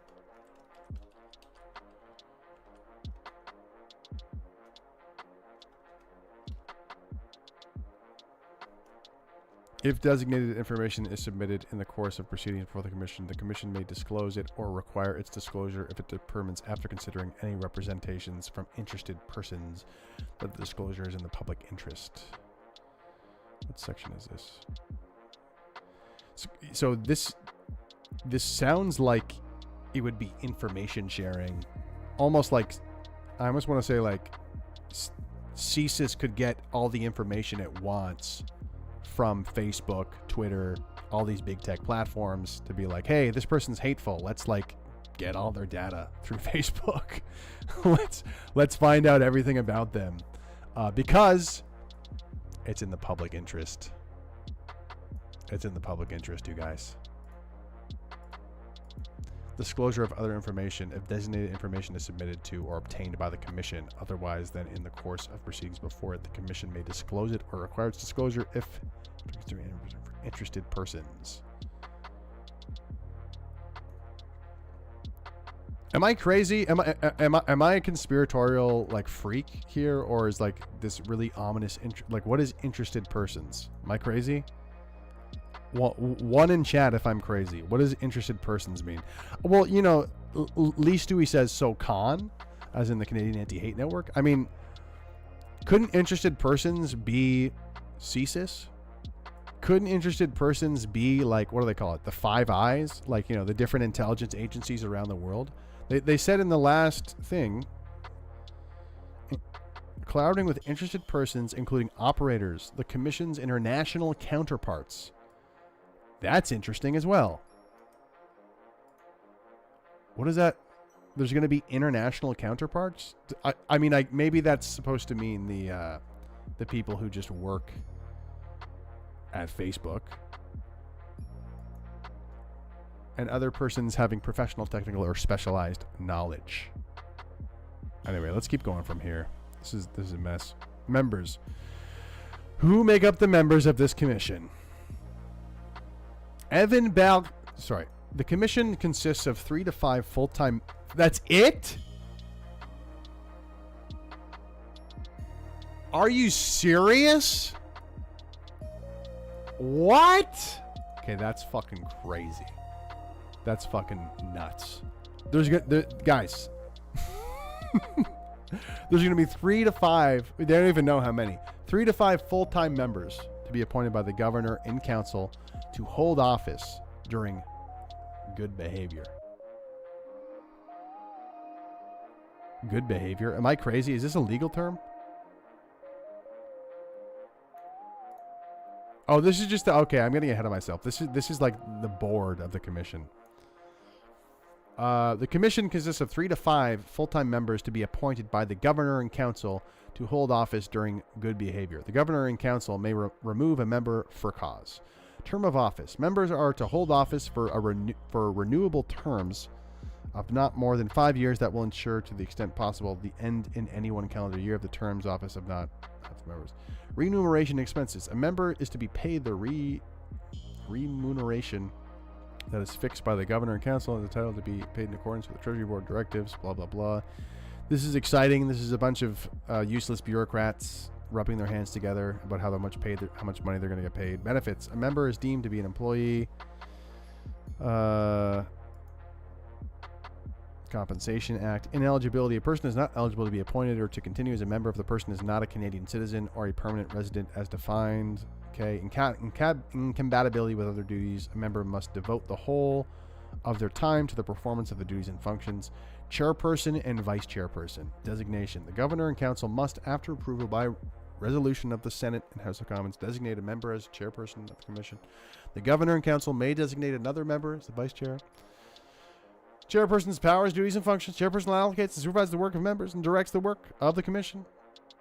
If designated information is submitted in the course of proceedings before the Commission may disclose it or require its disclosure if it determines, after considering any representations from interested persons, that the disclosure is in the public interest. What section is this? So this sounds like it would be information sharing, almost like, I almost want to say like CSIS could get all the information it wants from Facebook, Twitter, all these big tech platforms to be like, hey, this person's hateful. Let's like get all their data through Facebook. let's find out everything about them because it's in the public interest. It's in the public interest, you guys. Disclosure of other information if designated information is submitted to or obtained by the Commission. Otherwise, then in the course of proceedings before it, the Commission may disclose it or require its disclosure if interested persons. Am I crazy? Am I a conspiratorial like freak here, or is like this really ominous? Like, what is interested persons? Am I crazy? One in chat if I'm crazy. What does interested persons mean? Well, you know, Lee Stewie says so con, as in the Canadian Anti-Hate Network. I mean, couldn't interested persons be CSIS? Couldn't interested persons be like, what do they call it? The Five Eyes? Like, you know, the different intelligence agencies around the world. They said in the last thing, collaborating with interested persons, including operators, the Commission's international counterparts. That's interesting as well. What is that? There's going to be international counterparts? I mean, maybe that's supposed to mean the people who just work at Facebook. And other persons having professional, technical, or specialized knowledge. Anyway, let's keep going from here. This is a mess. Members. Who make up the members of this commission? The commission consists of 3 to 5 full-time... That's it? Are you serious? What? Okay, that's fucking crazy. That's fucking nuts. Guys. There's going to be 3 to 5... They don't even know how many. 3 to 5 full-time members to be appointed by the governor and council to hold office during good behavior. Good behavior? Am I crazy? Is this a legal term? Oh, this is just okay, I'm getting ahead of myself. This is like the board of the commission. The commission consists of 3 to 5 full-time members to be appointed by the governor and council to hold office during good behavior. The governor and council may remove a member for cause. Term of office. Members are to hold office for renewable terms of not more than 5 years that will ensure, to the extent possible, the end in any one calendar year of the term's office of not members. Remuneration expenses. A member is to be paid the remuneration that is fixed by the governor and council and entitled to be paid in accordance with the Treasury Board directives, blah, blah, blah. This is exciting. This is a bunch of useless bureaucrats rubbing their hands together about how much money they're going to get paid. Benefits. A member is deemed to be an employee. Compensation Act. Ineligibility. A person is not eligible to be appointed or to continue as a member if the person is not a Canadian citizen or a permanent resident as defined. Okay. Incompatibility with other duties. A member must devote the whole of their time to the performance of the duties and functions. Chairperson and vice chairperson. Designation. The governor and council must, after approval by resolution of the Senate and House of Commons, designate a member as chairperson of the commission. The governor and council may designate another member as the vice chair. Chairperson's powers, duties, and functions. Chairperson allocates and supervises the work of members and directs the work of the commission.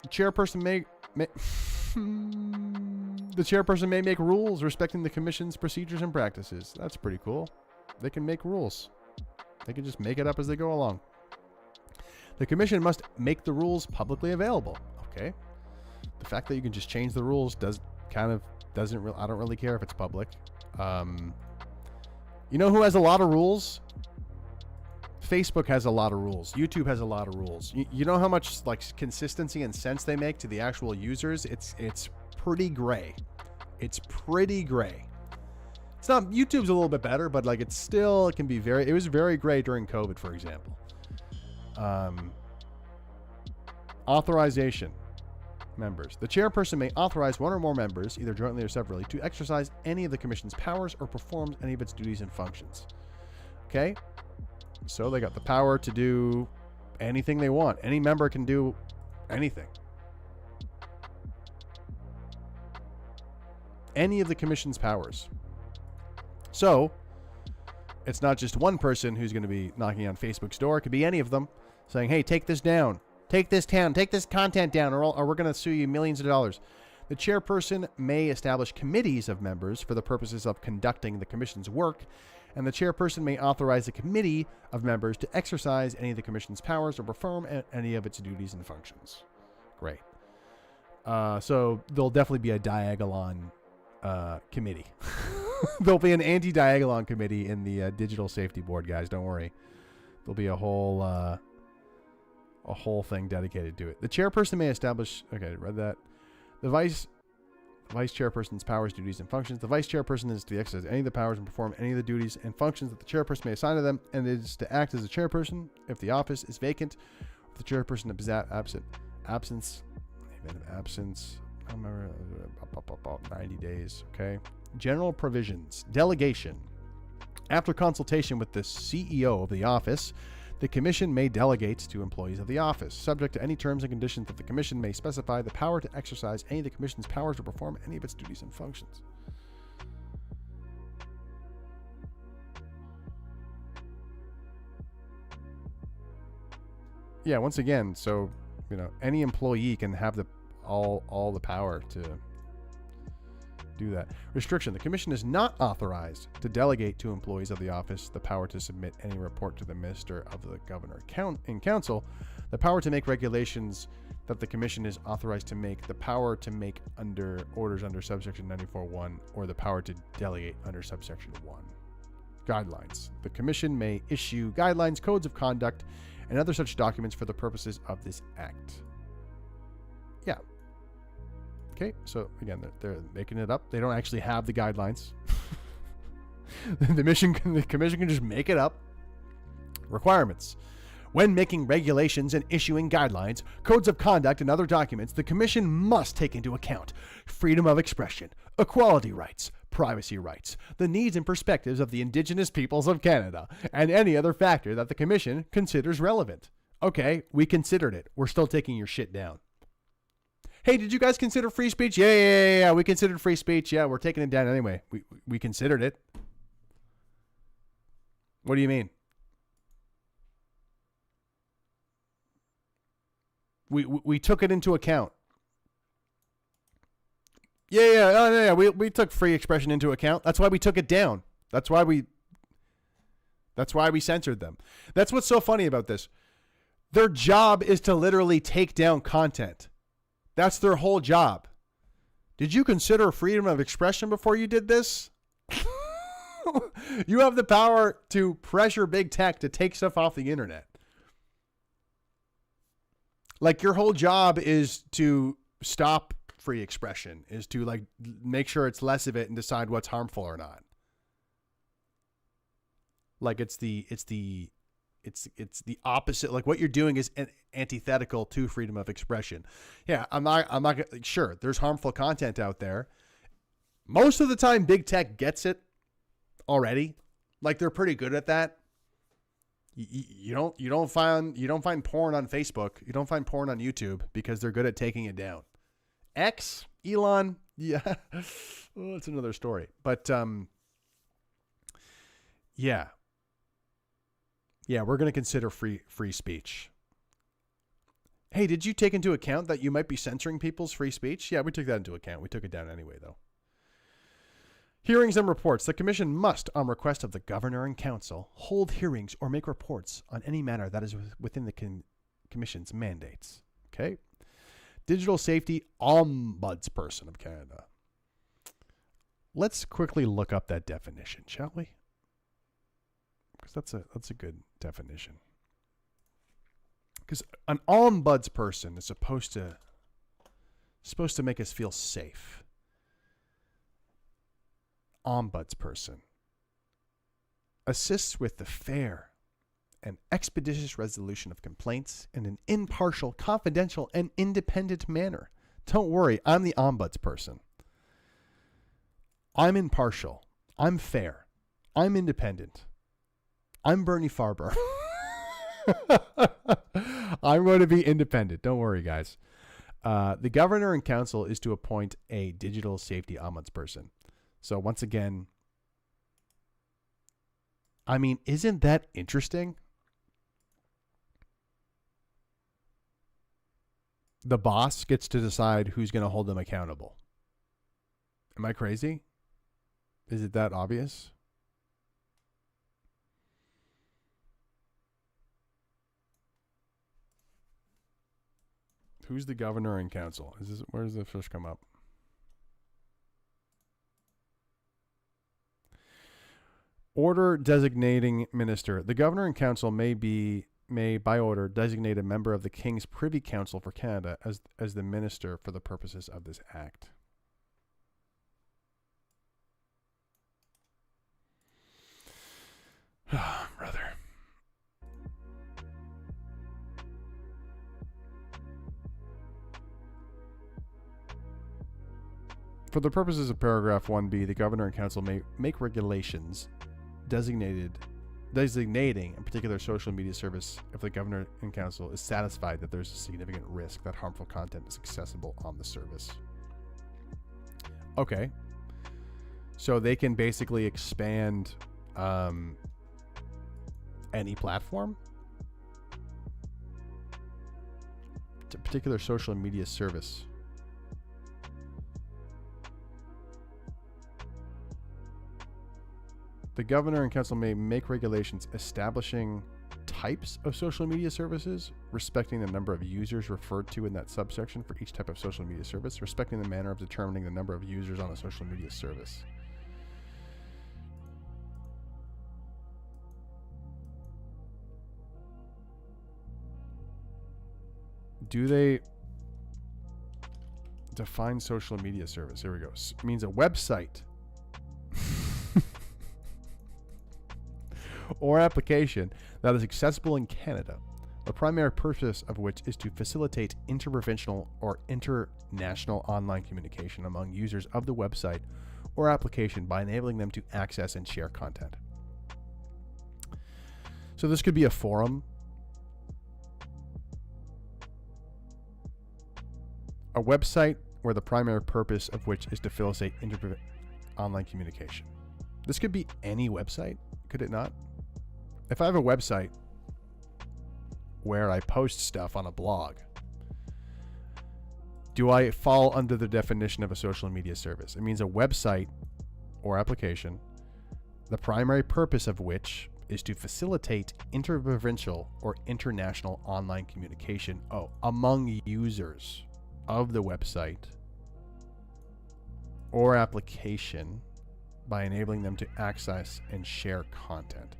The chairperson may make rules respecting the commission's procedures and practices. That's pretty cool. They can make rules. They can just make it up as they go along. The commission must make the rules publicly available. Okay. The fact that you can just change the rules I don't really care if it's public. You know who has a lot of rules? Facebook has a lot of rules. YouTube has a lot of rules. You know how much consistency and sense they make to the actual users? It's pretty gray. It's pretty gray. It's not, YouTube's a little bit better, but it can be it was very gray during COVID, for example. Authorization. Members. The chairperson may authorize one or more members, either jointly or separately, to exercise any of the commission's powers or perform any of its duties and functions. Okay? So they got the power to do anything they want. Any member can do anything. Any of the commission's powers. So, it's not just one person who's going to be knocking on Facebook's door. It could be any of them saying, hey, take this down. Take this down. Take this content down, or we're going to sue you millions of dollars. The chairperson may establish committees of members for the purposes of conducting the commission's work, and the chairperson may authorize a committee of members to exercise any of the commission's powers or perform any of its duties and functions. Great. So there'll definitely be a Diagolon committee. There'll be an anti-Diagolon committee in the Digital Safety Board, guys. Don't worry. There'll be a whole thing dedicated to it. The chairperson may establish... Okay, I read that. The vice chairperson's powers, duties, and functions. The vice chairperson is to exercise any of the powers and perform any of the duties and functions that the chairperson may assign to them, and it is to act as a chairperson if the office is vacant, if the chairperson is absence, I remember about 90 days. Okay. General provisions. Delegation. After consultation with the CEO of the office, the commission may delegate to employees of the office, subject to any terms and conditions that the commission may specify, the power to exercise any of the commission's powers or perform any of its duties and functions. Yeah, once again, so, any employee can have all the power to do that. Restriction. The commission is not authorized to delegate to employees of the office the power to submit any report to the minister of the governor and council, the power to make regulations that the commission is authorized to make, the power to make orders under subsection 94.1, or the power to delegate under subsection 1. Guidelines. The commission may issue guidelines, codes of conduct, and other such documents for the purposes of this act. Yeah. Okay, so again, they're making it up. They don't actually have the guidelines. The commission can just make it up. Requirements. When making regulations and issuing guidelines, codes of conduct, and other documents, the commission must take into account freedom of expression, equality rights, privacy rights, the needs and perspectives of the Indigenous peoples of Canada, and any other factor that the commission considers relevant. Okay, we considered it. We're still taking your shit down. Hey, did you guys consider free speech? Yeah. We considered free speech. Yeah, we're taking it down anyway. We considered it. What do you mean? We took it into account. Yeah. We took free expression into account. That's why we took it down. That's why we censored them. That's what's so funny about this. Their job is to literally take down content. That's their whole job. Did you consider freedom of expression before you did this? You have the power to pressure big tech to take stuff off the internet. Like, your whole job is to stop free expression, is to like make sure it's less of it and decide what's harmful or not. Like, it's the opposite. Like, what you're doing is antithetical to freedom of expression. Yeah, I'm not sure. There's harmful content out there. Most of the time, big tech gets it already. Like, they're pretty good at that. You don't find porn on Facebook. You don't find porn on YouTube because they're good at taking it down. X, Elon, yeah, well, that's another story. But yeah, we're going to consider free speech. Hey, did you take into account that you might be censoring people's free speech? Yeah, we took that into account. We took it down anyway, though. Hearings and reports. The commission must, on request of the governor and council, hold hearings or make reports on any matter that is within the commission's mandates. Okay. Digital Safety Ombudsperson of Canada. Let's quickly look up that definition, shall we? Because that's a good definition. Because an ombudsperson is supposed to make us feel safe. Ombudsperson assists with the fair and expeditious resolution of complaints in an impartial, confidential, and independent manner. Don't worry, I'm the ombudsperson. I'm impartial. I'm fair. I'm independent. I'm Bernie Farber. I'm going to be independent. Don't worry, guys. The governor and council is to appoint a digital safety ombudsperson. So once again, I mean, isn't that interesting? The boss gets to decide who's going to hold them accountable. Am I crazy? Is it that obvious? Who's the governor and council? Where does the first come up? Order designating minister. The governor and council may by order designate a member of the King's Privy Council for Canada as the minister for the purposes of this act. Oh, brother. For the purposes of paragraph 1B, the governor and council may make regulations designating a particular social media service if the governor and council is satisfied that there's a significant risk that harmful content is accessible on the service. Okay. So they can basically expand any platform to a particular social media service. The governor and council may make regulations establishing types of social media services, respecting the number of users referred to in that subsection for each type of social media service, respecting the manner of determining the number of users on a social media service. Do they define social media service? Here we go. Means a website or application that is accessible in Canada, the primary purpose of which is to facilitate interprovincial or international online communication among users of the website or application by enabling them to access and share content. So this could be a forum, a website where the primary purpose of which is to facilitate online communication. This could be any website, could it not? If I have a website where I post stuff on a blog, do I fall under the definition of a social media service? It means a website or application, the primary purpose of which is to facilitate interprovincial or international online communication among users of the website or application by enabling them to access and share content.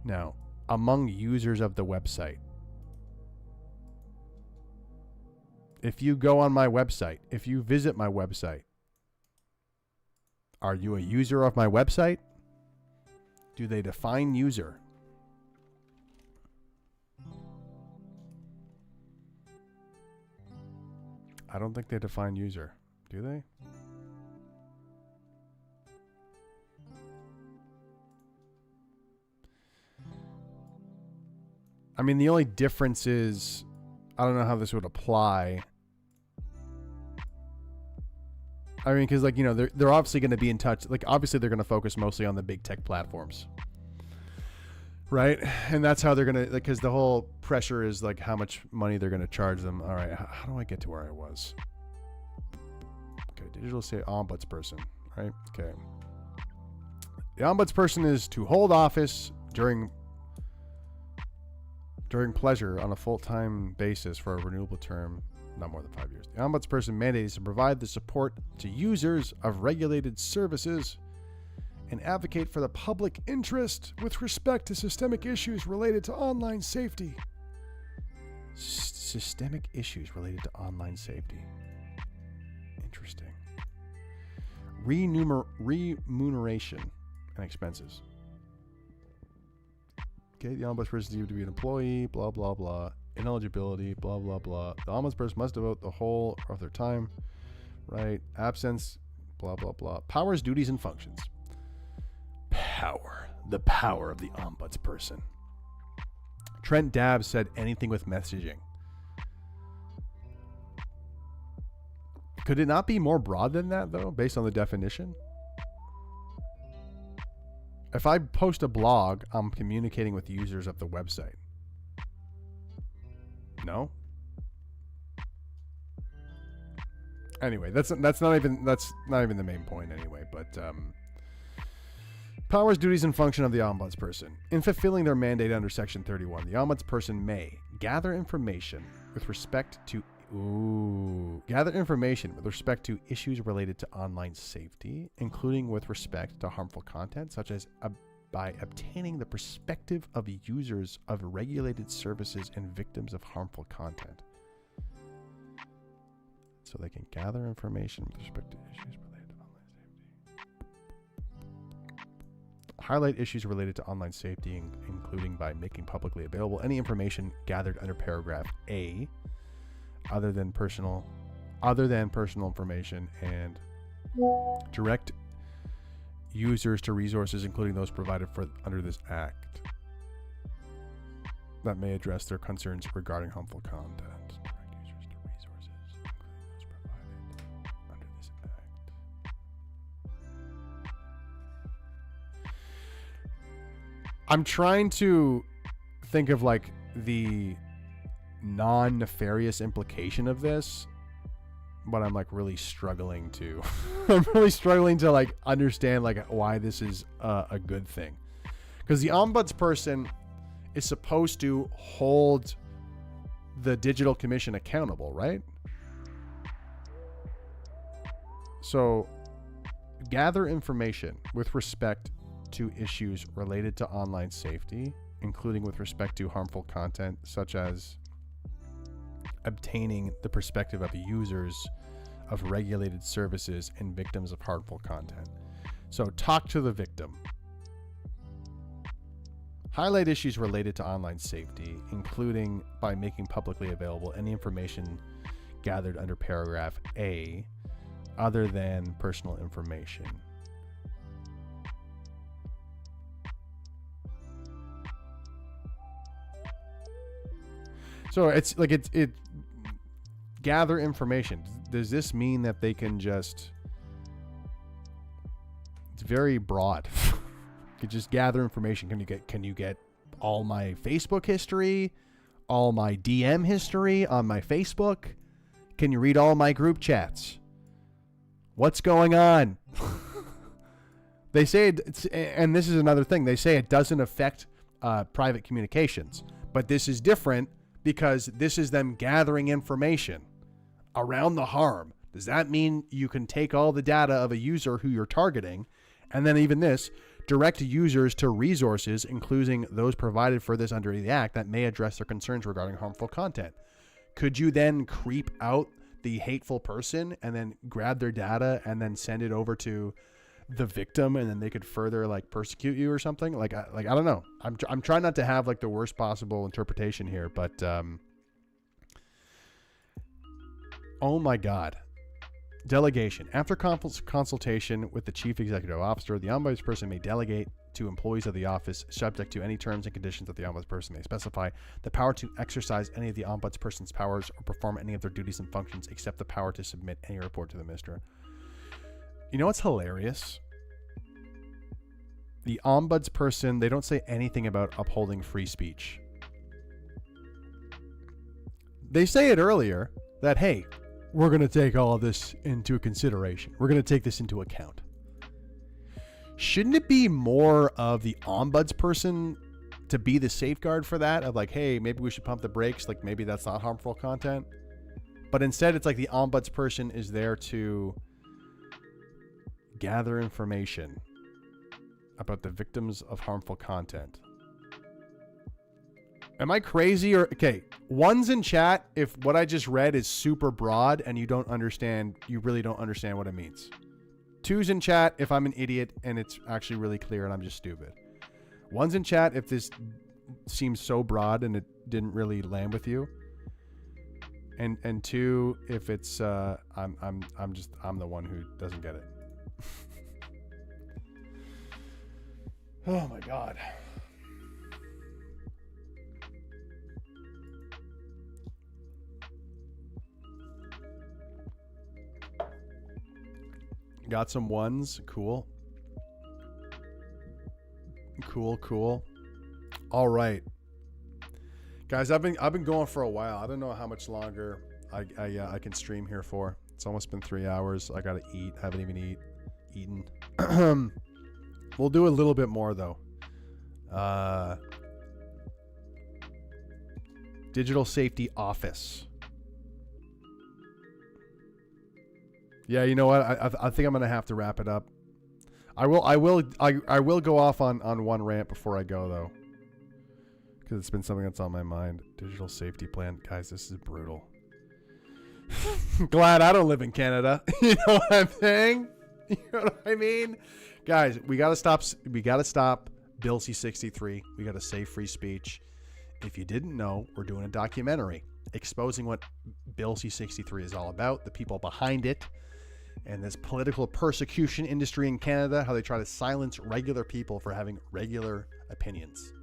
Now, among users of the website, if you go on my website, if you visit my website, are you a user of my website? Do they define user? I don't think they define user. Do they? I mean, the only difference is, I don't know how this would apply. I mean, because, like, you know, they're obviously going to be in touch. Like, obviously, they're going to focus mostly on the big tech platforms, right? And that's how they're going to, like, because the whole pressure is, like, how much money they're going to charge them. All right, how do I get to where I was? Okay, digital say ombudsperson, right? Okay. The ombudsperson is to hold office during pleasure on a full-time basis for a renewable term, not more than 5 years. The ombudsperson mandate is to provide the support to users of regulated services and advocate for the public interest with respect to systemic issues related to online safety. Systemic issues related to online safety. Interesting. Remuneration and expenses. Okay, the ombudsperson is deemed to be an employee, blah, blah, blah. Ineligibility, blah, blah, blah. The ombudsperson must devote the whole of their time, right? Absence, blah, blah, blah. Powers, duties, and functions. Power. The power of the ombudsperson. Trent Dabbs said anything with messaging. Could it not be more broad than that, though, based on the definition? If I post a blog, I'm communicating with users of the website. No? Anyway, that's not even the main point anyway, but powers, duties, and function of the ombudsperson. In fulfilling their mandate under Section 31, the ombudsperson may gather information with respect to issues related to online safety, including with respect to harmful content, such as by obtaining the perspective of users of regulated services and victims of harmful content. So they can gather information with respect to issues related to online safety. Highlight issues related to online safety, including by making publicly available any information gathered under paragraph A, other than personal information, and direct users to resources, including those provided for under this act, that may address their concerns regarding harmful content. Direct users to resources, including those provided under this act. I'm trying to think of, like, the non-nefarious implication of this, but I'm, like, really struggling to like understand, like, why this is a good thing, because the ombudsperson is supposed to hold the Digital Commission accountable, right? So gather information with respect to issues related to online safety, including with respect to harmful content, such as obtaining the perspective of users of regulated services and victims of harmful content. So talk to the victim. Highlight issues related to online safety, including by making publicly available any information gathered under paragraph A, other than personal information. So it's like it gather information. Does this mean that they can just? It's very broad. You could just gather information. Can you get all my Facebook history, all my DM history on my Facebook? Can you read all my group chats? What's going on? They say and this is another thing. They say it doesn't affect private communications, but this is different because this is them gathering information around the harm. Does that mean you can take all the data of a user who you're targeting And then even this, direct users to resources, including those provided for this under the Act, that may address their concerns regarding harmful content. Could you then creep out the hateful person and then grab their data and then send it over to the victim, and then they could further like persecute you or something? I don't know. I'm trying not to have like the worst possible interpretation here, but oh my God. Delegation. After consultation with the chief executive officer, the ombudsperson may delegate to employees of the office, subject to any terms and conditions that the ombudsperson may specify, the power to exercise any of the ombudsperson's powers or perform any of their duties and functions, except the power to submit any report to the minister. You know what's hilarious? The ombudsperson, they don't say anything about upholding free speech. They say it earlier that, hey, we're going to take all of this into consideration. We're going to take this into account. Shouldn't it be more of the ombudsperson to be the safeguard for that? Of like, hey, maybe we should pump the brakes. Like maybe that's not harmful content. But instead, it's like the ombudsperson is there to gather information about the victims of harmful content. Am I crazy? Or okay, ones in chat, if what I just read is super broad and you really don't understand what it means. Twos in chat if I'm an idiot and it's actually really clear and I'm just stupid. Ones in chat if this seems so broad and it didn't really land with you. And two if it's I'm the one who doesn't get it. Oh my God. Got some ones. Cool. Cool. All right. Guys, I've been going for a while. I don't know how much longer I can stream here for. It's almost been 3 hours. I gotta eat. I haven't even eaten. We'll do a little bit more though. Digital Safety Office. Yeah, you know what? I think I'm gonna have to wrap it up. I will go off on one rant before I go though, because it's been something that's on my mind. Digital safety plan, guys. This is brutal. Glad I don't live in Canada. You know what I'm saying? You know what I mean? Guys, we gotta stop. We gotta stop Bill C-63. We gotta save free speech. If you didn't know, we're doing a documentary exposing what Bill C-63 is all about, the people behind it, and this political persecution industry in Canada, how they try to silence regular people for having regular opinions.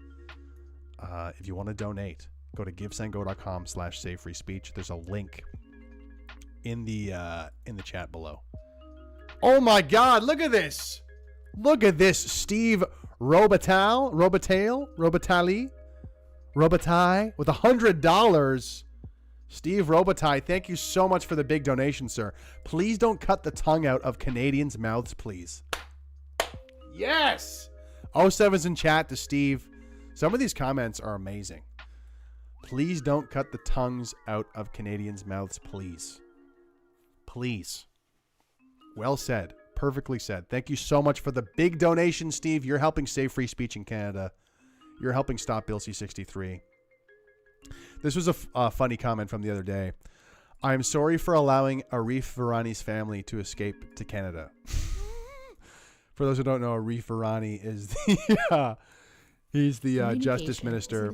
If you want to donate, go to givesendgo.com/savefreespeech. There's a link in the chat below. Oh my God, look at this. Look at this. Steve Robitaille with $100. Steve Robitaille, thank you so much for the big donation, sir. Please don't cut the tongue out of Canadians' mouths, please. Yes! 07's in chat to Steve. Some of these comments are amazing. Please don't cut the tongues out of Canadians' mouths, please. Please. Well said. Perfectly said. Thank you so much for the big donation, Steve. You're helping save free speech in Canada. You're helping stop Bill C-63. This was a funny comment from the other day. I am sorry for allowing Arif Virani's family to escape to Canada. For those who don't know, Arif Virani is he's the justice minister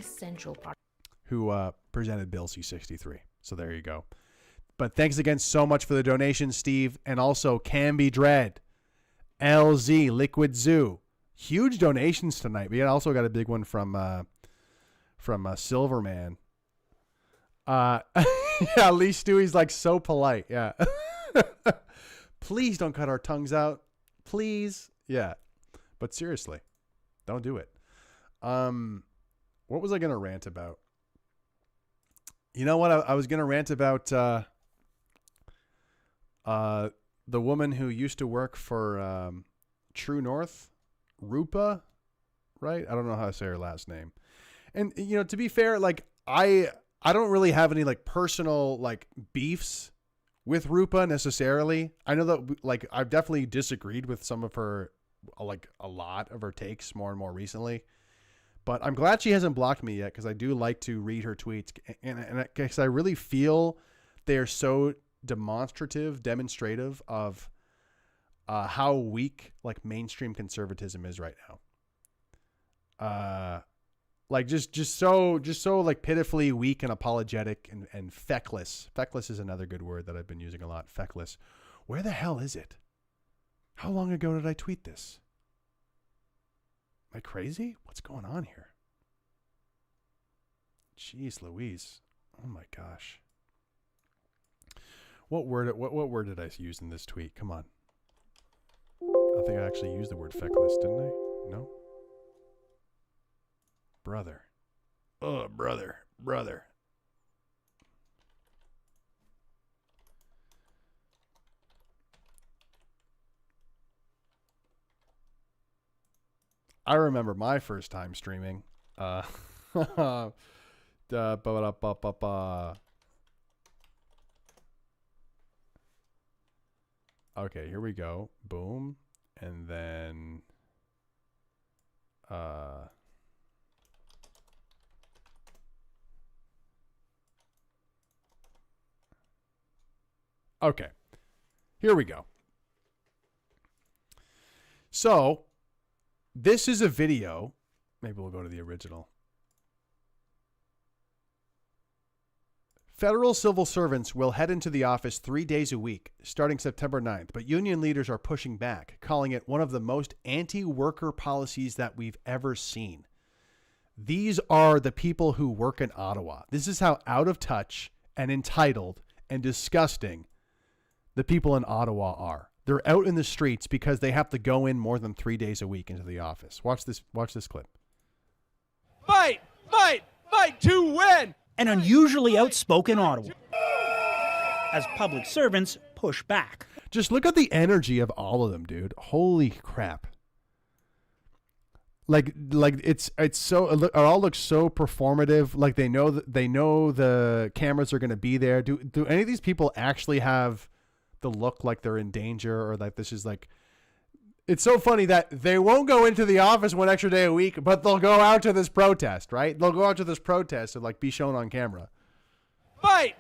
who presented Bill C-63. So there you go. But thanks again so much for the donation, Steve. And also Canby Dread, LZ, Liquid Zoo. Huge donations tonight. We also got a big one from Silverman. Yeah, Lee Stewie's like so polite. Yeah. Please don't cut our tongues out. Please. Yeah. But seriously, don't do it. What was I going to rant about? You know what? I was going to rant about the woman who used to work for True North, Rupa, right? I don't know how to say her last name. And, you know, to be fair, like, I don't really have any, like, personal, like, beefs with Rupa necessarily. I know that, like, I've definitely disagreed with some of her like a lot of her takes more and more recently. But I'm glad she hasn't blocked me yet, because I do like to read her tweets, and because I really feel they are so demonstrative of how weak like mainstream conservatism is right now. Like just so like pitifully weak and apologetic and feckless. Feckless is another good word that I've been using a lot. Feckless. Where the hell is it? How long ago did I tweet this? Am I crazy? What's going on here? Jeez Louise. Oh my gosh. What word did I use in this tweet? Come on. I think I actually used the word feckless, didn't I? No? Brother. Oh, brother. I remember my first time streaming. Okay, here we go. Boom. And then okay. Here we go. So, this is a video. Maybe we'll go to the original. Federal civil servants will head into the office 3 days a week, starting September 9th, but union leaders are pushing back, calling it one of the most anti-worker policies that we've ever seen. These are the people who work in Ottawa. This is how out of touch and entitled and disgusting the people in Ottawa are. They're out in the streets because they have to go in more than 3 days a week into the office. Watch this clip. Fight to win! An unusually outspoken Ottawa as public servants push back. Just look at the energy of all of them, dude. Holy crap. Like it's so, it all looks so performative. Like they know the cameras are going to be there. Do any of these people actually have the look like they're in danger, or like this is like, it's so funny that they won't go into the office one extra day a week, but they'll go out to this protest, right? They'll go out to this protest and like be shown on camera. Fight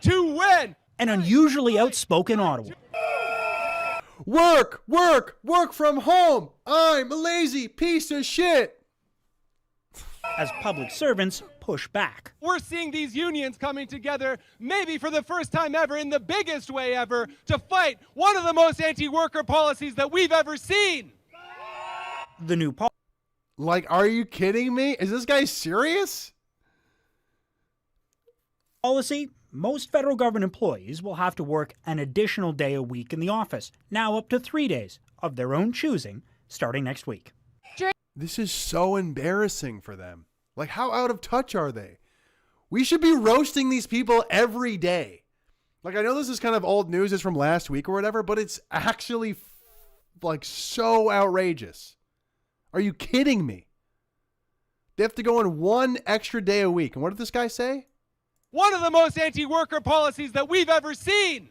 to win! An unusually outspoken Ottawa. Work from home. I'm a lazy piece of shit. As public servants push back. We're seeing these unions coming together, maybe for the first time ever, in the biggest way ever, to fight one of the most anti-worker policies that we've ever seen. The new Like, are you kidding me? Is this guy serious? policy, most federal government employees will have to work an additional day a week in the office, now up to 3 days of their own choosing, starting next week. This is so embarrassing for them. Like, how out of touch are they? We should be roasting these people every day. Like, I know this is kind of old news, it's from last week or whatever, but it's actually like so outrageous. Are you kidding me? They have to go in one extra day a week. And what did this guy say? One of the most anti-worker policies that we've ever seen.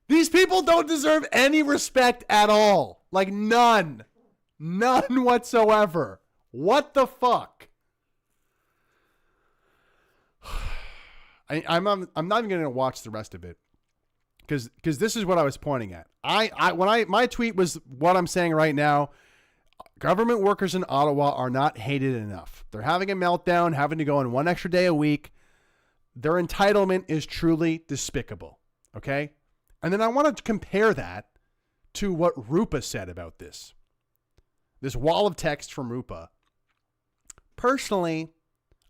These people don't deserve any respect at all. Like, none. None whatsoever. What the fuck? I'm not even going to watch the rest of it because this is what I was pointing at. My tweet was what I'm saying right now. Government workers in Ottawa are not hated enough. They're having a meltdown, having to go in one extra day a week. Their entitlement is truly despicable. Okay? And then I want to compare that to what Rupa said about this. This wall of text from Rupa. Personally,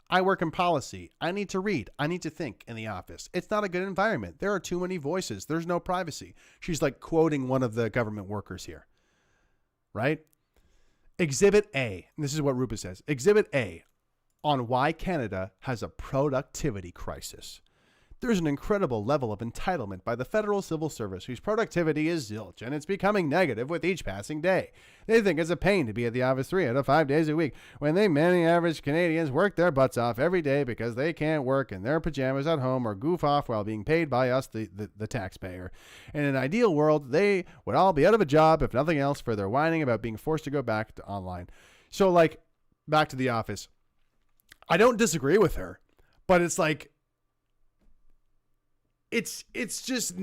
I work in policy. I need to read. I need to think in the office. It's not a good environment. There are too many voices. There's no privacy. She's like quoting one of the government workers here. Right? Exhibit A. And this is what Rupa says. Exhibit A on why Canada has a productivity crisis. There's an incredible level of entitlement by the federal civil service whose productivity is zilch, and it's becoming negative with each passing day. They think it's a pain to be at the office 3 out of 5 days a week when many average Canadians work their butts off every day because they can't work in their pajamas at home or goof off while being paid by us, the taxpayer. In an ideal world, they would all be out of a job, if nothing else, for their whining about being forced to go back to online. So, like, back to the office. I don't disagree with her, but it's like, it just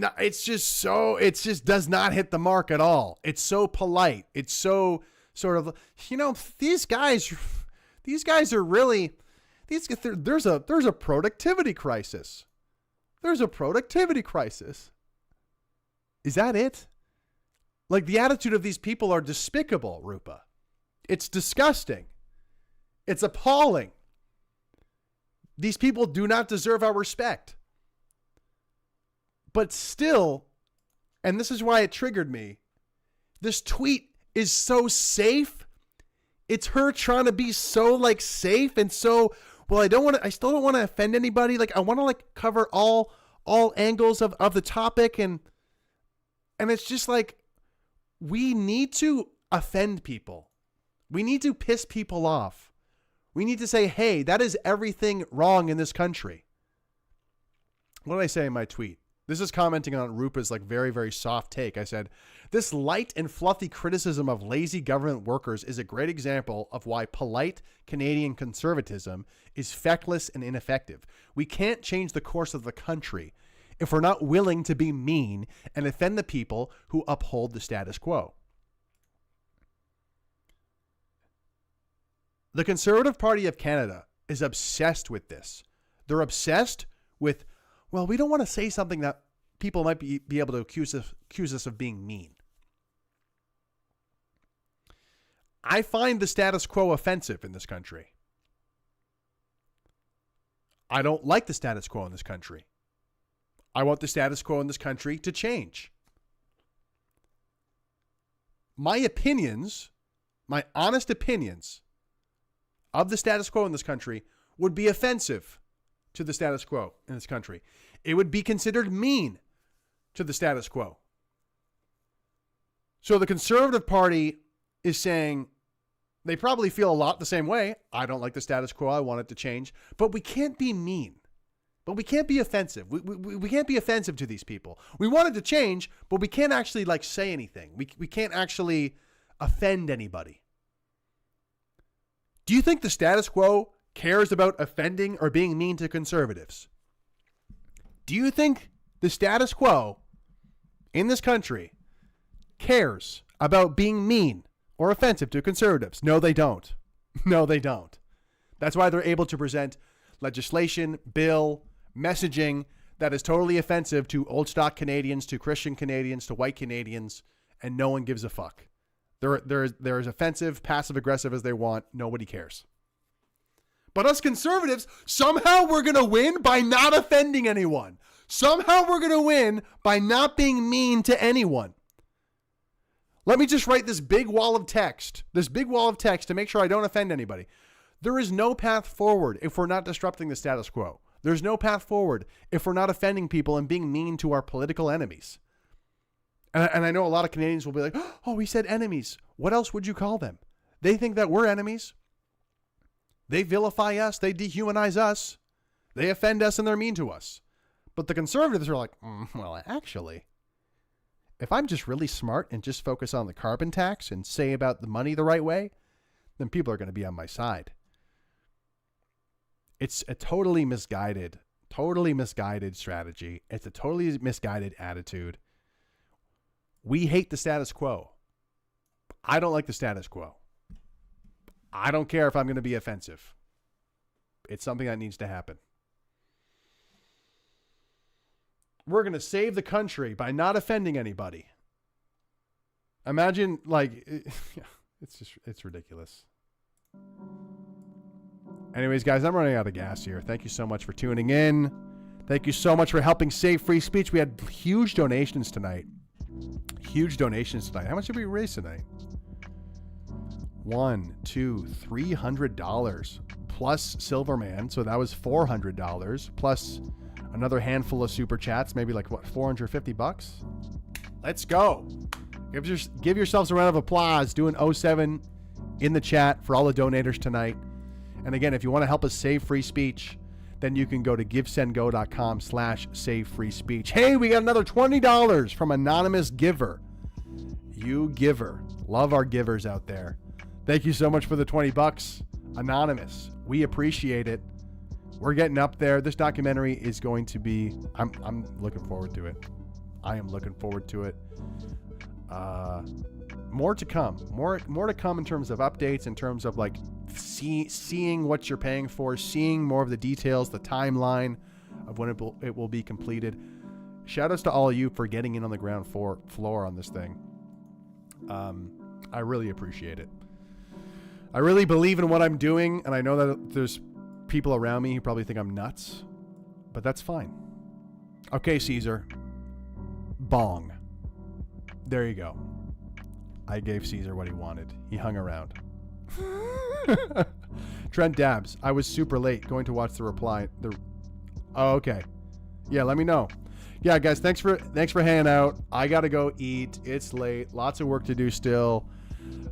does not hit the mark at all. It's so polite. It's so sort of, these guys are really, there's a productivity crisis. There's a productivity crisis. Is that it? Like, the attitude of these people are despicable, Rupa. It's disgusting. It's appalling. These people do not deserve our respect. But still, and this is why it triggered me, this tweet is so safe. It's her trying to be so, like, safe and so, well, I still don't want to offend anybody. Like, I want to, like, cover all angles of the topic. And it's just like, we need to offend people. We need to piss people off. We need to say, hey, that is everything wrong in this country. What did I say in my tweet? This is commenting on Rupa's, like, very, very soft take. I said, this light and fluffy criticism of lazy government workers is a great example of why polite Canadian conservatism is feckless and ineffective. We can't change the course of the country if we're not willing to be mean and offend the people who uphold the status quo. The Conservative Party of Canada is obsessed with this. They're obsessed with, well, we don't want to say something that people might be able to accuse us of being mean. I find the status quo offensive in this country. I don't like the status quo in this country. I want the status quo in this country to change. My opinions, my honest opinions of the status quo in this country would be offensive to the status quo in this country. It would be considered mean to the status quo. So the Conservative Party is saying they probably feel a lot the same way. I don't like the status quo. I want it to change. But we can't be mean. But we can't be offensive. We can't be offensive to these people. We want it to change, but we can't actually, like, say anything. We can't actually offend anybody. Do you think the status quo cares about offending or being mean to conservatives? Do you think the status quo in this country cares about being mean or offensive to conservatives? No, they don't. No, they don't. That's why they're able to present legislation, bill, messaging that is totally offensive to old stock Canadians, to Christian Canadians, to white Canadians, and no one gives a fuck. They're as offensive, passive-aggressive as they want. Nobody cares. But us conservatives, somehow we're going to win by not offending anyone. Somehow we're going to win by not being mean to anyone. Let me just write this big wall of text to make sure I don't offend anybody. There is no path forward if we're not disrupting the status quo. There's no path forward if we're not offending people and being mean to our political enemies. And I know a lot of Canadians will be like, oh, we said enemies. What else would you call them? They think that we're enemies. They vilify us. They dehumanize us. They offend us and they're mean to us. But the conservatives are like, well, actually, if I'm just really smart and just focus on the carbon tax and say about the money the right way, then people are going to be on my side. It's a totally misguided strategy. It's a totally misguided attitude. We hate the status quo. I don't like the status quo. I don't care if I'm going to be offensive. It's something that needs to happen. We're going to save the country by not offending anybody. Imagine, like, it's ridiculous. Anyways, guys, I'm running out of gas here. Thank you so much for tuning in. Thank you so much for helping save free speech. We had huge donations tonight. How much did we raise tonight? $300 plus Silverman. So that was $400 plus Another handful of super chats, maybe like what, 450 bucks? Let's go. Give yourselves a round of applause. Doing 07 in the chat for all the donators tonight. And again, if you want to help us save free speech, then you can go to givesendgo.com/savefreespeech. Hey, we got another $20 from anonymous giver. You giver. Love our givers out there. Thank you so much for the 20 bucks. Anonymous. We appreciate it. We're getting up there. This documentary is going to be, I'm looking forward to it. I am looking forward to it. More to come. More to come in terms of updates, in terms of like seeing what you're paying for, seeing more of the details, the timeline of when it will be completed. Shout outs to all of you for getting in on the ground floor on this thing. I really appreciate it. I really believe in what I'm doing, and I know that there's people around me who probably think I'm nuts, but that's fine. Okay, Caesar. Bong. There you go. I gave Caesar what he wanted. He hung around. Trent Dabs. I was super late going to watch the reply. Oh, okay. Yeah, let me know. Yeah, guys, thanks for hanging out. I gotta go eat. It's late. Lots of work to do still.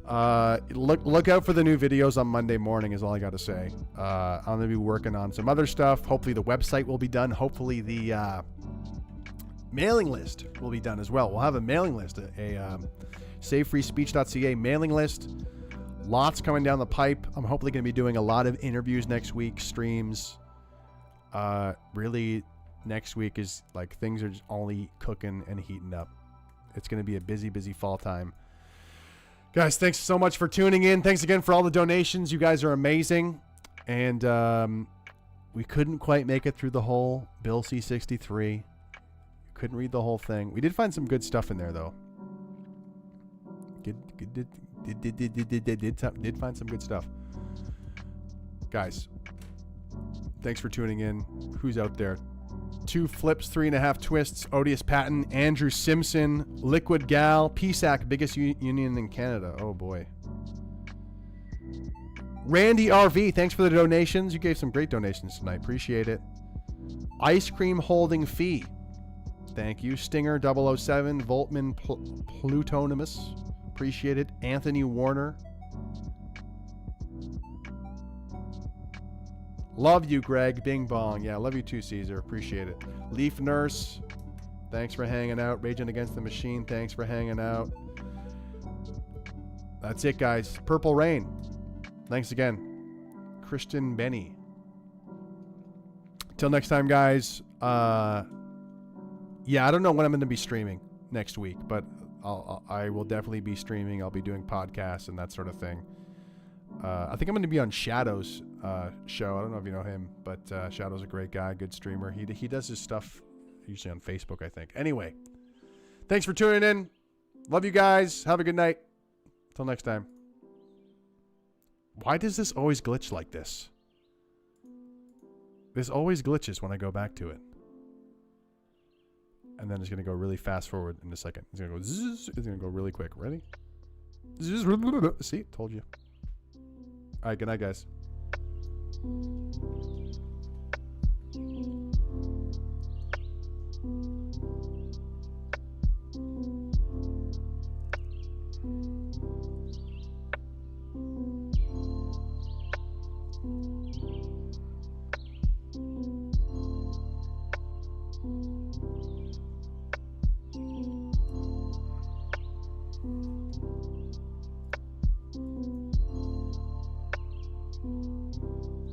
Look out for the new videos on Monday morning is all I gotta say. I'm gonna be working on some other stuff. Hopefully the website will be done. Hopefully the mailing list will be done as well. We'll have a mailing list, a SaveFreeSpeech.ca mailing list. Lots coming down the pipe. I'm hopefully going to be doing a lot of interviews next week, streams. Really, next week is like things are just only cooking and heating up. It's going to be a busy, busy fall time. Guys, thanks so much for tuning in. Thanks again for all the donations. You guys are amazing. And we couldn't quite make it through the whole Bill C-63. Couldn't read the whole thing. We did find some good stuff in there, though. Did find some good stuff. Guys, thanks for tuning in. Who's out there? 2 flips, 3.5 twists, Odious Patton, Andrew Simpson, Liquid Gal, PSAC, biggest union in Canada. Oh boy. Randy RV, thanks for the donations. You gave some great donations tonight. Appreciate it. Ice Cream Holding Fee. Thank you. Stinger 007, Voltman Plutonimus. Appreciate it. Anthony Warner. Love you, Greg. Bing bong. Yeah, love you too, Caesar. Appreciate it. Leaf Nurse. Thanks for hanging out. Raging Against the Machine. Thanks for hanging out. That's it, guys. Purple Rain. Thanks again. Christian Benny. Till next time, guys. Yeah, I don't know when I'm going to be streaming next week, but I will definitely be streaming. I'll be doing podcasts and that sort of thing. I think I'm going to be on Shadow's show. I don't know if you know him, but Shadow's a great guy, good streamer. He does his stuff usually on Facebook, I think. Anyway, thanks for tuning in. Love you guys. Have a good night. Till next time. Why does this always glitch like this? This always glitches when I go back to it. And then it's going to go really fast forward in a second. It's going to go zzz. It's going to go really quick. Ready? Zzz. See? Told you. All right. Good night, guys. Thank you.